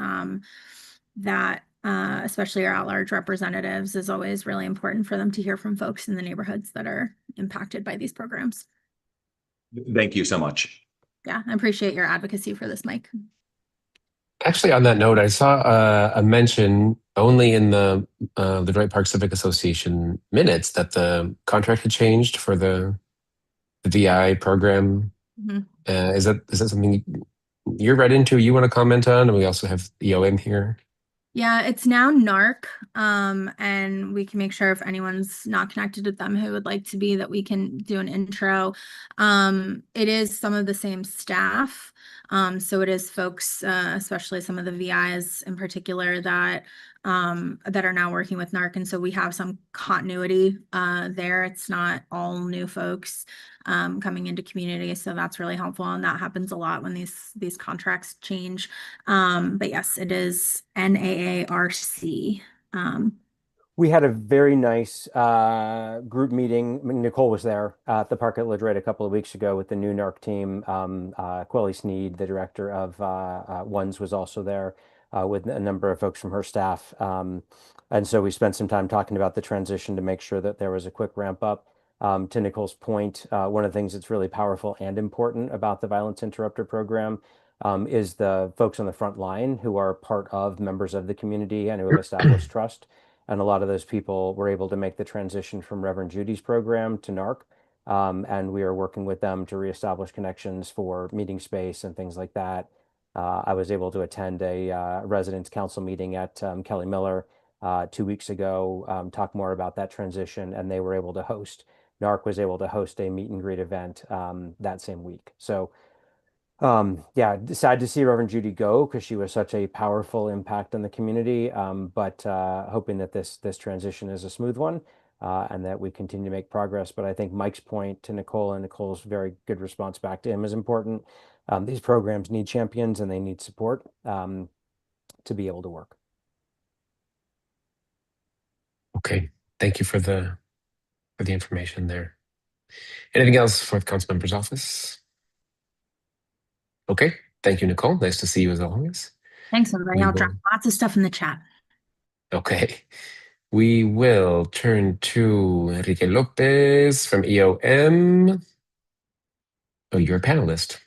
that especially our at-large representatives, is always really important for them to hear from folks in the neighborhoods that are impacted by these programs. Thank you so much. Yeah, I appreciate your advocacy for this, Mike. Actually, on that note, I saw a mention only in the Detroit Park Civic Association minutes that the contract had changed for the VI program. Mhm. Is that something you're read into, you want to comment on? And we also have EOM here. Yeah, it's now NARC, and we can make sure if anyone's not connected with them who would like to be, that we can do an intro. It is some of the same staff. So it is folks, especially some of the VIs in particular, that are now working with NARC. And so we have some continuity there. It's not all new folks coming into community. So that's really helpful. And that happens a lot when these contracts change. But yes, it is NAARC. We had a very nice group meeting. Nicole was there at the park at Ladroit a couple of weeks ago with the new NARC team. Quelly Sneed, the director of ONES, was also there with a number of folks from her staff. And so we spent some time talking about the transition to make sure that there was a quick ramp up. To Nicole's point, one of the things that's really powerful and important about the Violence Interrupter program is the folks on the front line who are part of members of the community and who have established trust. And a lot of those people were able to make the transition from Reverend Judy's program to NARC. And we are working with them to reestablish connections for meeting space and things like that. I was able to attend a residents council meeting at Kelly Miller 2 weeks ago, talk more about that transition, and they were able to NARC was able to host a meet and greet event that same week. So yeah, sad to see Reverend Judy go because she was such a powerful impact on the community. But hoping that this transition is a smooth one and that we continue to make progress. But I think Mike's point to Nicole and Nicole's very good response back to him is important. These programs need champions and they need support to be able to work. Okay, thank you for the information there. Anything else for the council member's office? Okay, thank you, Nicole. Nice to see you as always. Thanks, everybody. I'll drop lots of stuff in the chat. Okay, we will turn to Enrique Lopez from EOM. Oh, you're a panelist.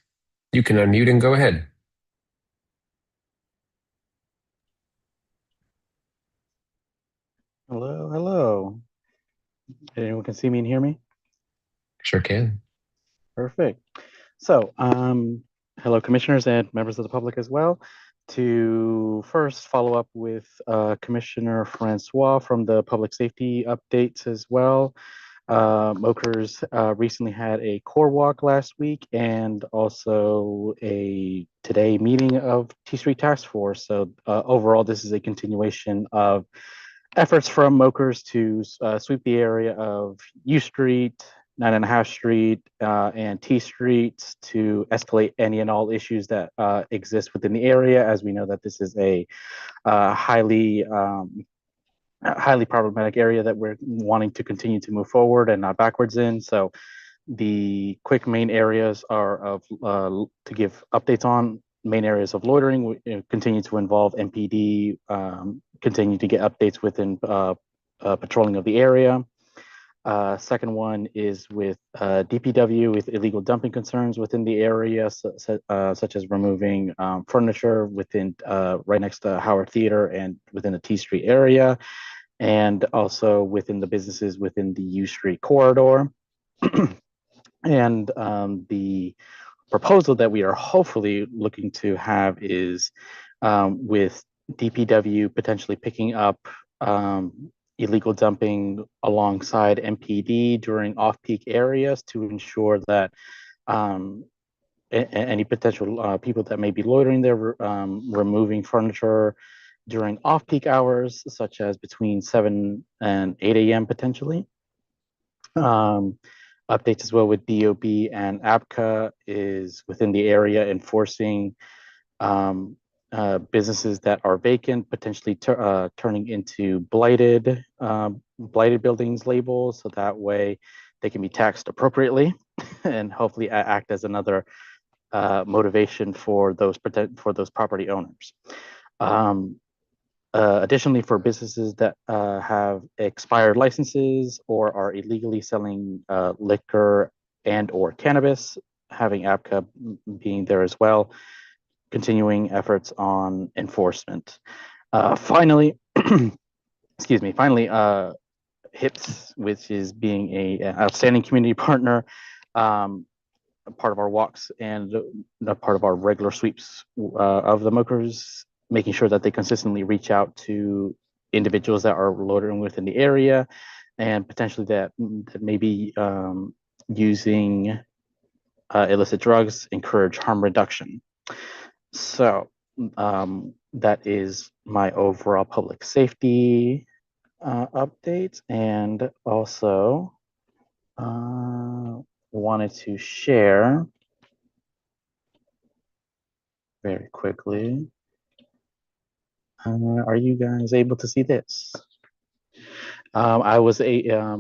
You can unmute and go ahead. Hello, hello. Anyone can see me and hear me? Sure can. Perfect. So, hello, commissioners and members of the public as well. To first follow up with Commissioner Francois from the public safety updates as well. Mokers recently had a core walk last week and also a today meeting of T Street Task Force. So overall, this is a continuation of efforts from Mokers to sweep the area of U Street, 9.5 Street, and T Street to escalate any and all issues that exist within the area, as we know that this is a highly problematic area that we're wanting to continue to move forward and not backwards in. So the quick main areas are of to give updates on main areas of loitering. We continue to involve MPD, continue to get updates within patrolling of the area. Second one is with DPW with illegal dumping concerns within the area, such as removing furniture within right next to Howard Theater and within the T Street area, and also within the businesses within the U Street corridor. And the proposal that we are hopefully looking to have is with DPW potentially picking up illegal dumping alongside MPD during off-peak areas to ensure that any potential people that may be loitering there, removing furniture during off-peak hours, such as between 7 and 8 a.m. potentially. Updates as well with DOB and ABCA is within the area enforcing businesses that are vacant, potentially turning into blighted buildings labels, so that way they can be taxed appropriately and hopefully act as another motivation for those property owners. Additionally, for businesses that have expired licenses or are illegally selling liquor and/or cannabis, having ABCA being there as well, continuing efforts on enforcement. Finally, excuse me, finally, HIPS, which is being an outstanding community partner, part of our walks and a part of our regular sweeps of the Mokers, making sure that they consistently reach out to individuals that are loitering within the area and potentially that may be using illicit drugs, encourage harm reduction. So that is my overall public safety update, and also wanted to share very quickly. Are you guys able to see this? I was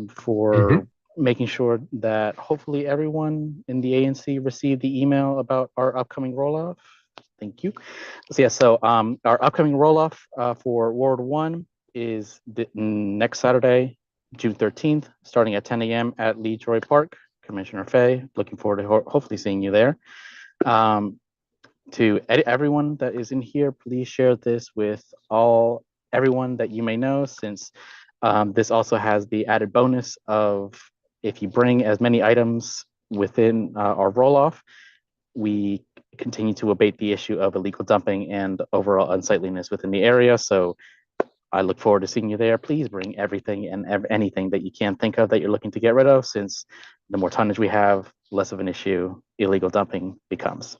for making sure that hopefully everyone in the ANC received the email about our upcoming roll-off. Thank you. So yeah, so our upcoming roll-off for Ward 1 is next Saturday, June 13th, starting at 10 a.m. at Leroy Park. Commissioner Fay, looking forward to hopefully seeing you there. To everyone that is in here, please share this with everyone that you may know, since this also has the added bonus of if you bring as many items within our roll-off, we continue to abate the issue of illegal dumping and overall unsightliness within the area. So I look forward to seeing you there. Please bring everything and anything that you can think of that you're looking to get rid of, since the more tonnage we have, less of an issue illegal dumping becomes.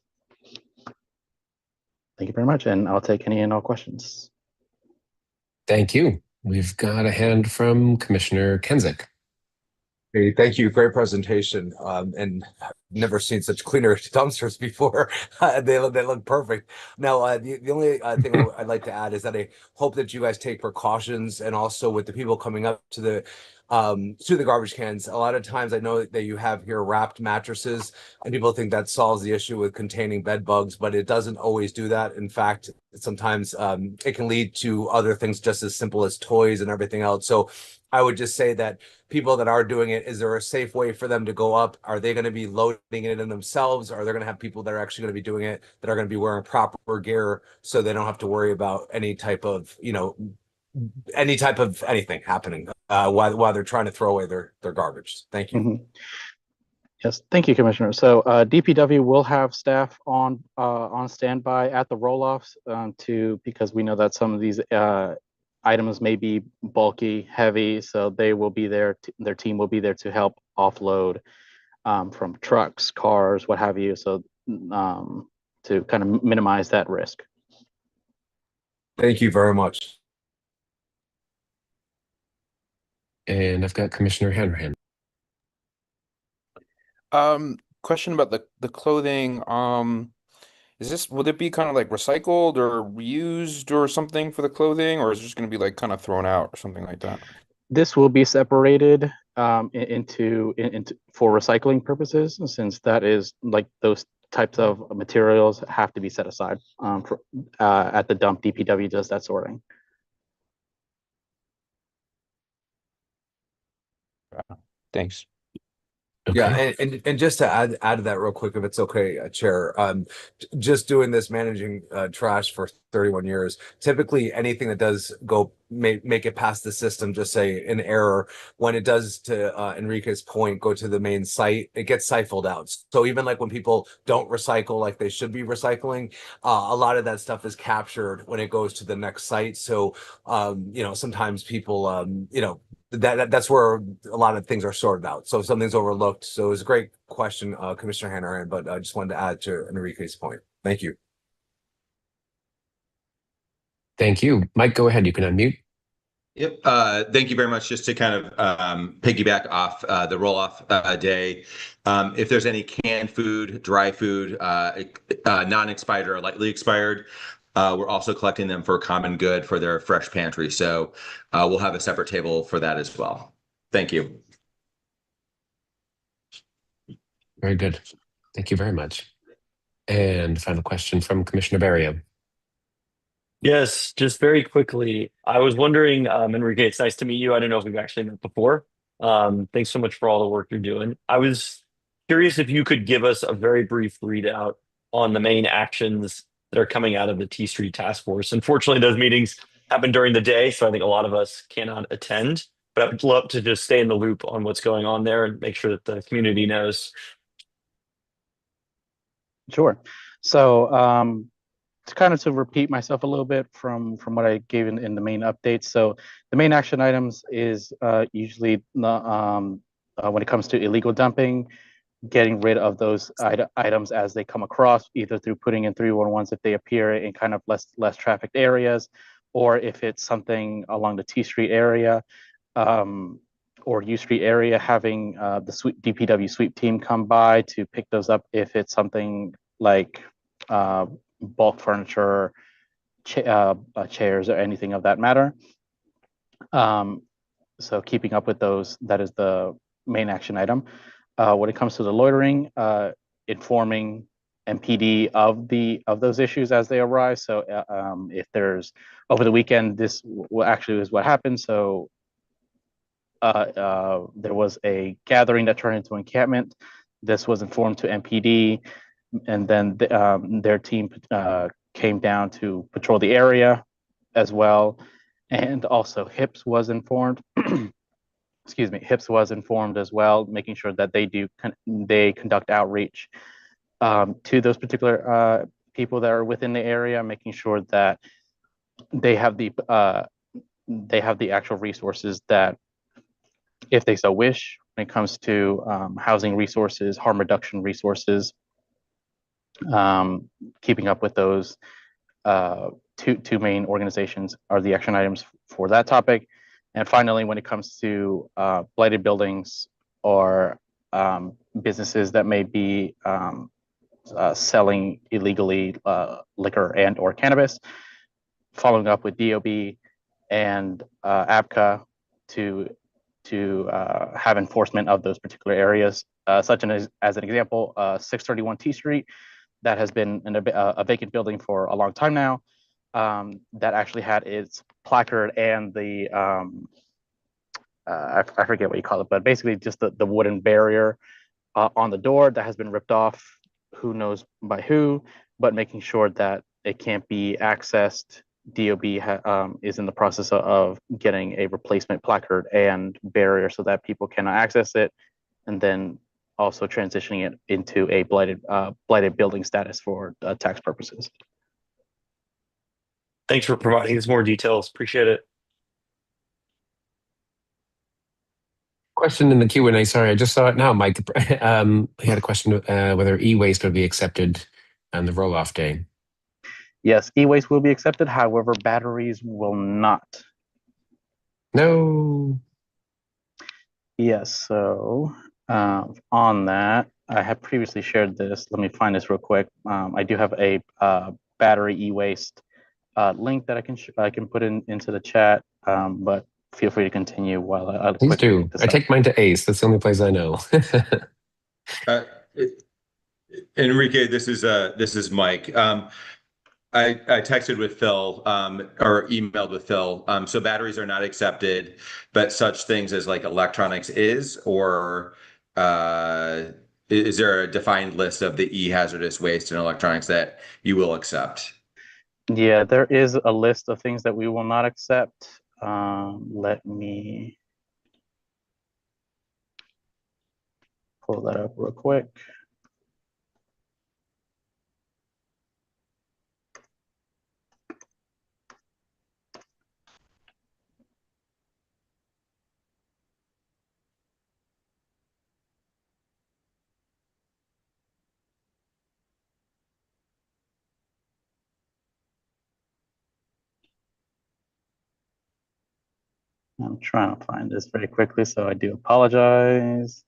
Thank you very much, and I'll take any and all questions. Thank you. We've got a hand from Commissioner Kensick. Hey, thank you. Great presentation. And I've never seen such cleaner dumpsters before. They look perfect. Now, the only thing I'd like to add is that I hope that you guys take precautions, and also with the people coming up to the garbage cans. A lot of times I know that you have here wrapped mattresses, and people think that solves the issue with containing bed bugs, but it doesn't always do that. In fact, sometimes it can lead to other things just as simple as toys and everything else. So I would just say that people that are doing it, is there a safe way for them to go up? Are they going to be loading it in themselves? Are they going to have people that are actually going to be doing it, that are going to be wearing proper gear, so they don't have to worry about any type of, anything happening while they're trying to throw away their garbage? Thank you. Mm-hmm. Yes, thank you, Commissioner. So DPW will have staff on standby at the roll-offs because we know that some of these items may be bulky, heavy, so they will be there. Their team will be there to help offload from trucks, cars, what have you. So to kind of minimize that risk. Thank you very much. And I've got Commissioner Hanrahan. Question about the clothing. Would it be kind of like recycled or reused or something for the clothing, or is it just going to be like kind of thrown out or something like that? This will be separated into for recycling purposes, since that is like those types of materials have to be set aside at the dump. DPW does that sorting. Thanks. Yeah, Okay. and just to add to that real quick, if it's okay, Chair, just doing this managing trash for 31 years, typically anything that does go make it past the system, just say an error, when it does, to Enrique's point, go to the main site, it gets siphoned out. So even like when people don't recycle like they should be recycling, a lot of that stuff is captured when it goes to the next site. So sometimes people that's where a lot of things are sorted out. So something's overlooked. So it was a great question, Commissioner Hanrahan, but I just wanted to add to Enrique's point. Thank you. Thank you. Mike, go ahead. You can unmute. Yep. Thank you very much. Just to kind of piggyback off the roll-off day, if there's any canned food, dry food, non-expired or lightly expired, we're also collecting them for common good for their fresh pantry. So we'll have a separate table for that as well. Thank you. Very good. Thank you very much. And final question from Commissioner Barrio. Yes, just very quickly. I was wondering, Enrique, it's nice to meet you. I don't know if we've actually met before. Thanks so much for all the work you're doing. I was curious if you could give us a very brief readout on the main actions that are coming out of the T Street Task Force. Unfortunately, those meetings happen during the day, so I think a lot of us cannot attend. But I would love to just stay in the loop on what's going on there and make sure that the community knows. Sure. So to kind of to repeat myself a little bit from what I gave in the main updates. So the main action items is usually when it comes to illegal dumping, getting rid of those items as they come across, either through putting in 311s if they appear in kind of less trafficked areas, or if it's something along the T Street area or U Street area, having the DPW sweep team come by to pick those up if it's something like bulk furniture, chairs, or anything of that matter. So keeping up with those, that is the main action item. When it comes to the loitering, informing MPD of those issues as they arise. So if there's over the weekend, this actually is what happened. So there was a gathering that turned into encampment. This was informed to MPD, and then their team came down to patrol the area as well. And also HIPS was informed. Excuse me, HIPS was informed as well, making sure that they conduct outreach to those particular people that are within the area, making sure that they have the actual resources that, if they so wish, when it comes to housing resources, harm reduction resources, keeping up with those two main organizations are the action items for that topic. And finally, when it comes to blighted buildings or businesses that may be selling illegally liquor and or cannabis, following up with DOB and ABCA to have enforcement of those particular areas, such as an example, 631 T Street, that has been in a vacant building for a long time now, that actually had its placard and the I forget what you call it, but basically just the wooden barrier on the door that has been ripped off, who knows by who, but making sure that it can't be accessed. DOB is in the process of getting a replacement placard and barrier so that people cannot access it, and then also transitioning it into a blighted building status for tax purposes. Thanks for providing us more details. Appreciate it. Question in the Q&A. Sorry, I just saw it now, Mike. He had a question whether e-waste would be accepted on the roll-off day. Yes, e-waste will be accepted. However, batteries will not. No. Yes, so on that, I have previously shared this. Let me find this real quick. I do have a battery e-waste link that I can put into the chat, but feel free to continue while I Please do. I take mine to Ace. That's the only place I know. Enrique, this is Mike. I texted with Phil or emailed with Phil. So batteries are not accepted, but such things as like electronics is, or is there a defined list of the e-hazardous waste and electronics that you will accept? Yeah, there is a list of things that we will not accept. Let me pull that up real quick. I'm trying to find this very quickly, so I do apologize.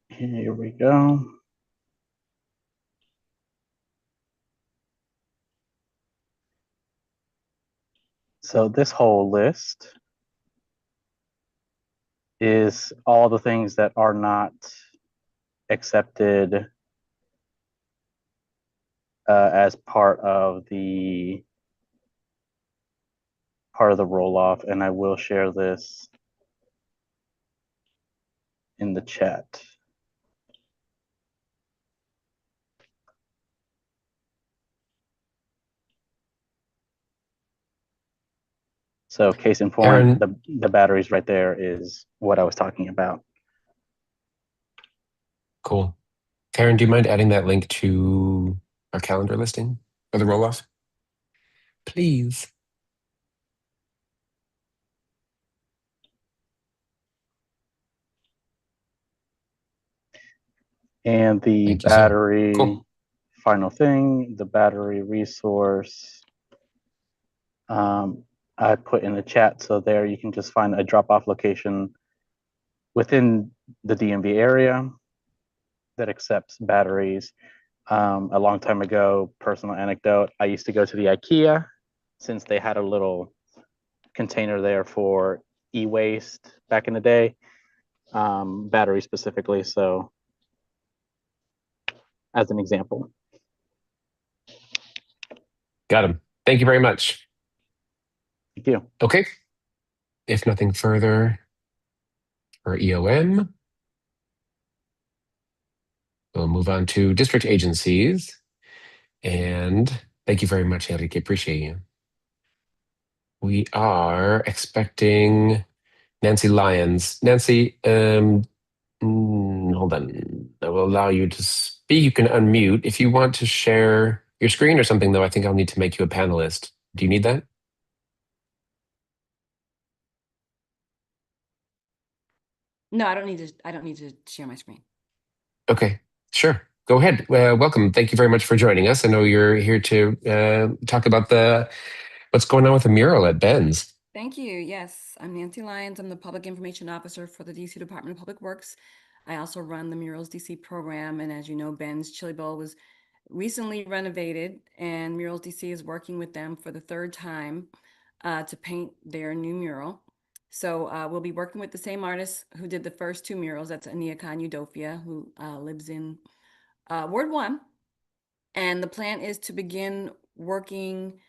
Here we go. So this whole list is all the things that are not accepted as part of the roll-off, and I will share this in the chat. So case in point, the batteries right there is what I was talking about. Cool. Karen, do you mind adding that link to our calendar listing for the roll-off? Please. And the Thank you, battery, cool. final thing, the battery resource, I put in the chat, so there you can just find a drop-off location within the DMV area that accepts batteries. A long time ago, personal anecdote, I used to go to the IKEA since they had a little container there for e-waste back in the day, battery specifically, so as an example. Got him. Thank you very much. Thank you. Okay. If nothing further for EOM, we'll move on to district agencies. And thank you very much, Enrique. Appreciate you. We are expecting Nancy Lyons. Nancy, hold on. I will allow you to speak. You can unmute. If you want to share your screen or something, though, I think I'll need to make you a panelist. Do you need that? No, I don't need to. I don't need to share my screen. Okay, sure. Go ahead. Welcome. Thank you very much for joining us. I know you're here to talk about what's going on with the mural at Ben's. Thank you. Yes, I'm Nancy Lyons. I'm the Public Information Officer for the DC Department of Public Works. I also run the Murals DC program, and as you know, Ben's Chili Bowl was recently renovated, and Murals DC is working with them for the third time to paint their new mural. So we'll be working with the same artist who did the first two murals. That's Ania Khan Udofia, who lives in Ward 1. And the plan is to begin work within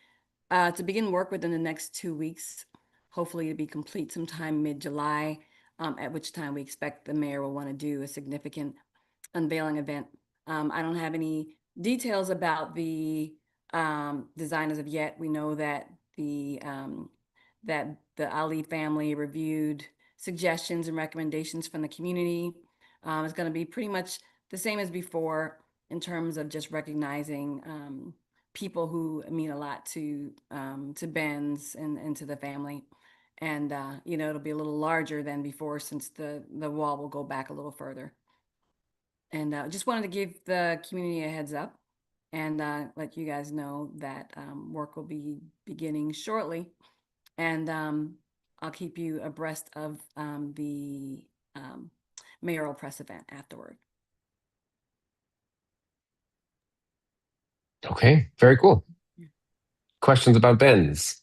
the next 2 weeks, hopefully to be complete sometime mid-July, at which time we expect the mayor will want to do a significant unveiling event. I don't have any details about the design as of yet. We know that the Ali family reviewed suggestions and recommendations from the community. It's going to be pretty much the same as before in terms of just recognizing people who mean a lot to Ben's and to the family. And it'll be a little larger than before since the wall will go back a little further. And just wanted to give the community a heads up and let you guys know that work will be beginning shortly. And I'll keep you abreast of the mayoral press event afterward. Okay, very cool. Questions about Ben's?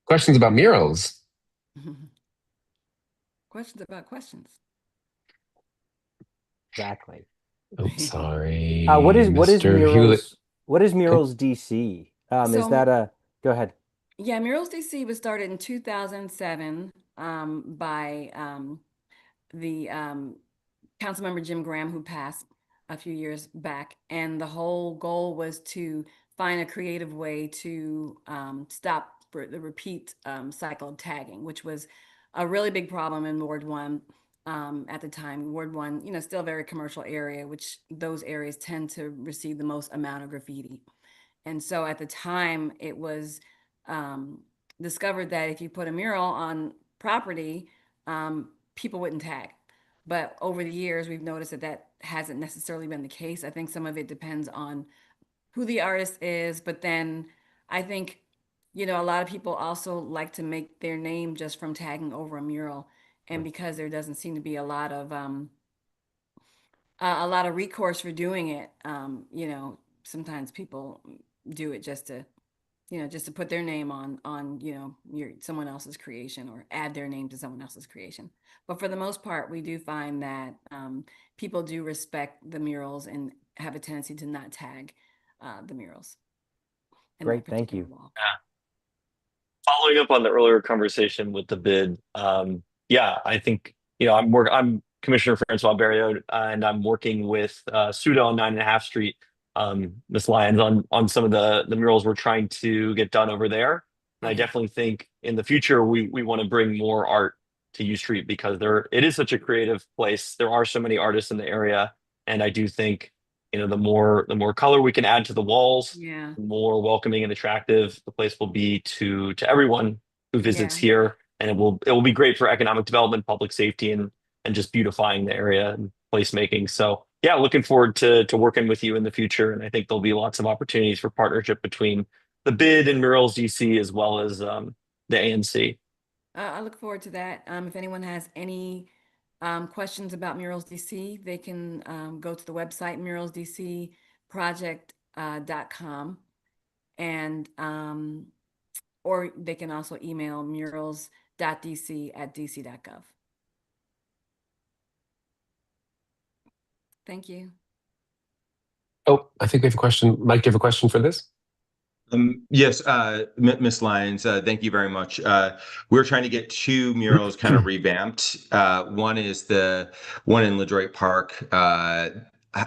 Questions about murals? Questions about questions. Exactly. Oops, sorry. What is Mr. murals? Hewlett. What is murals DC? Is So- that Go ahead. Yeah, Murals DC was started in 2007 by the Councilmember Jim Graham, who passed a few years back. And the whole goal was to find a creative way to stop the repeat cycle of tagging, which was a really big problem in Ward 1 at the time. Ward 1, you know, still a very commercial area, which those areas tend to receive the most amount of graffiti. And so at the time, it was discovered that if you put a mural on property, people wouldn't tag. But over the years, we've noticed that that hasn't necessarily been the case. I think some of it depends on who the artist is, but then I think, you know, a lot of people also like to make their name just from tagging over a mural. And because there doesn't seem to be a lot of recourse for doing it, you know, sometimes people do it just to, you know, just to put their name on, you know, someone else's creation or add their name to someone else's creation. But for the most part, we do find that people do respect the murals and have a tendency to not tag the murals in Great, that thank particular you. wall. Following up on the earlier conversation with the bid, yeah, I think, you know, I'm Commissioner Francois Barrio, and I'm working with Suda on 9.5 Street, Ms. Lyons, on some of the murals we're trying to get done over there. And I definitely think in the future we want to bring more art to U Street because it is such a creative place. There are so many artists in the area, and I do think, you know, the more color we can add to the walls, Yeah. the more welcoming and attractive the place will be to everyone who visits Yeah. here, and it will be great for economic development, public safety, and just beautifying the area and placemaking. So yeah, looking forward to working with you in the future, and I think there'll be lots of opportunities for partnership between the bid and Murals DC as well as the ANC. I look forward to that. If anyone has any questions about Murals DC, they can go to the website muralsdcproject.com and or they can also email murals.dc@dc.gov. Thank you. Oh, I think we have a question. Mike, do you have a question for this? Yes, Ms. Lyons, thank you very much. We're trying to get two murals kind of revamped. One is the one in LaDroit Park.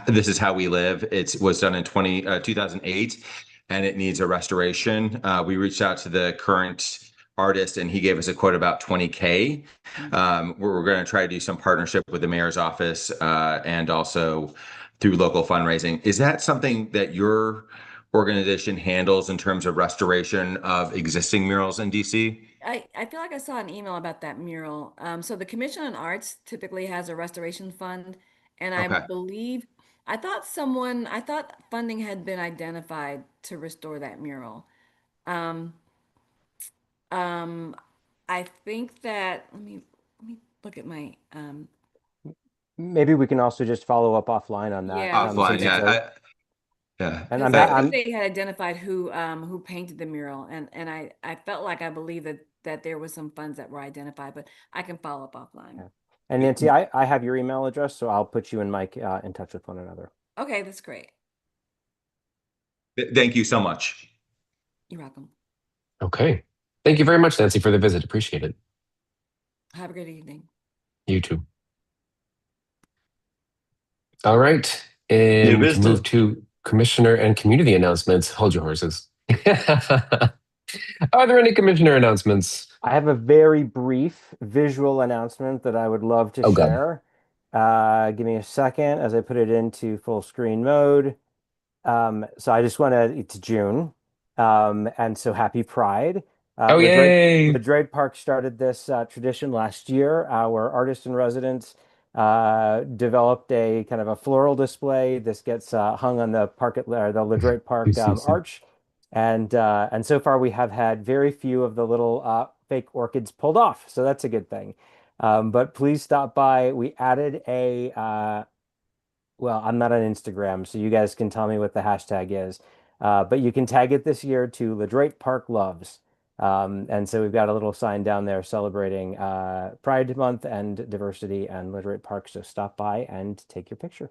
This is How We Live. It was done in 2008, and it needs a restoration. We reached out to the current artist, and he gave us a quote about 20K. We're going to try to do some partnership with the mayor's office and also through local fundraising. Is that something that your organization handles in terms of restoration of existing murals in DC? I feel like I saw an email about that mural. So the Commission on Arts typically has a restoration fund, and I Okay. believe I thought funding had been identified to restore that mural. Um, I think that let me look at my Maybe we can also just follow up offline on that. yeah, Offline, Since it's yeah. Yeah. and because I'm, I think I'm they had identified who painted the mural, and I felt like I believe that there was some funds that were identified, but I can follow up offline. and Nancy, I have your email address, so I'll put you and Mike in touch with one another. Okay, that's great. Thank you so much. You're welcome. Okay. Thank you very much, Nancy, for the visit. Appreciate it. Have a great evening. You too. All right. New And we can business. move to commissioner and community announcements. Hold your horses. Are there any commissioner announcements? I have a very brief visual announcement that I would love to Oh, God. share. Give me a second as I put it into full screen mode. So I just want to, it's June. And so happy Pride. Oh, yay. LaDroit Park started this tradition last year. Our artists in residence developed a kind of a floral display. This gets hung on the the LaDroit Park arch. And so far we have had very few of the little fake orchids pulled off. So that's a good thing. But please stop by. We added well, I'm not on Instagram, so you guys can tell me what the hashtag is. But you can tag it this year to LaDroit Park Loves. And so we've got a little sign down there celebrating Pride Month and diversity and LaDroit Park. So stop by and take your picture.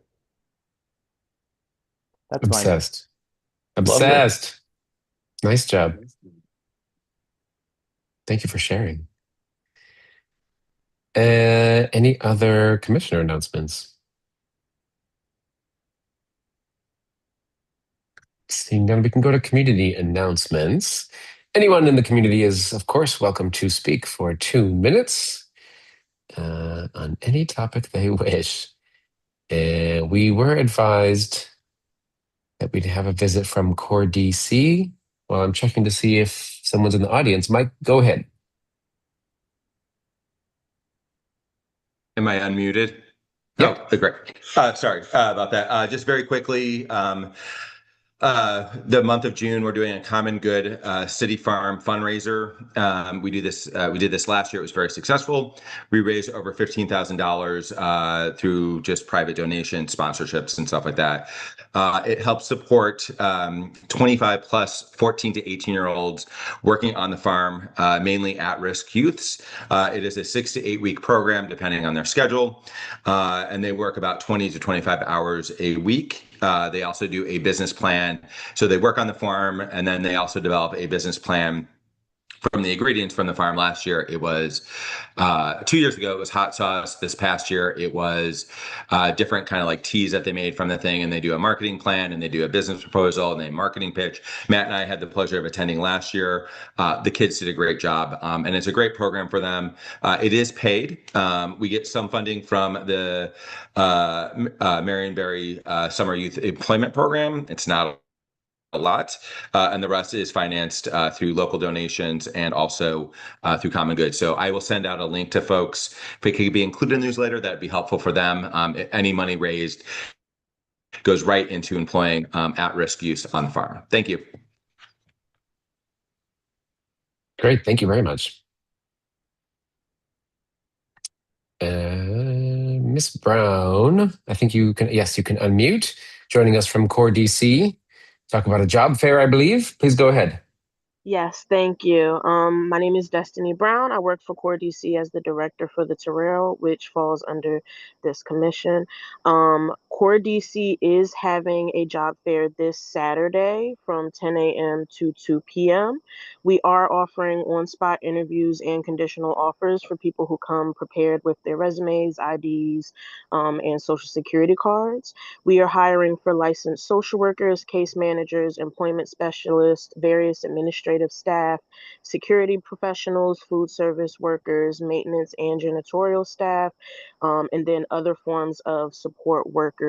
That's mine. Obsessed. Obsessed. Nice job. Thank you for sharing. Any other commissioner announcements? Seeing none, we can go to community announcements. Anyone in the community is, of course, welcome to speak for 2 minutes on any topic they wish. We were advised that we'd have a visit from Core DC. Well, I'm checking to see if someone's in the audience. Mike, go ahead. Am I unmuted? Yep. Oh, great. Sorry about that. Just very quickly, the month of June, we're doing a Common Good City Farm fundraiser. We did this last year. It was very successful. We raised over $15,000 through just private donations, sponsorships, and stuff like that. It helps support 25 plus 14 to 18-year-olds working on the farm, mainly at-risk youths. It is a 6 to 8 week program, depending on their schedule, and they work about 20 to 25 hours a week. They also do a business plan. So they work on the farm, and then they also develop a business plan from the ingredients from the farm. Last year, it was 2 years ago, it was hot sauce. This past year, it was different kind of like teas that they made from the thing. And they do a marketing plan, and they do a business proposal, and a marketing pitch. Matt and I had the pleasure of attending last year. The kids did a great job, and it's a great program for them. It is paid. We get some funding from the Marion Barry Summer Youth Employment Program. It's not a lot, and the rest is financed through local donations and also through Common Good. So I will send out a link to folks. If it could be included in the newsletter, that'd be helpful for them. Any money raised goes right into employing at-risk youth on the farm. Thank you. Great, thank you very much. Miss Brown, I think you can, yes, you can unmute. Joining us from Core DC. Talk about a job fair, I believe. Please go ahead. Yes, thank you. My name is Destiny Brown. I work for Core DC as the director for the Terrell, which falls under this commission. Core DC is having a job fair this Saturday from 10 a.m. to 2 p.m. We are offering on-spot interviews and conditional offers for people who come prepared with their resumes, IDs, and social security cards. We are hiring for licensed social workers, case managers, employment specialists, various administrative staff, security professionals, food service workers, maintenance and janitorial staff, and then other forms of support workers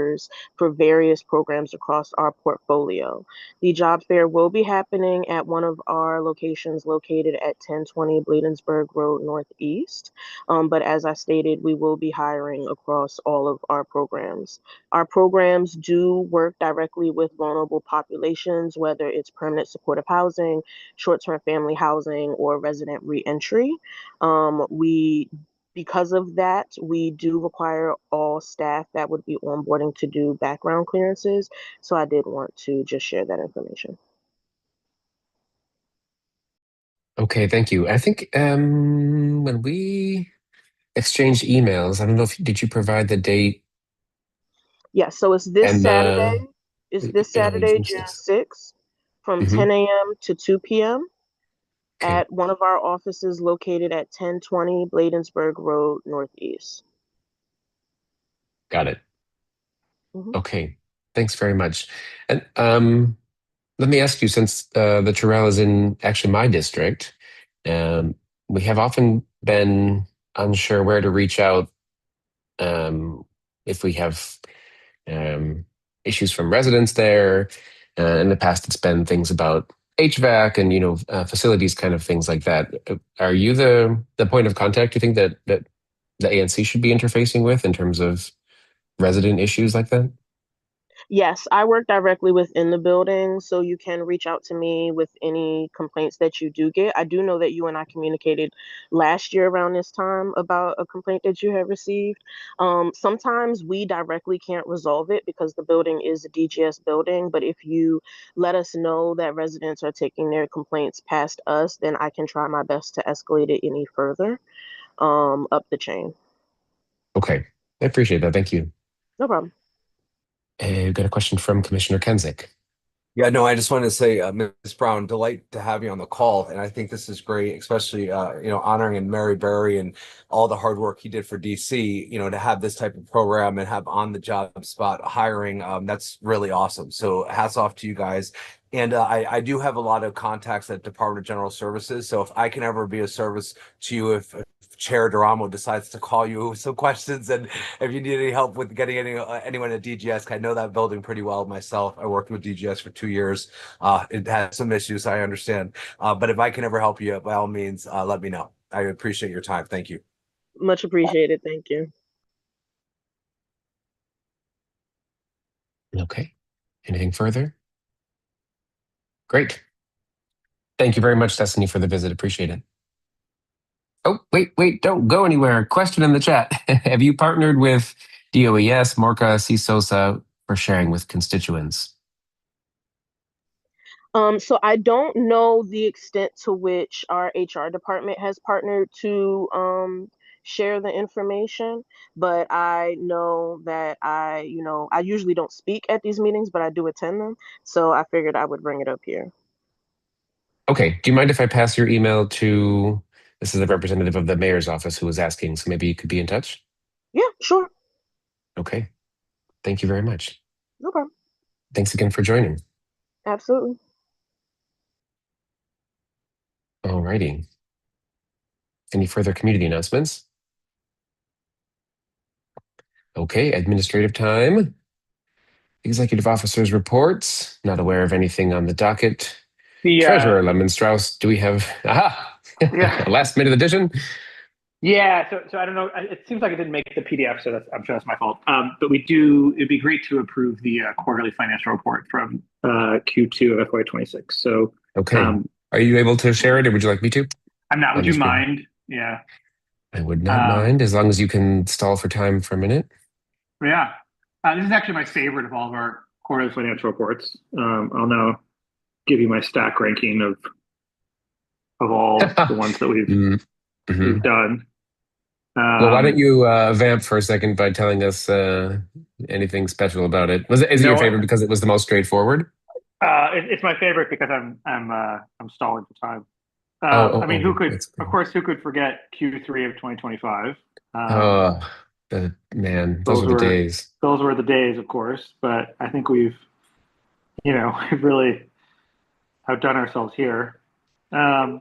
for various programs across our portfolio. The job fair will be happening at one of our locations located at 1020 Bladensburg Road Northeast. But as I stated, we will be hiring across all of our programs. Our programs do work directly with vulnerable populations, whether it's permanent supportive housing, short-term family housing, or resident reentry. Because of that, we do require all staff that would be onboarding to do background clearances. So I did want to just share that information. Okay, thank you. I think when we exchanged emails, I don't know if did you provide the date? Yes, so it's this And Saturday. It's this Saturday, June 6th, from 10 a.m. to 2 p.m. at one of our offices located at 1020 Bladensburg Road Northeast. Got it. Okay, thanks very much. And let me ask you, since the Terrell is in actually my district, we have often been unsure where to reach out if we have issues from residents there. In the past, it's been things about HVAC and facilities, kind of things like that. Are you the point of contact you think that the ANC should be interfacing with in terms of resident issues like that? Yes, I work directly within the building, so you can reach out to me with any complaints that you do get. I do know that you and I communicated last year around this time about a complaint that you had received. Sometimes we directly can't resolve it because the building is a DGS building, but if you let us know that residents are taking their complaints past us, then I can try my best to escalate it any further up the chain. Okay, I appreciate that. Thank you. No problem. We've got a question from Commissioner Kensick. Yeah, no, I just wanted to say, Ms. Brown, delight to have you on the call, and I think this is great, especially honoring and Mary Berry and all the hard work he did for DC. To have this type of program and have on the job spot hiring, that's really awesome. So hats off to you guys. And I do have a lot of contacts at Department of General Services. So if I can ever be of service to you, if Chair Duramo decides to call you with some questions, and if you need any help with getting anyone at DGS, I know that building pretty well myself. I worked with DGS for 2 years. It had some issues, I understand. But if I can ever help you, by all means, let me know. I appreciate your time. Thank you. Much appreciated. Thank you. Okay. Anything further? Great. Thank you very much, Destiny, for the visit. Appreciate it. Oh, wait, don't go anywhere. Question in the chat. Have you partnered with DOES, Morca, CSOSA for sharing with constituents? So I don't know the extent to which our HR department has partnered to share the information, but I know that I usually don't speak at these meetings, but I do attend them. So I figured I would bring it up here. Okay. Do you mind if I pass your email to, this is a representative of the mayor's office who was asking, so maybe you could be in touch? Yeah, sure. Okay. Thank you very much. No problem. Thanks again for joining. Absolutely. All righty. Any further community announcements? Okay, administrative time. Executive officers reports. Not aware of anything on the docket. Treasurer Lemon Strauss, do we have Yeah. a last minute addition? Yeah, so I don't know. It seems like it didn't make the PDF, so I'm sure that's my fault. But it'd be great to approve the quarterly financial report from Q2 of FY26. So Okay. Are you able to share it, or would you like me to? I'm not. Would On the you screen. mind? Yeah. I would not mind, as long as you can stall for time for a minute. Yeah. This is actually my favorite of all of our quarterly financial reports. I'll now give you my stack ranking of all the ones that we've done. Well, why don't you vamp for a second by telling us anything special about it? Is it your favorite because it was the most straightforward? It's my favorite because I'm stalling for time. I mean, who could forget Q3 of 2025? Those were the days. Those were the days, of course. But I think we've really outdone ourselves here. I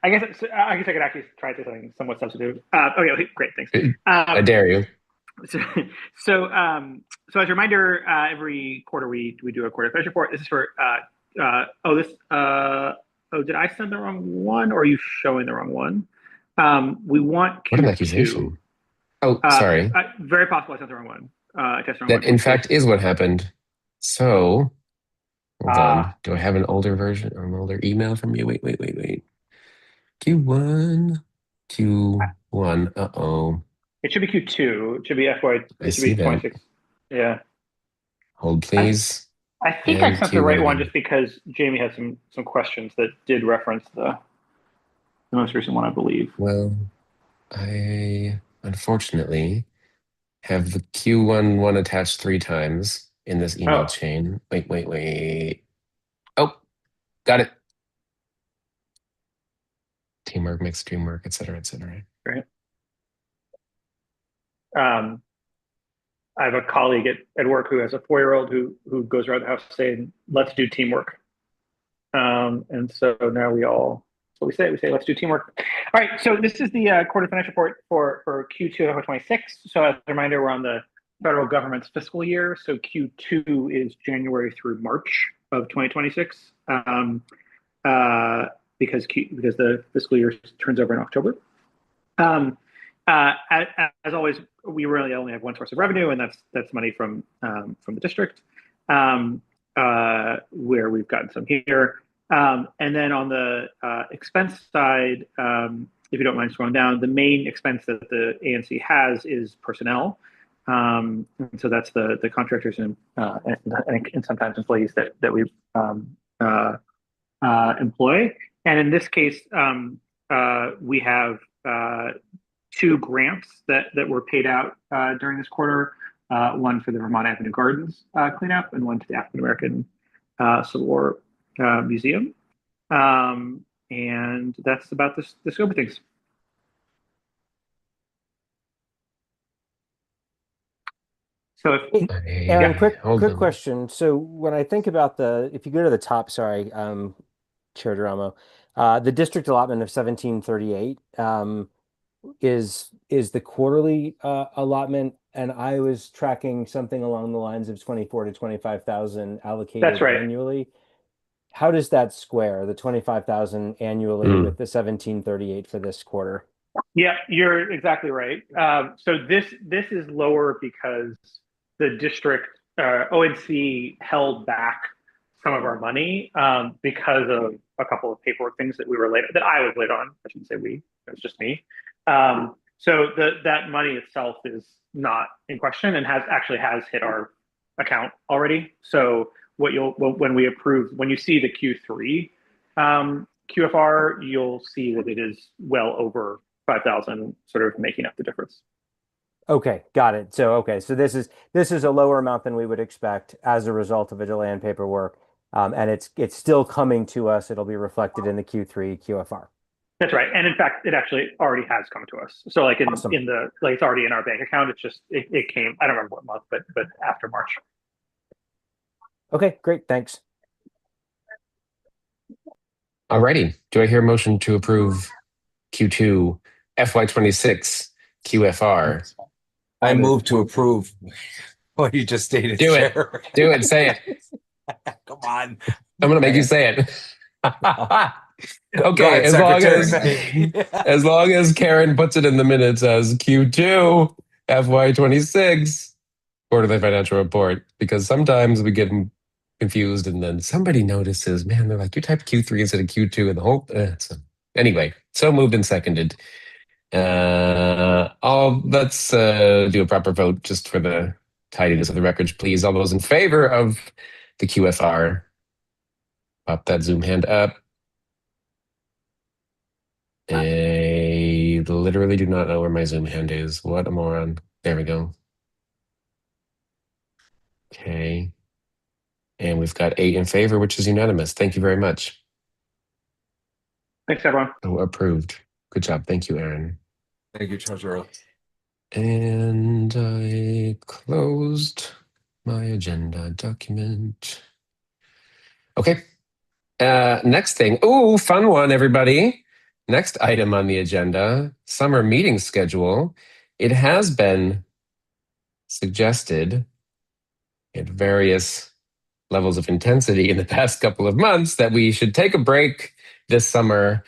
guess I could actually try to say something somewhat substantive. Okay, great, thanks. I dare you. So as a reminder, every quarter we do a quarter financial report. This is for did I send the wrong one, or are you showing the wrong one? We want Q2. What an accusation! Oh, sorry. Very possible I sent the wrong one. That in fact is what happened. So hold on. Do I have an older version or an older email from you? Wait. Q1. Uh-oh. It should be Q2. It should be FY. I see that. 26. Yeah. Hold please. I think I sent the right one just because Jamie had some questions that did reference the most recent one, I believe. Well, I unfortunately have the Q1 one attached 3 times in this email chain. Wait. Oh, got it. Teamwork makes dream work, etc. Right. I have a colleague at work who has a 4-year-old who goes around the house saying, "Let's do teamwork." And so now that's what we say. We say, "Let's do teamwork." All right. So this is the quarter financial report for Q2 of 2026. So as a reminder, we're on the federal government's fiscal year. So Q2 is January through March of 2026, because the fiscal year turns over in October. As always, we really only have one source of revenue, and that's money from the district, where we've gotten some here. And then on the expense side, if you don't mind scrolling down, the main expense that the ANC has is personnel. And so that's the contractors and sometimes employees that we employ. And in this case, we have 2 grants that were paid out during this quarter. One for the Vermont Avenue Gardens cleanup, and one to the African American Civil War Museum. And that's about the scope of things. So Aaron, quick question. So when I think about if you go to the top, sorry, Chair Duramo, the district allotment of 1738 is the quarterly allotment, and I was tracking something along the lines of 24 to 25,000 allocated That's right. annually. How does that square, the 25,000 annually with the 1738 for this quarter? Yeah, you're exactly right. So this is lower because the district ONC held back some of our money because of a couple of paperwork things that I was late on. I shouldn't say we, it was just me. So that money itself is not in question and has hit our account already. So when you see the Q3 QFR, you'll see that it is well over 5,000, sort of making up the difference. Okay, got it. So this is a lower amount than we would expect as a result of a delay in paperwork, and it's still coming to us. It'll be reflected in the Q3 QFR. That's right, and in fact, it actually already has come to us. So like Awesome. it's already in our bank account. It's just it came. I don't remember what month, but after March. Okay, great. Thanks. Alrighty. Do I hear a motion to approve Q2 FY26 QFR? I move to approve what you just stated, Do it. Chair. Do it. Say it. Come on. I'm going to make you say it. Go Okay, ahead, as long as Karen puts it in the minutes as Q2 FY26 quarterly financial report, because sometimes we get confused and then somebody notices, man, they're like, you typed Q3 instead of Q2 and the whole. So anyway, so moved and seconded. Let's do a proper vote just for the tidiness of the records, please. All those in favor of the QFR, pop that Zoom hand up. I literally do not know where my Zoom hand is. What a moron. There we go. Okay. And we've got 8 in favor, which is unanimous. Thank you very much. Thanks, everyone. So approved. Good job. Thank you, Aaron. Thank you, Treasurer. And I closed my agenda document. Okay. Next thing. Ooh, fun one, everybody. Next item on the agenda, summer meeting schedule. It has been suggested at various levels of intensity in the past couple of months that we should take a break this summer,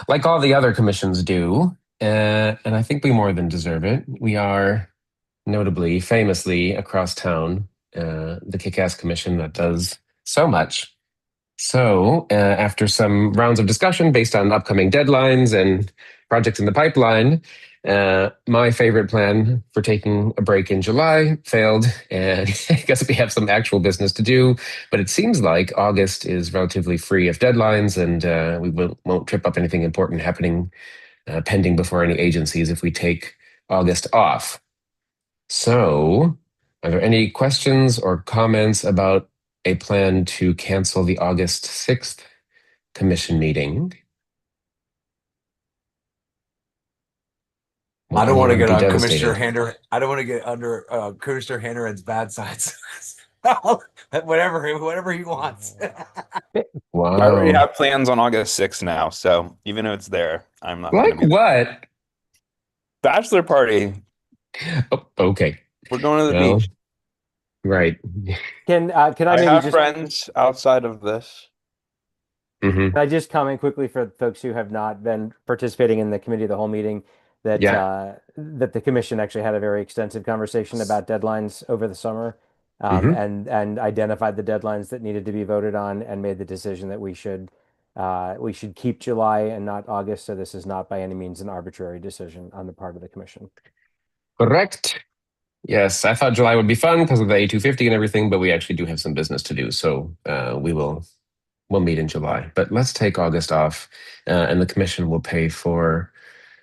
like all the other commissions do. And I think we more than deserve it. We are notably, famously across town, the Kick-Ass Commission that does so much. So after some rounds of discussion based on upcoming deadlines and projects in the pipeline, my favorite plan for taking a break in July failed, and I guess we have some actual business to do. But it seems like August is relatively free of deadlines, and we won't trip up anything important happening pending before any agencies if we take August off. So, are there any questions or comments about a plan to cancel the August 6th commission meeting? I don't want to get on Commissioner Handeran's bad sides. whatever he wants. Wow. I already have plans on August 6th now, so even if it's there, I'm not like gonna be what? Bachelor party. Oh, okay. We're going to the beach. Right. Can I maybe have just friends outside of this? Mm-hmm. Can I just comment quickly for folks who have not been participating in the committee of the whole meeting that that the commission actually had a very extensive conversation about deadlines over the summer, and identified the deadlines that needed to be voted on and made the decision that we should keep July and not August. So this is not by any means an arbitrary decision on the part of the commission. Correct. Yes, I thought July would be fun because of the A250 and everything, but we actually do have some business to do. So we'll meet in July. But let's take August off, and the commission will pay for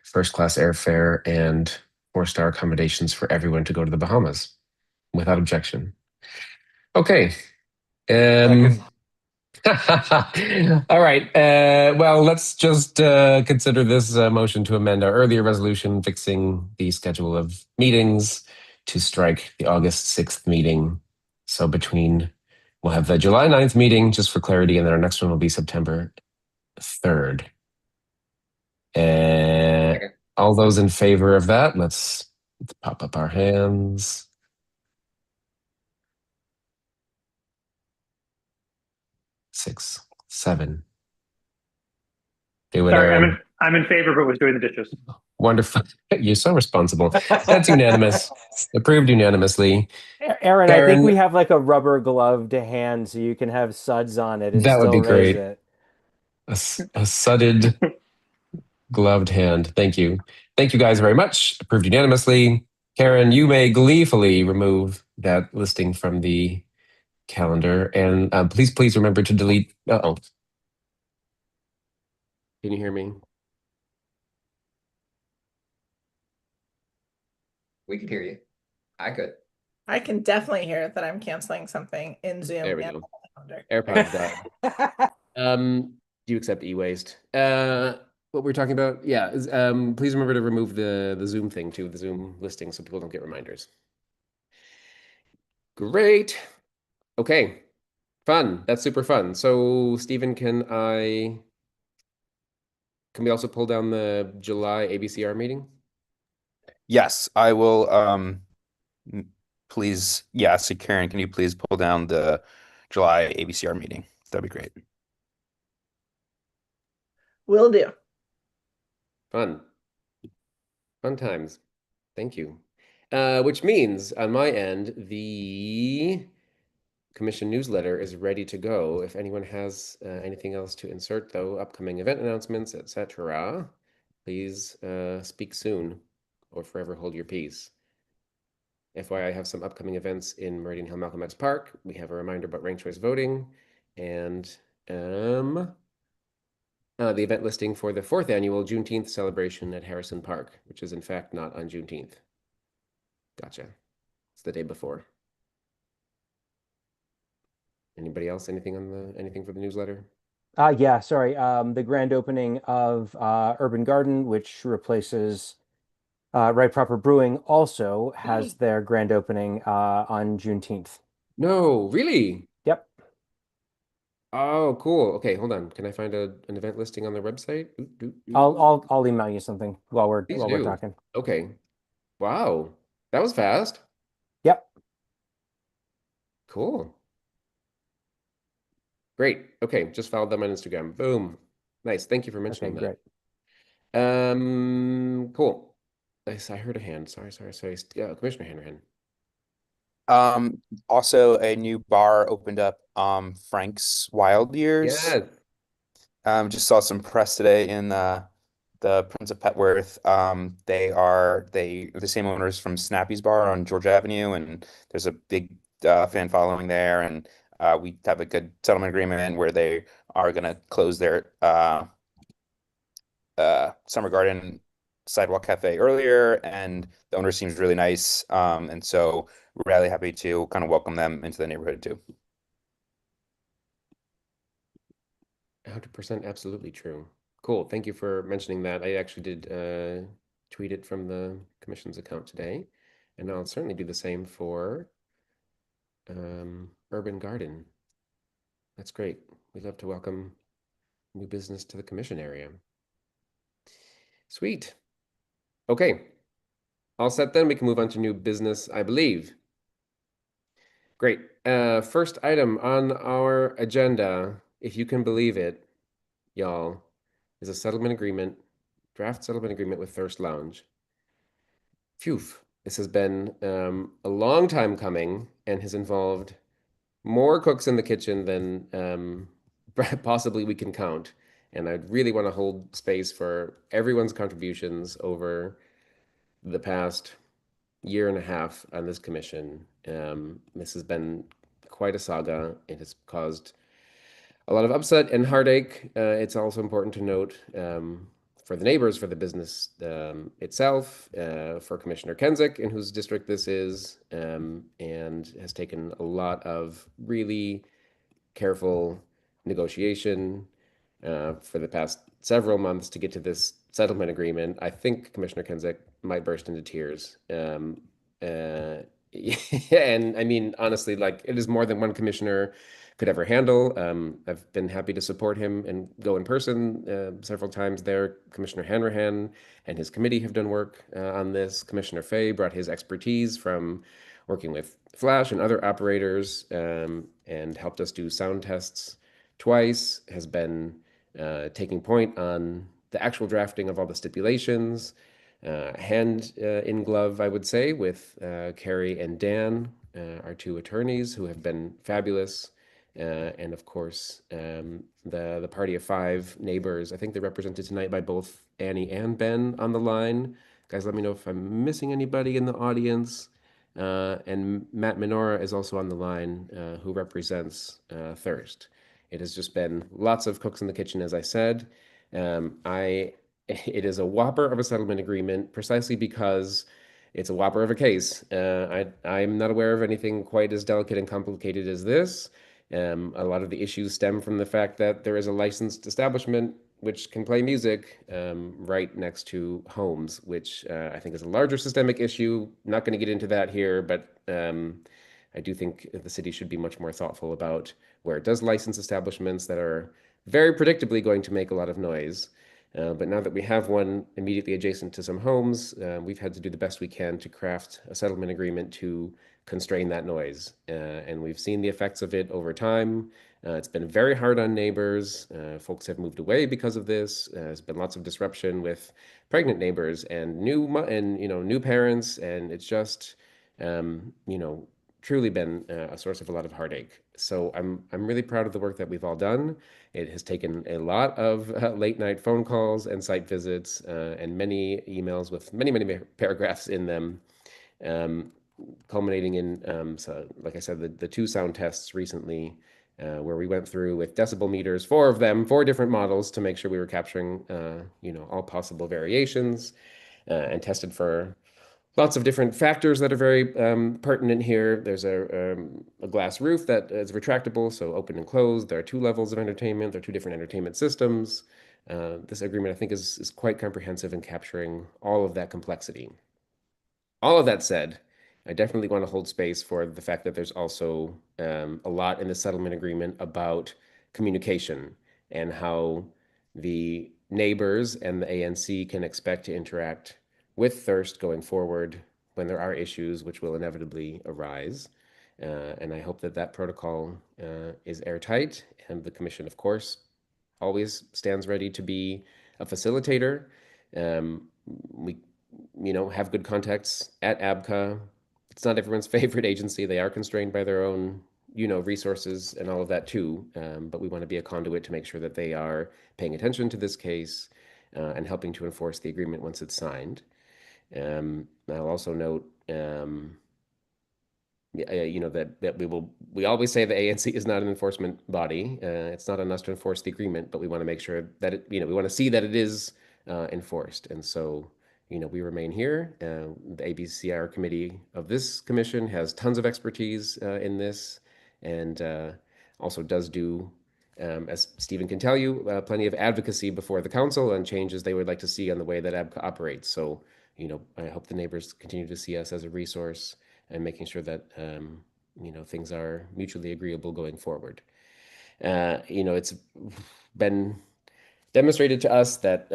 first-class airfare and 4-star accommodations for everyone to go to the Bahamas without objection. Okay. All right. Well, let's just consider this motion to amend our earlier resolution fixing the schedule of meetings to strike the August 6th meeting. So we'll have the July 9th meeting just for clarity, and then our next one will be September 3rd. All those in favor of that, let's pop up our hands. 6, 7. Sorry, I'm in favor, but was doing the dishes. Wonderful. You're so responsible. That's unanimous. Approved unanimously. Aaron, I think Karen, we have like a rubber gloved hand so you can have suds on it and that would still be raise great. it. A sudded gloved hand. Thank you. Thank you guys very much. Approved unanimously. Karen, you may gleefully remove that listing from the calendar. And please remember to delete. Uh-oh. Can you hear me? We could hear you. I could. I can definitely hear that I'm canceling something in Zoom. There we and go. calendar. AirPods died. Do you accept e-waste? What we're talking about? Yeah. Please remember to remove the Zoom thing too, the Zoom listing, so people don't get reminders. Great. Okay. Fun. That's super fun. So, Stephen, can we also pull down the July ABCR meeting? Yes, I will. Please, yeah. So Karen, can you please pull down the July ABCR meeting? That'd be great. Will do. Fun times. Thank you. Which means on my end, the commission newsletter is ready to go. If anyone has anything else to insert, though, upcoming event announcements, etc., please speak soon or forever hold your peace. FYI, I have some upcoming events in Meridian Hill Malcolm X Park. We have a reminder about ranked choice voting and the event listing for the 4th annual Juneteenth celebration at Harrison Park, which is in fact not on Juneteenth. Gotcha. It's the day before. Anybody else? Anything for the newsletter? Yeah, sorry. The grand opening of Urban Garden, which replaces Right Proper Brewing, also has their grand opening on Juneteenth. No, really? Yep. Oh, cool. Okay, hold on. Can I find an event listing on their website? I'll email you something while we're Please talking. Okay. Wow. That was fast. Yep. Cool. Great. Okay, just followed them on Instagram. Boom. Nice. Thank you for mentioning Okay, that. Cool. Nice. I heard a hand. Sorry. Commissioner Hanrahan. Also a new bar opened up, Frank's Wild Years. Yes. Just saw some press today in the Prince of Petworth. They are the same owners from Snappy's Bar on George Avenue, and there's a big fan following there, and we have a good settlement agreement where they are going to close their Summer Garden sidewalk cafe earlier, and the owner seems really nice, and so we're really happy to kind of welcome them into the neighborhood too. 100% absolutely true. Cool. Thank you for mentioning that. I actually did tweet it from the commission's account today, and I'll certainly do the same for Urban Garden. That's great. We'd love to welcome new business to the commission area. Sweet. Okay. All set then. We can move on to new business, I believe. Great. First item on our agenda, if you can believe it, y'all, is a settlement agreement, draft settlement agreement with Thirst Lounge. Phew. This has been a long time coming and has involved more cooks in the kitchen than possibly we can count. And I really want to hold space for everyone's contributions over the past year and a half on this commission. This has been quite a saga. It has caused a lot of upset and heartache. It's also important to note for the neighbors, for the business itself, for Commissioner Kensick, in whose district this is, and has taken a lot of really careful negotiation for the past several months to get to this settlement agreement. I think Commissioner Kenzik might burst into tears. And I mean, honestly, like it is more than one commissioner could ever handle. I've been happy to support him and go in person several times there. Commissioner Hanrahan and his committee have done work on this. Commissioner Fay brought his expertise from working with Flash and other operators and helped us do sound tests twice, has been taking point on the actual drafting of all the stipulations, hand in glove, I would say, with Carrie and Dan, our two attorneys who have been fabulous. And of course, the party of five neighbors. I think they're represented tonight by both Annie and Ben on the line. Guys, let me know if I'm missing anybody in the audience. And Matt Minora is also on the line, who represents Thirst. It has just been lots of cooks in the kitchen, as I said. It is a whopper of a settlement agreement precisely because it's a whopper of a case. I'm not aware of anything quite as delicate and complicated as this. A lot of the issues stem from the fact that there is a licensed establishment which can play music right next to homes, which I think is a larger systemic issue. Not going to get into that here, but I do think the city should be much more thoughtful about where it does license establishments that are very predictably going to make a lot of noise. But now that we have one immediately adjacent to some homes, we've had to do the best we can to craft a settlement agreement to constrain that noise. And we've seen the effects of it over time. It's been very hard on neighbors. Folks have moved away because of this. There's been lots of disruption with pregnant neighbors and new parents, and it's just truly been a source of a lot of heartache. So I'm really proud of the work that we've all done. It has taken a lot of late night phone calls and site visits and many emails with many paragraphs in them, culminating in, so like I said, the two sound tests recently where we went through with decibel meters, four of them, four different models to make sure we were capturing all possible variations and tested for lots of different factors that are very pertinent here. There's a glass roof that is retractable, so open and closed. There are two levels of entertainment. There are two different entertainment systems. This agreement, I think, is quite comprehensive in capturing all of that complexity. All of that said, I definitely want to hold space for the fact that there's also a lot in the settlement agreement about communication and how the neighbors and the ANC can expect to interact with Thirst going forward when there are issues which will inevitably arise. And I hope that that protocol is airtight. And the commission, of course, always stands ready to be a facilitator. We have good contacts at ABCA. It's not everyone's favorite agency. They are constrained by their own, resources and all of that too. But we want to be a conduit to make sure that they are paying attention to this case and helping to enforce the agreement once it's signed. I'll also note, that we always say the ANC is not an enforcement body. It's not on us to enforce the agreement, but we want to make sure that we want to see that it is enforced. And so, we remain here. The ABCR committee of this commission has tons of expertise in this and also does do, as Stephen can tell you, plenty of advocacy before the council on changes they would like to see on the way that ABCA operates. So, I hope the neighbors continue to see us as a resource and making sure that, things are mutually agreeable going forward. It's been demonstrated to us that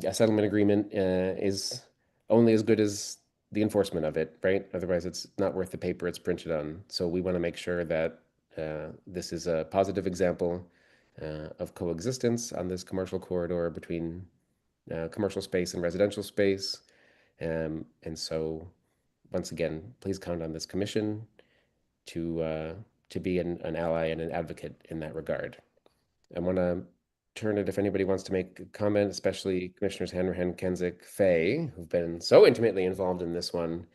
a settlement agreement is only as good as the enforcement of it, right? Otherwise, it's not worth the paper it's printed on. So we want to make sure that this is a positive example of coexistence on this commercial corridor between commercial space and residential space. And so, once again, please count on this commission to be an ally and an advocate in that regard. I want to turn it if anybody wants to make a comment, especially Commissioners Hanrahan, Kenzik, Fay, who've been so intimately involved in this one.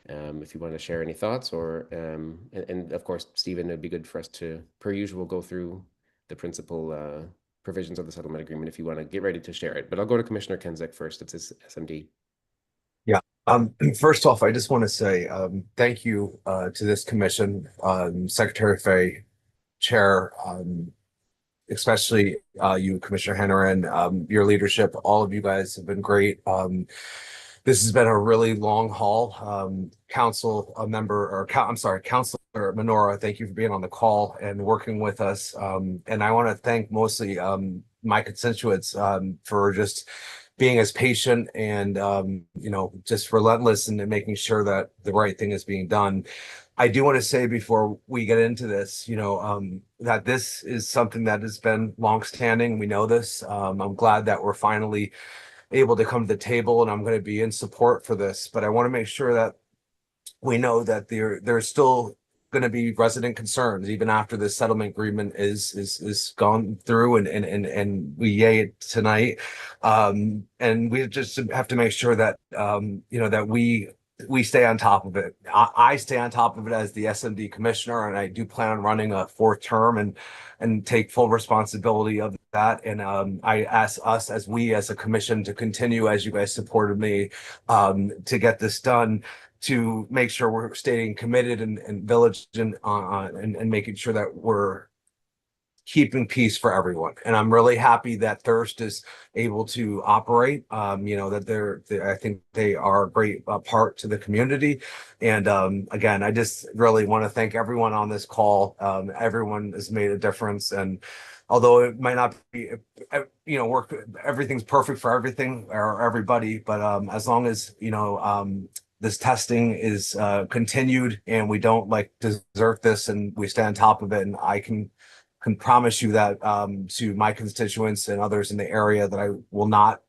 If you want to share any thoughts or, and of course, Stephen, it'd be good for us to, per usual, go through the principal provisions of the settlement agreement if you want to get ready to share it. But I'll go to Commissioner Kenzik first. It's his SMD. Yeah. First off, I just want to say thank you to this commission, Secretary Fay, Chair especially you, Commissioner Henner, and your leadership. All of you guys have been great. This has been a really long haul. Council member, or I'm sorry, Councilor Menora, thank you for being on the call and working with us. And I want to thank mostly my constituents for just being as patient and just relentless in making sure that the right thing is being done. I do want to say before we get into this, that this is something that has been longstanding. We know this. I'm glad that we're finally able to come to the table, and I'm going to be in support for this. But I want to make sure that we know that there's still going to be resident concerns even after this settlement agreement is gone through and we yay it tonight. And we just have to make sure that that we stay on top of it. I stay on top of it as the SMD commissioner, and I do plan on running a fourth term and take full responsibility of that. And I ask us as a commission to continue, as you guys supported me, to get this done, to make sure we're staying committed and vigilant and making sure that we're keeping peace for everyone. And I'm really happy that Thirst is able to operate. That I think they are a great part to the community. And again, I just really want to thank everyone on this call. Everyone has made a difference. And although it might not be, everything's perfect for everything or everybody, but as long as, this testing is continued and we don't desert this and we stay on top of it, and I can promise you that to my constituents and others in the area that I will not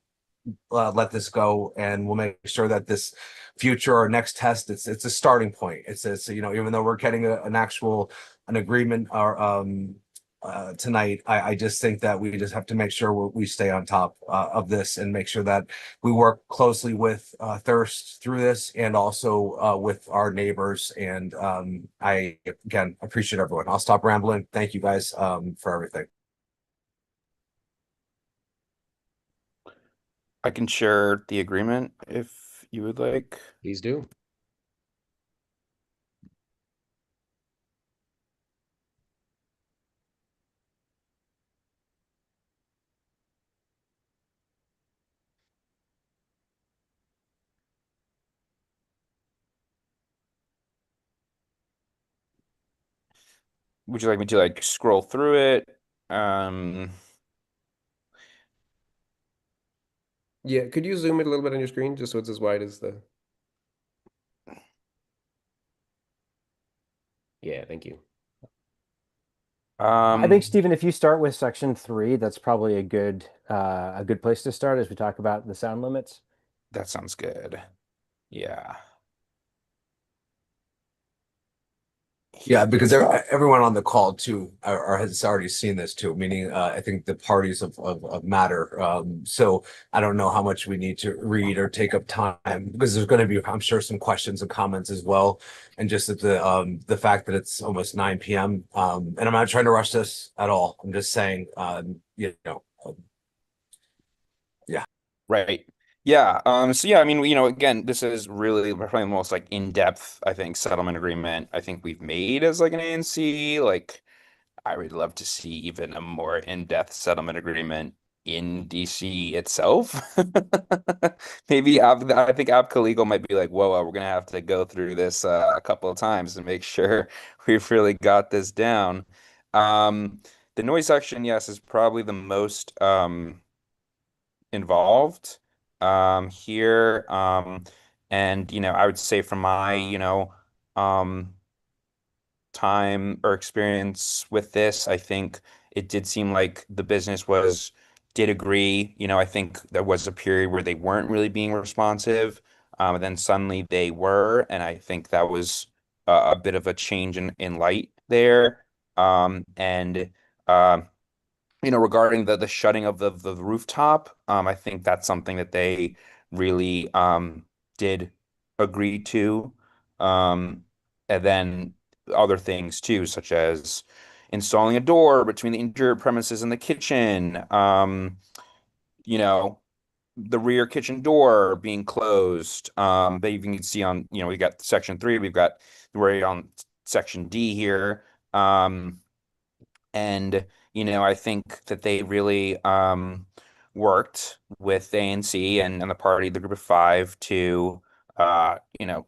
let this go, and we'll make sure that this future or next test, it's a starting point. It's even though we're getting an agreement or tonight, I just think that we just have to make sure we stay on top of this and make sure that we work closely with Thirst through this, and also with our neighbors. And I, again, appreciate everyone. I'll stop rambling. Thank you guys for everything. I can share the agreement if you would like. Please do. Would you like me to scroll through it? Yeah, could you zoom it a little bit on your screen just so it's as wide as the... Yeah, thank you. I think, Stephen, if you start with section 3, that's probably a good place to start as we talk about the sound limits. That sounds good. Yeah. Yeah, because everyone on the call too has already seen this too, meaning I think the parties of matter. So I don't know how much we need to read or take up time, because there's going to be, I'm sure, some questions and comments as well. And just that the fact that it's almost 9 p.m. And I'm not trying to rush this at all. I'm just saying, yeah. Right. Yeah. So yeah, I mean, again, this is really probably the most in-depth, I think, settlement agreement I think we've made as an ANC. I would love to see even a more in-depth settlement agreement in DC itself. Maybe I think APCA Legal might be whoa, we're gonna have to go through this a couple of times to make sure we've really got this down. The noise section, yes, is probably the most involved here. And I would say from my time or experience with this, I think it did seem like the business did agree. I think there was a period where they weren't really being responsive, and then suddenly they were, and I think that was a bit of a change in light there. And regarding the shutting of the rooftop, I think that's something that they really did agree to. And then other things too, such as installing a door between the interior premises and the kitchen. You know, the rear kitchen door being closed. They even can see on, we got section 3, we've got, we're on section D here. And I think that they really worked with the ANC and the party, the Group of Five, to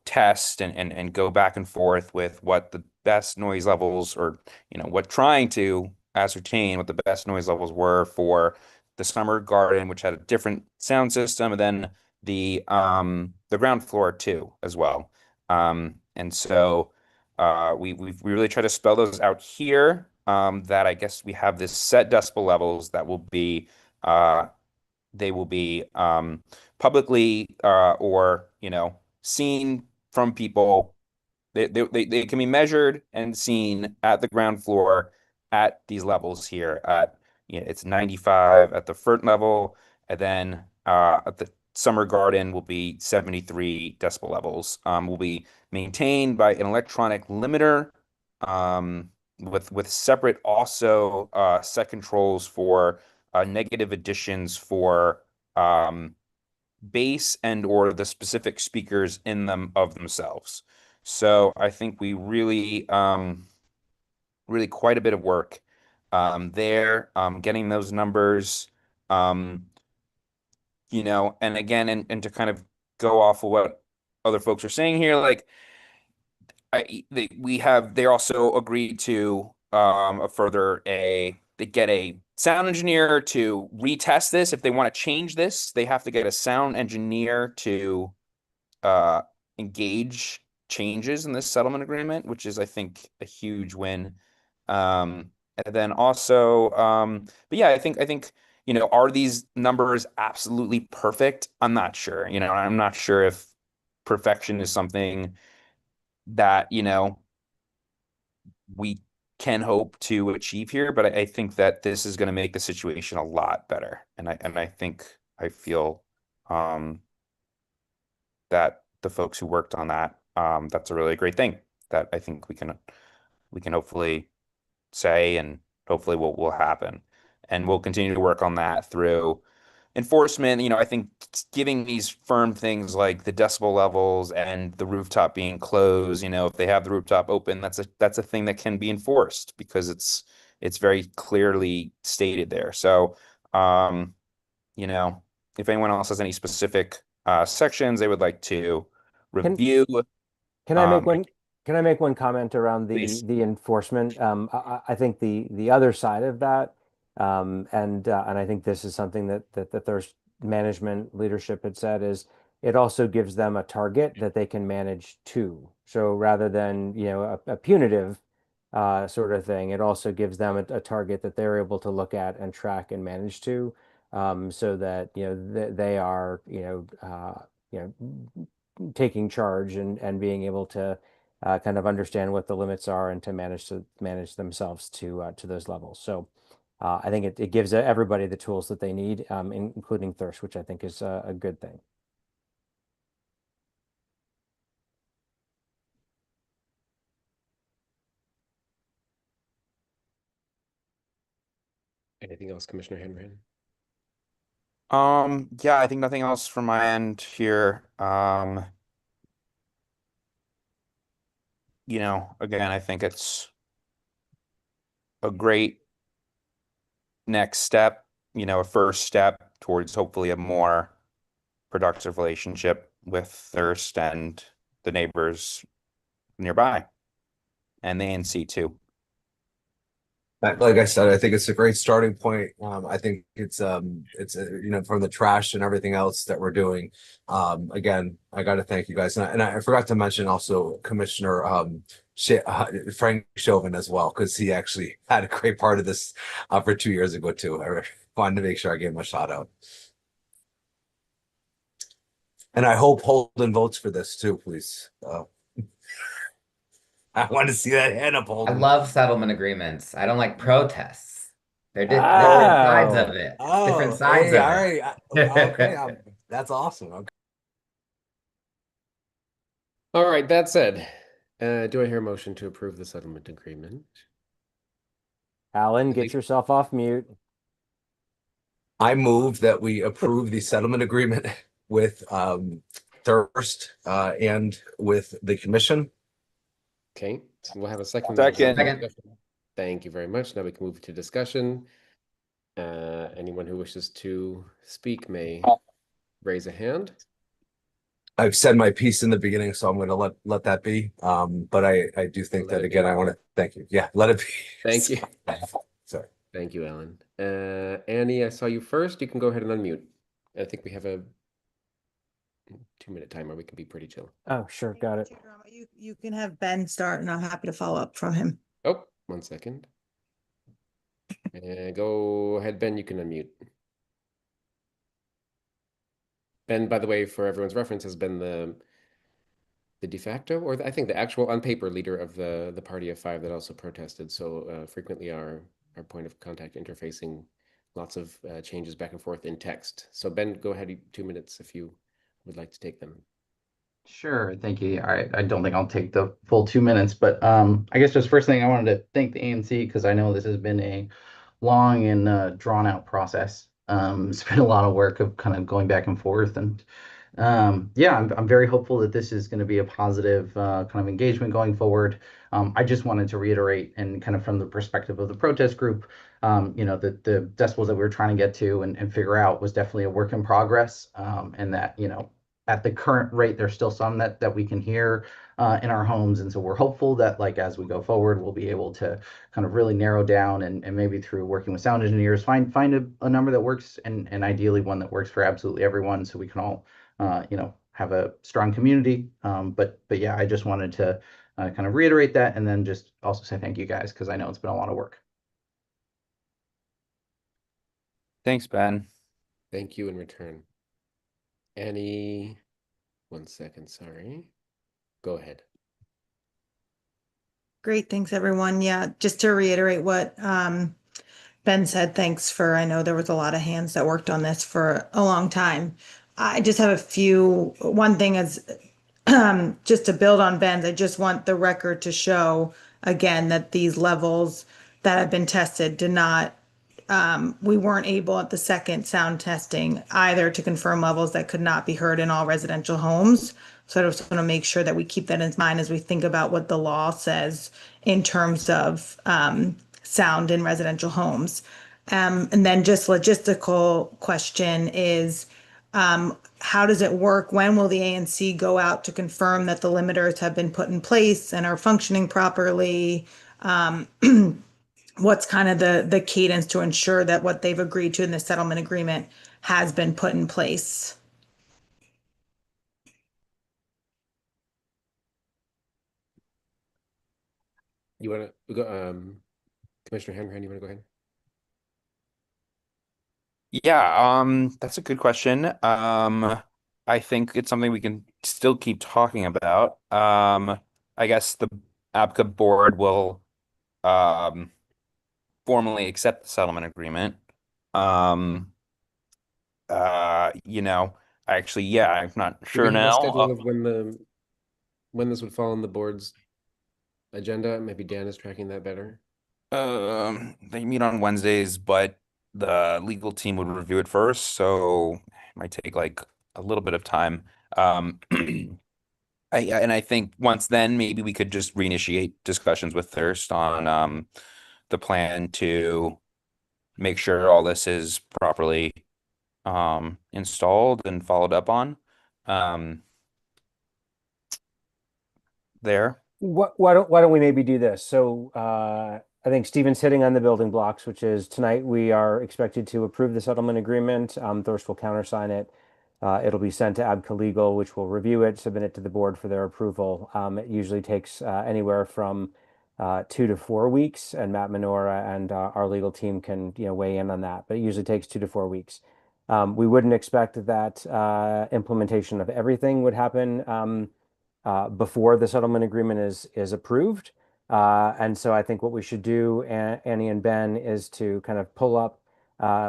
test and go back and forth with what the best noise levels, or what trying to ascertain what the best noise levels were for the summer garden, which had a different sound system, and then the ground floor too as well. And so we really try to spell those out here. That I guess we have this set decibel levels that will be they will be publicly or seen from people. They can be measured and seen at the ground floor at these levels here. It's 95 at the front level, and then at the summer garden will be 73 decibel levels. Will be maintained by an electronic limiter with separate also set controls for negative additions for bass and or the specific speakers in them of themselves. So I think we really, really quite a bit of work there, getting those numbers, and again, and to kind of go off of what other folks are saying here, like they also agreed to they get a sound engineer to retest this. If they want to change this, they have to get a sound engineer to engage changes in this settlement agreement, which is, I think, a huge win. And then also, but yeah, I think, are these numbers absolutely perfect? I'm not sure. I'm not sure if perfection is something that, we can hope to achieve here, but I think that this is going to make the situation a lot better. And I think I feel that the folks who worked on that, that's a really great thing that I think we can hopefully say, and hopefully will happen. And we'll continue to work on that through enforcement. I think giving these firm things like the decibel levels and the rooftop being closed, if they have the rooftop open, that's a thing that can be enforced because it's very clearly stated there. So, if anyone else has any specific sections they would like to review. Can I make one comment around Please. the enforcement? I think the other side of that, and I think this is something that the Thirst management leadership had said, is it also gives them a target that they can manage to. So rather than a punitive sort of thing, it also gives them a target that they're able to look at and track and manage to, so that they are taking charge and being able to kind of understand what the limits are and to manage themselves to those levels. So I think it gives everybody the tools that they need, including Thirst, which I think is a good thing. Anything else, Commissioner Hanrahan? Yeah, I think nothing else from my end here. Again, I think it's a great next step, a first step towards hopefully a more productive relationship with Thirst and the neighbors nearby, and the ANC too. Like I said, I think it's a great starting point. I think it's from the trash and everything else that we're doing. Again, I got to thank you guys, and I forgot to mention also Commissioner Frank Chauvin as well, because he actually had a great part of this for 2 years ago too. I wanted to make sure I gave him a shout out, and I hope Holden votes for this too, please. I want to see that hand up, I Holden. love settlement agreements. I don't like protests. They're different sides of it. Different sides hey, of all it. right. Okay, that's awesome. Okay. All right, that said, do I hear a motion to approve the settlement agreement? Alan, get yourself off mute. I move that we approve the settlement agreement with Thirst and with the commission. Okay, so we'll have a second. Second. Thank you very much. Now we can move to discussion. Anyone who wishes to speak may raise a hand. I've said my piece in the beginning, so I'm going to let that be. But I do think that again, I want to thank you. Yeah, let it be. Thank you. Sorry. Thank you, Alan. Annie, I saw you first. You can go ahead and unmute. I think we have a 2-minute timer. We can be pretty chill. Oh, sure. Got it. You can have Ben start, and I'm happy to follow up from him. Oh, 1 second. Go ahead, Ben. You can unmute. Ben, by the way, for everyone's reference, has been the de facto, or I think the actual on paper leader of the party of 5 that also protested. So frequently our point of contact interfacing lots of changes back and forth in text. So Ben, go ahead, 2 minutes if you would like to take them. Sure, thank you. I don't think I'll take the full 2 minutes, but I guess just first thing I wanted to thank the ANC because I know this has been a long and drawn out process. It's been a lot of work of kind of going back and forth, and yeah, I'm very hopeful that this is going to be a positive kind of engagement going forward. I just wanted to reiterate, and kind of from the perspective of the protest group, the decibels that we were trying to get to and figure out was definitely a work in progress, and that at the current rate, there's still some that we can hear in our homes. And so we're hopeful that like as we go forward, we'll be able to kind of really narrow down and maybe through working with sound engineers, find a number that works and ideally one that works for absolutely everyone so we can all have a strong community. But yeah, I just wanted to kind of reiterate that and then just also say thank you guys because I know it's been a lot of work. Thanks, Ben. Thank you in return. Annie, 1 second, sorry. Go ahead. Great, thanks everyone. Yeah, just to reiterate what Ben said, thanks for, I know there was a lot of hands that worked on this for a long time. I just have one thing is just to build on Ben's, I just want the record to show again that these levels that have been tested did not we weren't able at the second sound testing either to confirm levels that could not be heard in all residential homes. So I just want to make sure that we keep that in mind as we think about what the law says in terms of sound in residential homes. And then just logistical question is, how does it work? When will the ANC go out to confirm that the limiters have been put in place and are functioning properly? What's kind of the cadence to ensure that what they've agreed to in the settlement agreement has been put in place? You want to go, Commissioner Hanrahan, you want to go ahead? Yeah, that's a good question. I think it's something we can still keep talking about. I guess the APCA board will formally accept the settlement agreement. Actually, yeah, I'm not Do sure we have a now. schedule of when this would fall on the board's agenda? Maybe Dan is tracking that better. They meet on Wednesdays, but the legal team would review it first, so it might take like a little bit of time. I think once then maybe we could just reinitiate discussions with Thirst on the plan to make sure all this is properly installed and followed up on. There. Why don't we maybe do this? So I think Stephen's hitting on the building blocks, which is tonight we are expected to approve the settlement agreement. Thirst will countersign it. It'll be sent to ABCA Legal, which will review it, submit it to the board for their approval. It usually takes anywhere from 2 to 4 weeks, and Matt Minora and our legal team can weigh in on that. But it usually takes 2 to 4 weeks. We wouldn't expect that implementation of everything would happen before the settlement agreement is approved. And so I think what we should do, Annie and Ben, is to kind of pull up,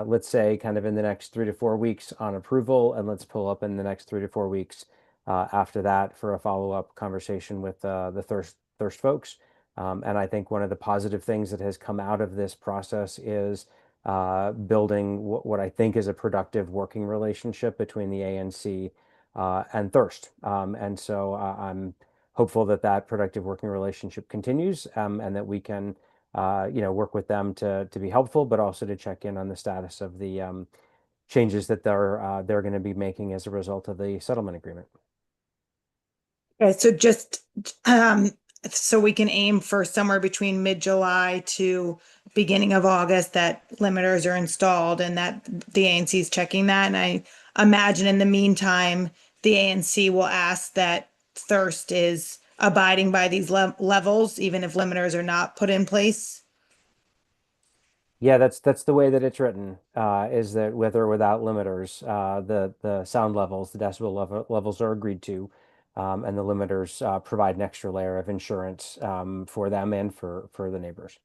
let's say, kind of in the next 3 to 4 weeks on approval, and let's pull up in the next 3 to 4 weeks after that for a follow-up conversation with the Thirst folks. And I think one of the positive things that has come out of this process is building what I think is a productive working relationship between the ANC and Thirst. And so I'm hopeful that that productive working relationship continues and that we can work with them to be helpful, but also to check in on the status of the changes that they're going to be making as a result of the settlement agreement. Okay, so just so we can aim for somewhere between mid-July to beginning of August that limiters are installed and that the ANC is checking that. And I imagine in the meantime, the ANC will ask that Thirst is abiding by these levels, even if limiters are not put in place. Yeah, that's the way that it's written, is that with or without limiters, the sound levels, the decibel levels are agreed to, and the limiters provide an extra layer of insurance for them and for the neighbors.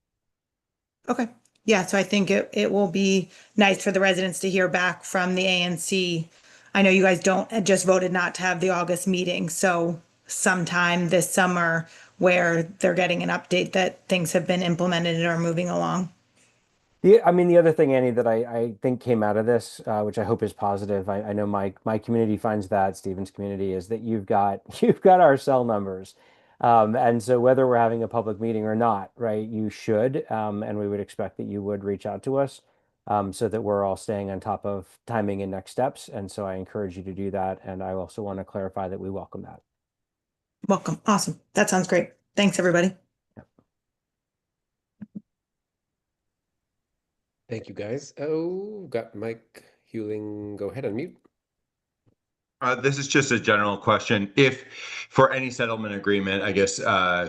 Okay. Yeah, so I think it will be nice for the residents to hear back from the ANC. I know you guys just voted not to have the August meeting, so sometime this summer where they're getting an update that things have been implemented and are moving along. The other thing, Annie, that I think came out of this, which I hope is positive, I know my community finds that, Stephen's community, is that you've got our cell numbers. And so whether we're having a public meeting or not, right, you should, and we would expect that you would reach out to us, so that we're all staying on top of timing and next steps. And so I encourage you to do that. And I also want to clarify that we welcome that. Welcome. Awesome. That sounds great. Thanks, everybody. Thank you, guys. Oh, got Mike Hewling. Go ahead, unmute. This is just a general question. If for any settlement agreement, I guess,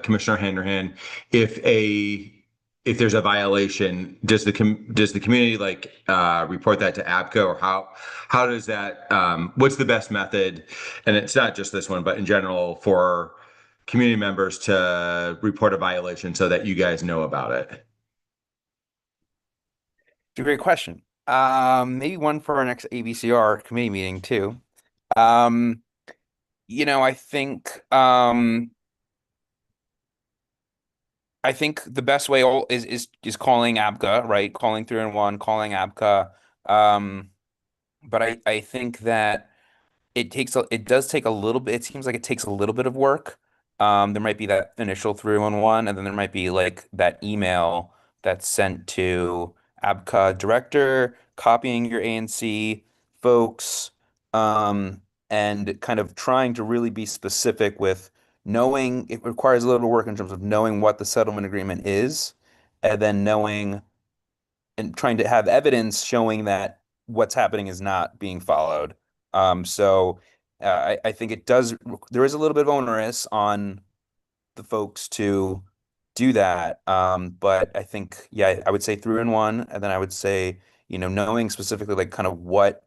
Commissioner Handerhan, if there's a violation, does the community report that to ABCO, or how does that what's the best method? And it's not just this one, but in general for community members to report a violation so that you guys know about it. It's a great question. Maybe one for our next ABCR committee meeting too. I think the best way is calling ABCA, right? Calling 311, calling ABCA. But I think that it does take a little bit. It seems like it takes a little bit of work. There might be that initial 311, and then there might be like that email that's sent to ABCA director, copying your ANC folks, and kind of trying to really be specific with knowing it requires a little work in terms of knowing what the settlement agreement is, and then knowing and trying to have evidence showing that what's happening is not being followed. I think there is a little bit of onerous on the folks to do that. But I think, yeah, I would say 3-in-1, and then I would say, knowing specifically like kind of what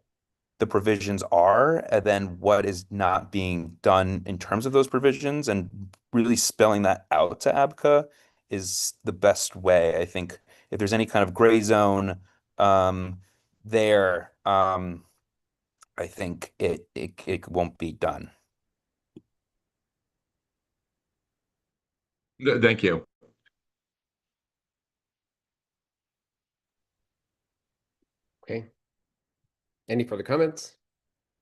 the provisions are, and then what is not being done in terms of those provisions, and really spelling that out to ABCA is the best way. I think if there's any kind of gray zone there, I think it won't be done. Thank you. Okay. Any further comments?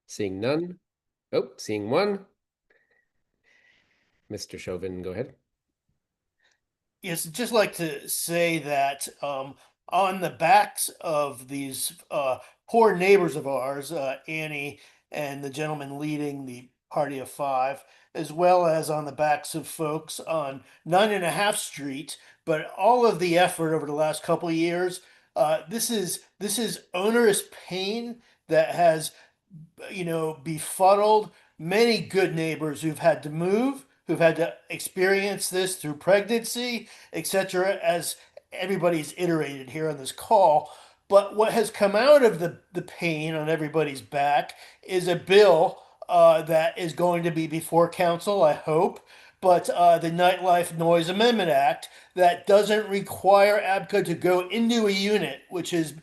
Seeing none. Oh, seeing one. Mr. Chauvin, go ahead. Yes, I'd just like to say that on the backs of these poor neighbors of ours, Annie and the gentleman leading the Party of Five, as well as on the backs of folks on 9.5 Street, but all of the effort over the last couple of years, this is onerous pain that has befuddled many good neighbors who've had to move, who've had to experience this through pregnancy, etc., as everybody's iterated here on this call. But what has come out of the pain on everybody's back is a bill that is going to be before council, I hope, but the Nightlife Noise Amendment Act that doesn't require ABCA to go into a unit, which is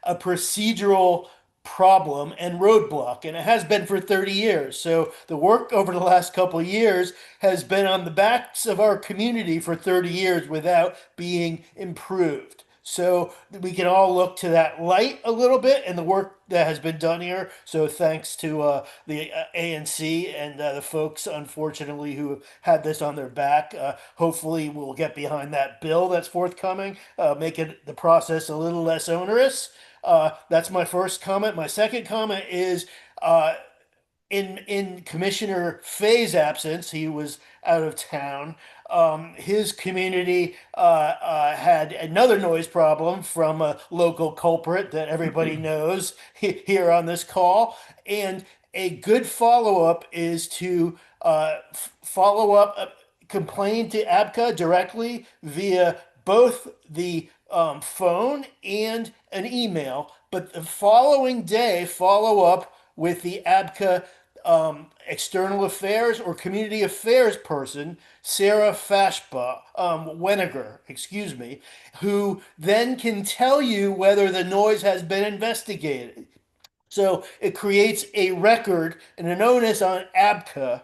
a procedural problem and roadblock, and it has been for 30 years. So the work over the last couple of years has been on the backs of our community for 30 years without being improved. So we can all look to that light a little bit and the work that has been done here. So thanks to the ANC and the folks, unfortunately, who have had this on their back. Hopefully, we'll get behind that bill that's forthcoming, make it the process a little less onerous. That's my first comment. My second comment is in Commissioner Fay's absence, he was out of town. His community had another noise problem from a local culprit that everybody knows here on this call. And a good follow up is to follow up, complain to ABCA directly via both the phone and an email, but the following day, follow up with the ABCA external affairs or community affairs person, Sarah Fashba, Weniger, excuse me, who then can tell you whether the noise has been investigated. So it creates a record and an onus on ABCA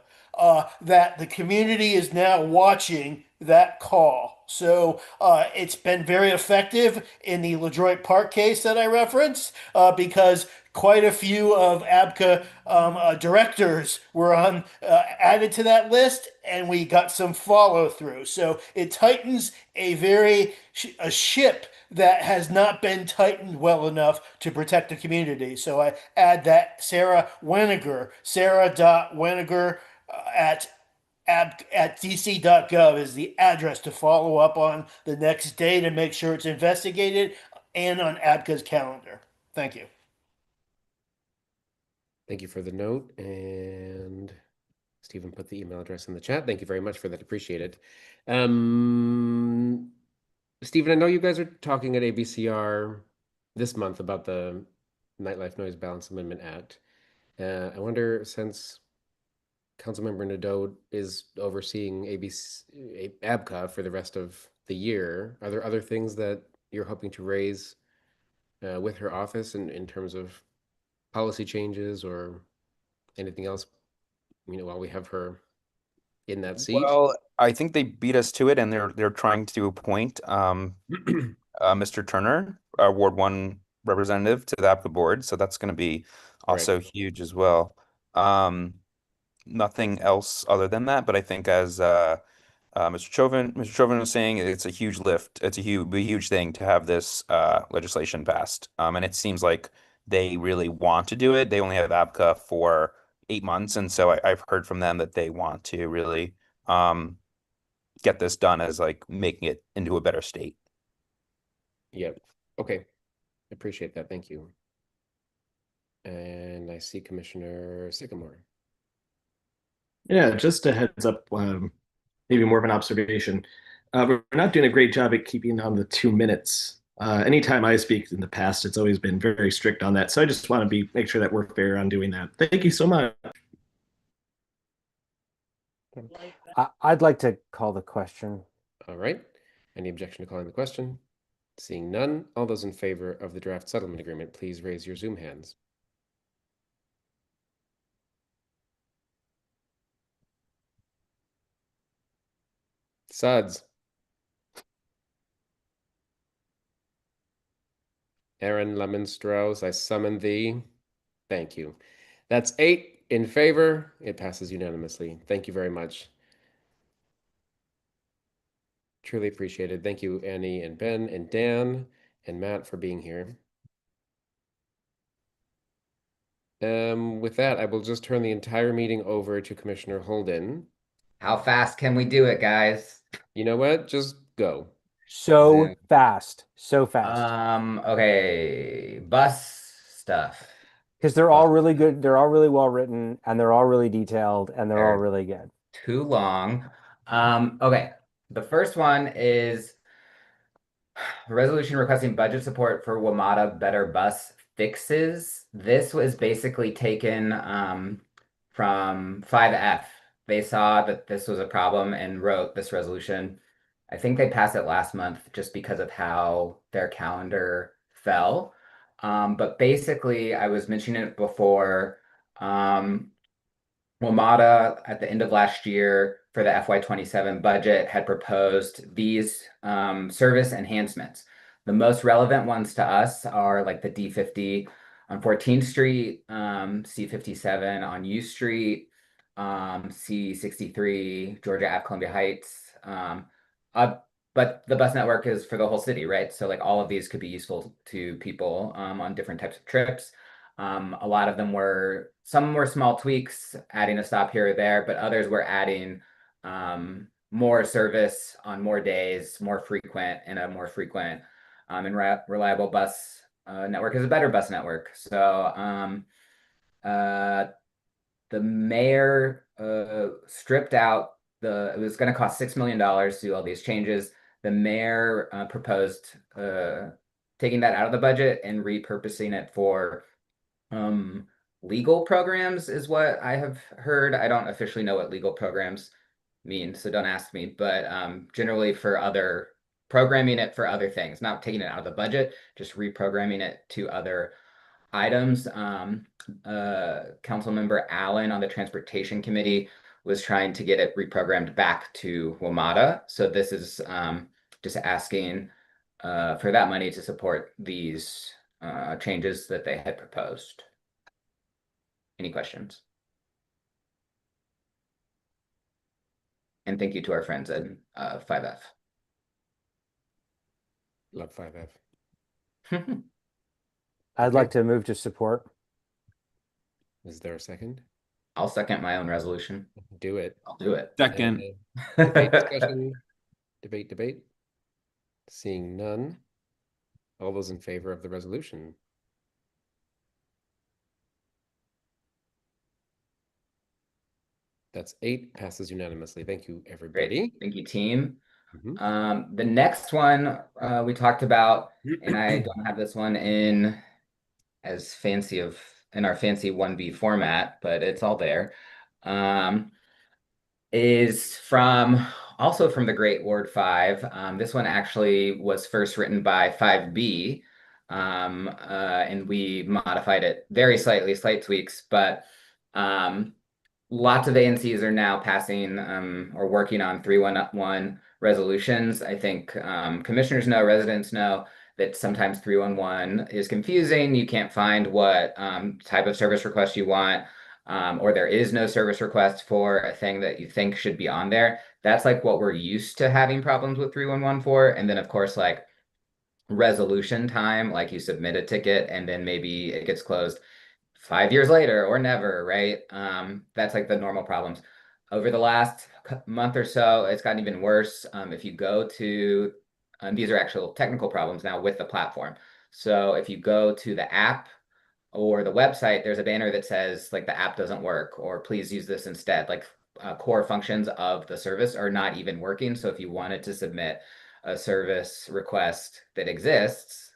that the community is now watching that call. So it's been very effective in the LaDroit Park case that I referenced because quite a few of ABCA directors were added to that list, and we got some follow through. So it tightens a ship that has not been tightened well enough to protect the community. So I add that Sarah Weniger, Sarah.Weniger at dc.gov is the address to follow up on the next day to make sure it's investigated and on ABCA's calendar. Thank you. Thank you for the note. And Stephen put the email address in the chat. Thank you very much for that. Appreciate it. Stephen, I know you guys are talking at ABCR this month about the Nightlife Noise Balance Amendment Act. I wonder, since Councilmember Nadeau is overseeing ABCA for the rest of the year, are there other things that you're hoping to raise with her office in terms of policy changes or anything else, while we have her in that seat? Well, I think they beat us to it, and they're trying to appoint Mr. Turner, our Ward 1 representative, to the APCA board. So that's going to be also huge as well. Nothing else other than that, but I think as Mr. Chauvin was saying, it's a huge lift. It's a huge thing to have this legislation passed. And it seems like they really want to do it. They only have ABCA for 8 months, and so I've heard from them that they want to really get this done as like making it into a better state. Yeah. Okay. Appreciate that. Thank you. And I see Commissioner Sycamore. Yeah, just a heads up, maybe more of an observation. We're not doing a great job at keeping on the 2 minutes. Anytime I speak in the past, it's always been very strict on that. So I just want to make sure that we're fair on doing that. Thank you so much. I'd like to call the question. All right. Any objection to calling the question? Seeing none, all those in favor of the draft settlement agreement, please raise your Zoom hands. Suds. Aaron Lemon-Strauss, I summon thee. Thank you. That's 8 in favor. It passes unanimously. Thank you very much. Truly appreciated. Thank you, Annie and Ben and Dan and Matt, for being here. With that, I will just turn the entire meeting over to Commissioner Holden. How fast can we do it, guys? You know what? Just go. So fast. Okay. Bus stuff. Because they're all really good. They're all really well written, and they're all really detailed, and they're all really good. Too long. Okay. The first one is a resolution requesting budget support for WMATA Better Bus Fixes. This was basically taken from 5F. They saw that this was a problem and wrote this resolution. I think they passed it last month just because of how their calendar fell. But basically, I was mentioning it before. WMATA at the end of last year for the FY27 budget had proposed these service enhancements. The most relevant ones to us are like the D50 on 14th Street, C57 on U Street, C63, Georgia Ave, Columbia Heights. Uh, but the bus network is for the whole city, right? So like all of these could be useful to people on different types of trips. A lot of them were, some were small tweaks, adding a stop here or there, but others were adding more service on more days, more frequent, and a more frequent and reliable bus network is a better bus network. So the mayor stripped out it was going to cost $6 million to do all these changes. The mayor proposed taking that out of the budget and repurposing it for legal programs is what I have heard. I don't officially know what legal programs mean, so don't ask me, but generally for other programming it for other things, not taking it out of the budget, just reprogramming it to other items. Councilmember Allen on the Transportation Committee was trying to get it reprogrammed back to WMATA. So this is just asking for that money to support these changes that they had proposed. Any questions? And thank you to our friends at 5F. Love 5F. I'd like to move to support. Is there a second? I'll second my own resolution. Do it. I'll do it. Second. Debate, discussion, debate. Seeing none. All those in favor of the resolution? That's 8, passes unanimously. Thank you, everybody. Great. Thank you, team. The next one we talked about, and I don't have this one in as fancy in our fancy 1B format, but it's all there. Is also from the Great Ward 5. This one actually was first written by 5B, and we modified it very slightly, slight tweaks, but lots of ANCs are now passing or working on 311 resolutions. I think commissioners know, residents know that sometimes 311 is confusing. You can't find what type of service request you want, or there is no service request for a thing that you think should be on there. That's like what we're used to having problems with 311 for. And then of course, like resolution time, like you submit a ticket and then maybe it gets closed 5 years later or never, right? That's like the normal problems. Over the last month or so, it's gotten even worse. If you go to, these are actual technical problems now with the platform. So if you go to the app or the website, there's a banner that says like the app doesn't work, or please use this instead. Like core functions of the service are not even working. So if you wanted to submit a service request that exists,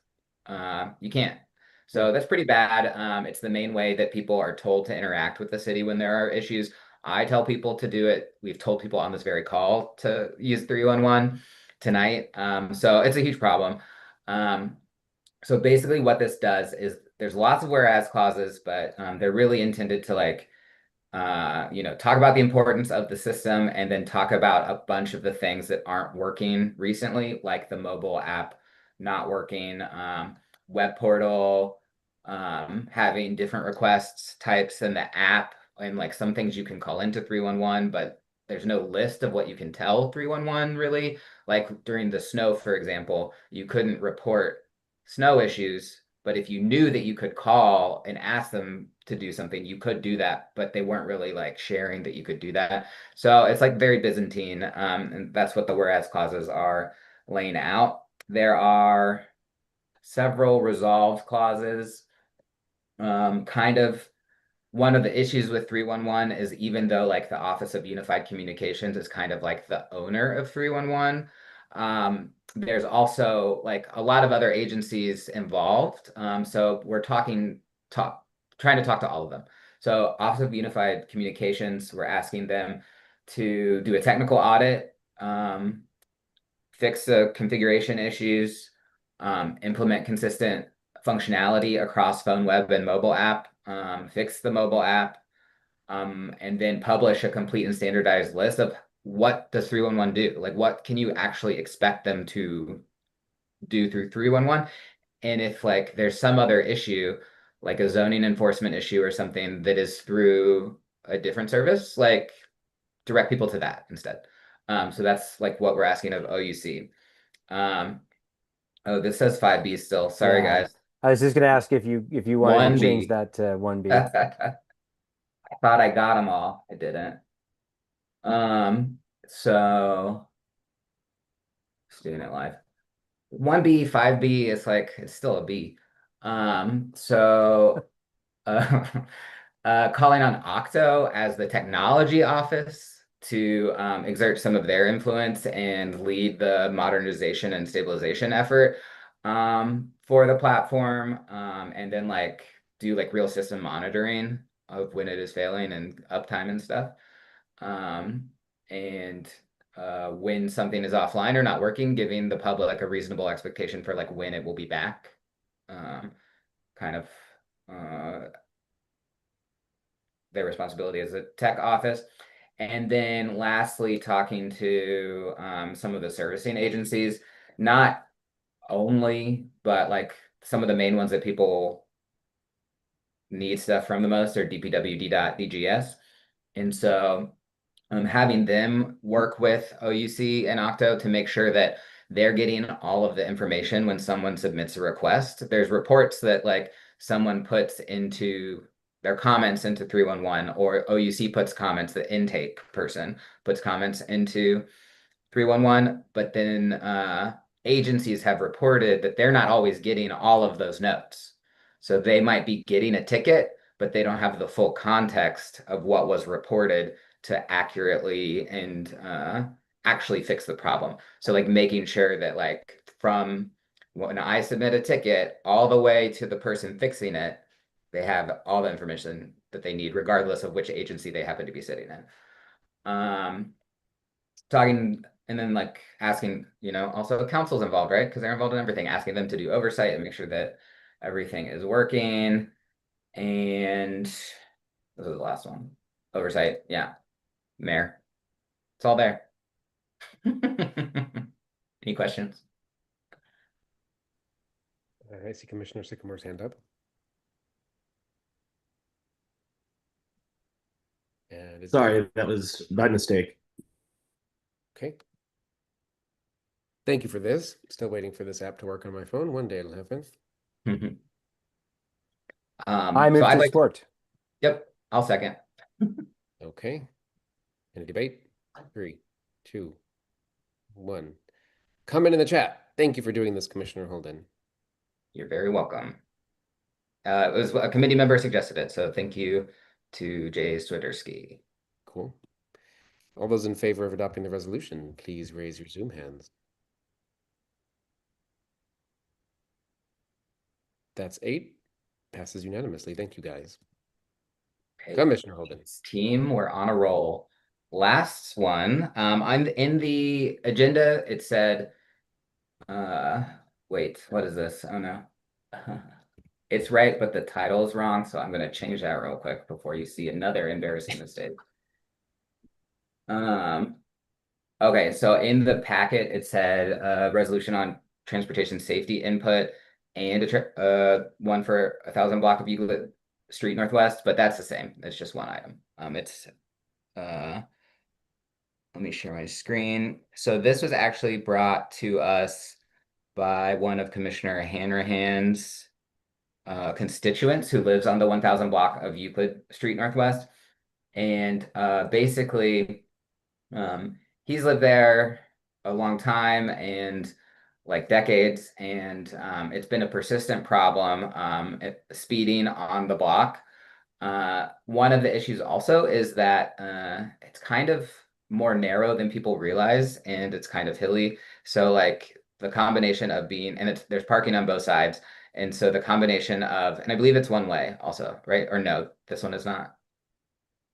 you can't. So that's pretty bad. It's the main way that people are told to interact with the city when there are issues. I tell people to do it. We've told people on this very call to use 311 tonight. So it's a huge problem. So basically what this does is there's lots of whereas clauses, but they're really intended to like, talk about the importance of the system and then talk about a bunch of the things that aren't working recently, like the mobile app not working, web portal, having different requests types in the app, and like some things you can call into 311, but there's no list of what you can tell 311 really. Like during the snow, for example, you couldn't report snow issues, but if you knew that you could call and ask them to do something, you could do that, but they weren't really like sharing that you could do that. So it's like very Byzantine, and that's what the whereas clauses are laying out. There are several resolve clauses. Kind of one of the issues with 311 is even though like the Office of Unified Communications is kind of like the owner of 311, there's also like a lot of other agencies involved. So we're trying to talk to all of them. So Office of Unified Communications, we're asking them to do a technical audit, fix the configuration issues, implement consistent functionality across phone, web, and mobile app, fix the mobile app, and then publish a complete and standardized list of what does 311 do? Like what can you actually expect them to do through 311. And if like there's some other issue, like a zoning enforcement issue or something that is through a different service, like direct people to that instead. So that's like what we're asking of OUC. Oh, this says 5B still. Sorry, Yeah. guys. I was just going to ask if you wanted to change 1B. that to 1B. I thought I got them all. I didn't. So just doing it live. 1B, 5B is like it's still a B. So calling on Octo as the technology office to exert some of their influence and lead the modernization and stabilization effort for the platform, and then like do like real system monitoring of when it is failing and uptime and stuff. And when something is offline or not working, giving the public a reasonable expectation for like when it will be back. Kind of their responsibility as a tech office. And then lastly, talking to some of the servicing agencies, not only, but like some of the main ones that people need stuff from the most are DPW, DDOT, DGS. And so having them work with OUC and Octo to make sure that they're getting all of the information when someone submits a request. There's reports that like someone puts into their comments into 311, or OUC puts comments, the intake person puts comments into 311, but then agencies have reported that they're not always getting all of those notes. So they might be getting a ticket, but they don't have the full context of what was reported to accurately and actually fix the problem. So like making sure that like from when I submit a ticket all the way to the person fixing it, they have all the information that they need, regardless of which agency they happen to be sitting in. Talking and then like asking, also council's involved, right? Because they're involved in everything, asking them to do oversight and make sure that everything is working. And this is the last one. Oversight, yeah. Mayor. It's all there. Any questions? I see Commissioner Sycamore's hand up. And Sorry, that was my mistake. Okay. Thank you for this. Still waiting for this app to work on my phone. One day it'll happen. I move to support. Yep, I'll second. Okay. Any debate? 3, 2, 1. Comment in the chat. Thank you for doing this, Commissioner Holden. You're very welcome. It was a committee member suggested it, so thank you to Jay Swiderski. Cool. All those in favor of adopting the resolution, please raise your Zoom hands. That's 8. Passes unanimously. Thank you, guys. Okay. Commissioner Holden. Team, we're on a roll. Last one. I'm in the agenda. It said, wait, what is this? Oh no. It's right, but the title is wrong, so I'm going to change that real quick before you see another embarrassing mistake. Okay, so in the packet, it said resolution on transportation safety input and one for 1,000 block of Euclid Street Northwest, but that's the same. It's just one item. Let me share my screen. So this was actually brought to us by one of Commissioner Hanrahan's constituents who lives on the 1,000 block of Euclid Street Northwest. And basically, he's lived there a long time and like decades, and it's been a persistent problem, speeding on the block. One of the issues also is that it's kind of more narrow than people realize, and it's kind of hilly. So like the combination of being, and there's parking on both sides. And so the combination of, and I believe it's one way also, right? Or no, this one is not.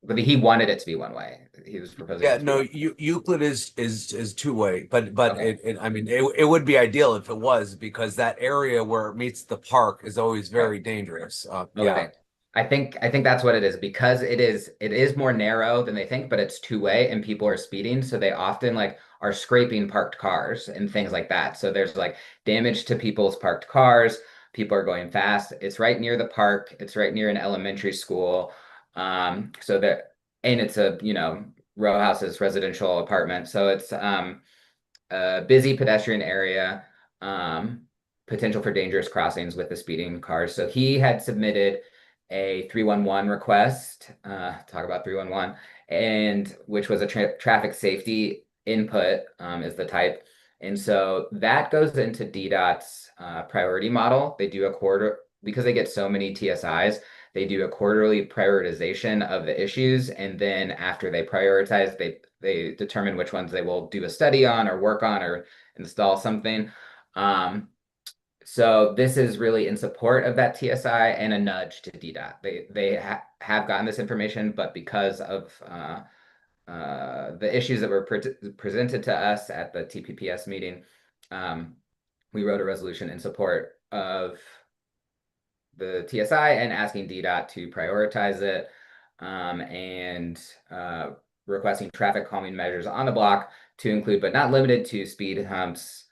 But he wanted it to be one way. He was proposing. Yeah, no, Euclid is two way, but okay. I mean, it would be ideal if it was, because that area where it meets the park is always very dangerous. Okay. Yeah. I think that's what it is, because it is more narrow than they think, but it's two way and people are speeding. So they often like are scraping parked cars and things like that. So there's like damage to people's parked cars. People are going fast. It's right near the park. It's right near an elementary school. So that, and it's a, row houses, residential apartment. So it's a busy pedestrian area, um, potential for dangerous crossings with the speeding cars. So he had submitted a 311 request, talk about 311, and which was a traffic safety input, is the type. And so that goes into DDOT's priority model. They do a quarter, because they get so many TSIs, they do a quarterly prioritization of the issues. And then after they prioritize, they determine which ones they will do a study on or work on or install something. So this is really in support of that TSI and a nudge to DDOT. They have gotten this information, but because of the issues that were presented to us at the TPPS meeting, we wrote a resolution in support of the TSI and asking DDOT to prioritize it, and requesting traffic calming measures on the block to include, but not limited to, speed humps.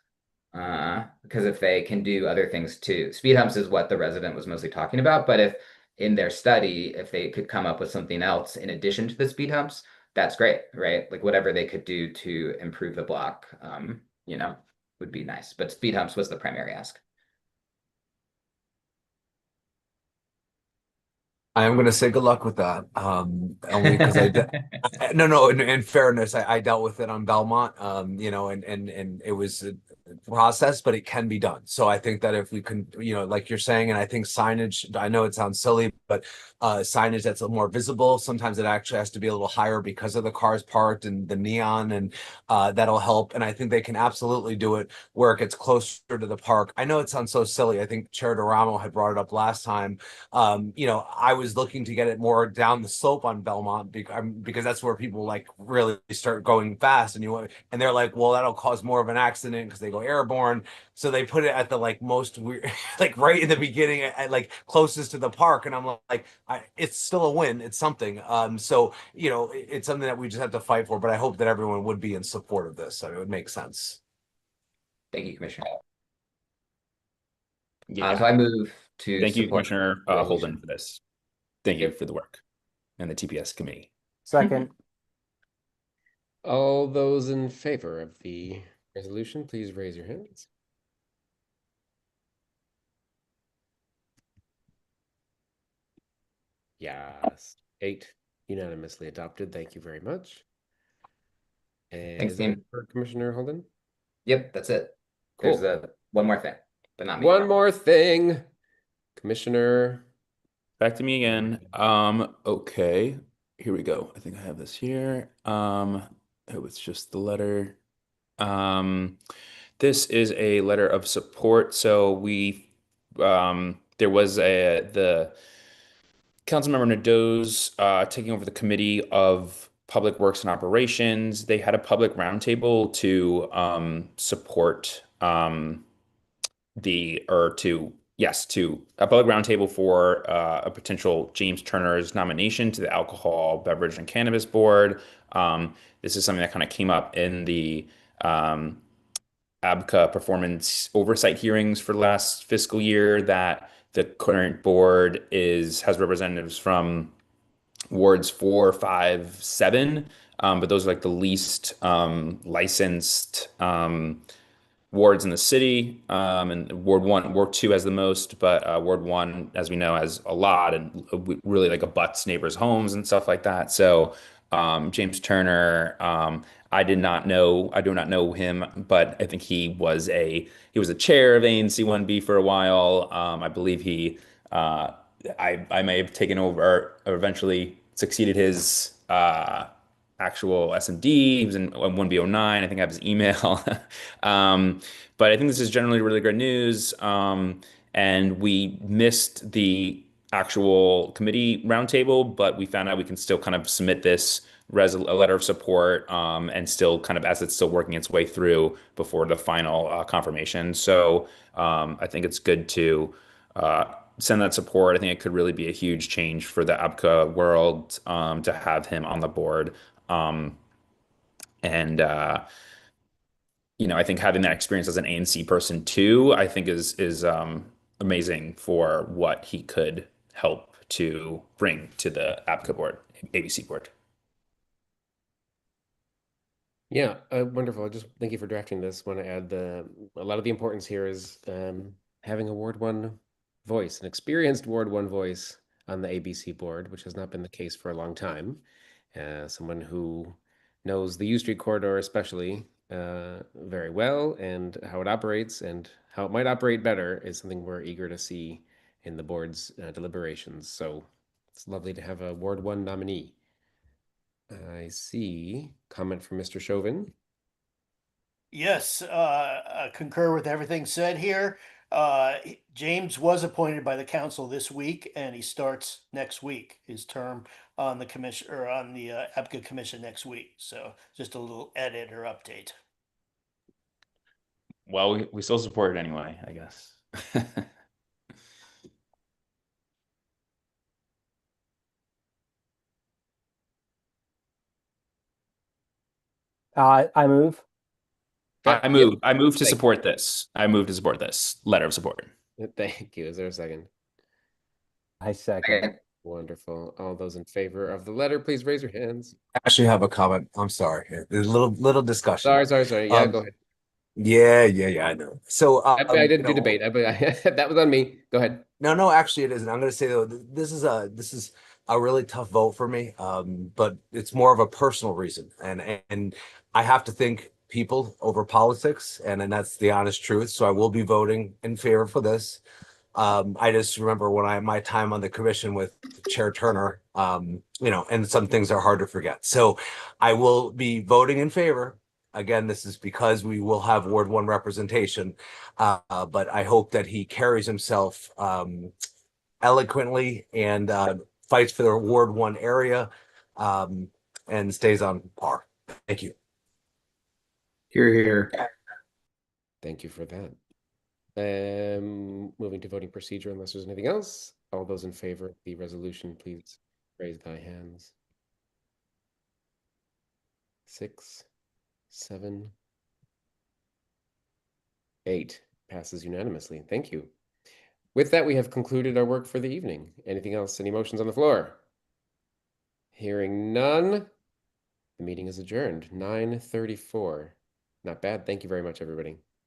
Because if they can do other things too, speed humps is what the resident was mostly talking about. But if in their study, if they could come up with something else in addition to the speed humps, that's great, right? Like whatever they could do to improve the block, would be nice. But speed humps was the primary ask. I am going to say good luck with that. Only because no, in fairness, I dealt with it on Belmont, and it was a process, but it can be done. So I think that if we can, like you're saying, and I think signage, I know it sounds silly, but signage that's a little more visible, sometimes it actually has to be a little higher because of the cars parked and the neon, and that'll help. And I think they can absolutely do it where it gets closer to the park. I know it sounds so silly. I think Chair Duramo had brought it up last time. I was looking to get it more down the slope on Belmont because that's where people like really start going fast, and they're like, well, that'll cause more of an accident because they go airborne. So they put it at the like most weird, like right in the beginning, at like closest to the park, and I'm like, it's still a win. It's something. So it's something that we just have to fight for. But I hope that everyone would be in support of this. I mean, it would make sense. Thank you, Commissioner. Yeah. So I move to Thank you, support Commissioner the Holden, resolution. for this. Thank you for the work and the TPS committee. Second. All those in favor of the resolution, please raise your hands. Yes. 8 unanimously adopted. Thank you very much. And Thanks, is that team. for Commissioner Holden? Yep, that's it. Cool. There's one more thing, but not me. One more thing. Commissioner. Back to me again. Okay. Here we go. I think I have this here. It was just the letter. This is a letter of support. So there was the Councilmember Nadeau's taking over the Committee of Public Works and Operations. They had a public roundtable to support to a public roundtable for a potential James Turner's nomination to the Alcohol, Beverage, and Cannabis Board. This is something that kind of came up in the ABCA performance oversight hearings for the last fiscal year, that the current board has representatives from wards 4, 5, 7, but those are like the least licensed wards in the city, and Ward 2 has the most, but Ward 1, as we know, has a lot, and really like abuts neighbors' homes and stuff like that. So James Turner, I do not know him, but I think he was a chair of ANC 1B for a while. I believe I may have taken over or eventually succeeded his actual SMD. He was in 1B09. I think I have his email. But I think this is generally really great news. And we missed the actual committee roundtable, but we found out we can still kind of submit this a letter of support, and still kind of as it's still working its way through before the final confirmation. So I think it's good to send that support. I think it could really be a huge change for the ABCA world, to have him on the board. And I think having that experience as an ANC person too, I think is amazing for what he could help to bring to the APCA board, ABC board. Yeah, wonderful. I just thank you for drafting this. Want to add a lot of the importance here is having a Ward 1 voice, an experienced Ward 1 voice on the ABC board, which has not been the case for a long time. Someone who knows the U Street corridor especially very well, and how it operates and how it might operate better is something we're eager to see in the board's deliberations. So it's lovely to have a Ward 1 nominee. I see comment from Mr. Chauvin. Yes, I concur with everything said here. James was appointed by the council this week, and he starts next week. His term on the commission or on the APCA commission next week. So just a little edit or update. Well, we still support it anyway, I guess. I move. I move to support this. I move to support this letter of support. Thank you. Is there a second? I second. Wonderful. All those in favor of the letter, please raise your hands. I actually have a comment. I'm sorry. There's a little discussion. Sorry. Yeah, go ahead. Yeah, I know. So I didn't do debate. That was on me. Go ahead. No, actually it isn't. I'm going to say though, this is a really tough vote for me. But it's more of a personal reason, and I have to think people over politics, and that's the honest truth. So I will be voting in favor for this. I just remember when my time on the commission with Chair Turner, and some things are hard to forget. So I will be voting in favor. Again, this is because we will have Ward 1 representation, but I hope that he carries himself eloquently and fights for the Ward 1 area and stays on par. Thank you. Here. Thank you for that. Moving to voting procedure, unless there's anything else. All those in favor of the resolution, please raise thy hands. 6, 7, 8 passes unanimously. Thank you. With that, we have concluded our work for the evening. Anything else? Any motions on the floor? Hearing none, the meeting is adjourned. 9:34. Not bad. Thank you very much, everybody.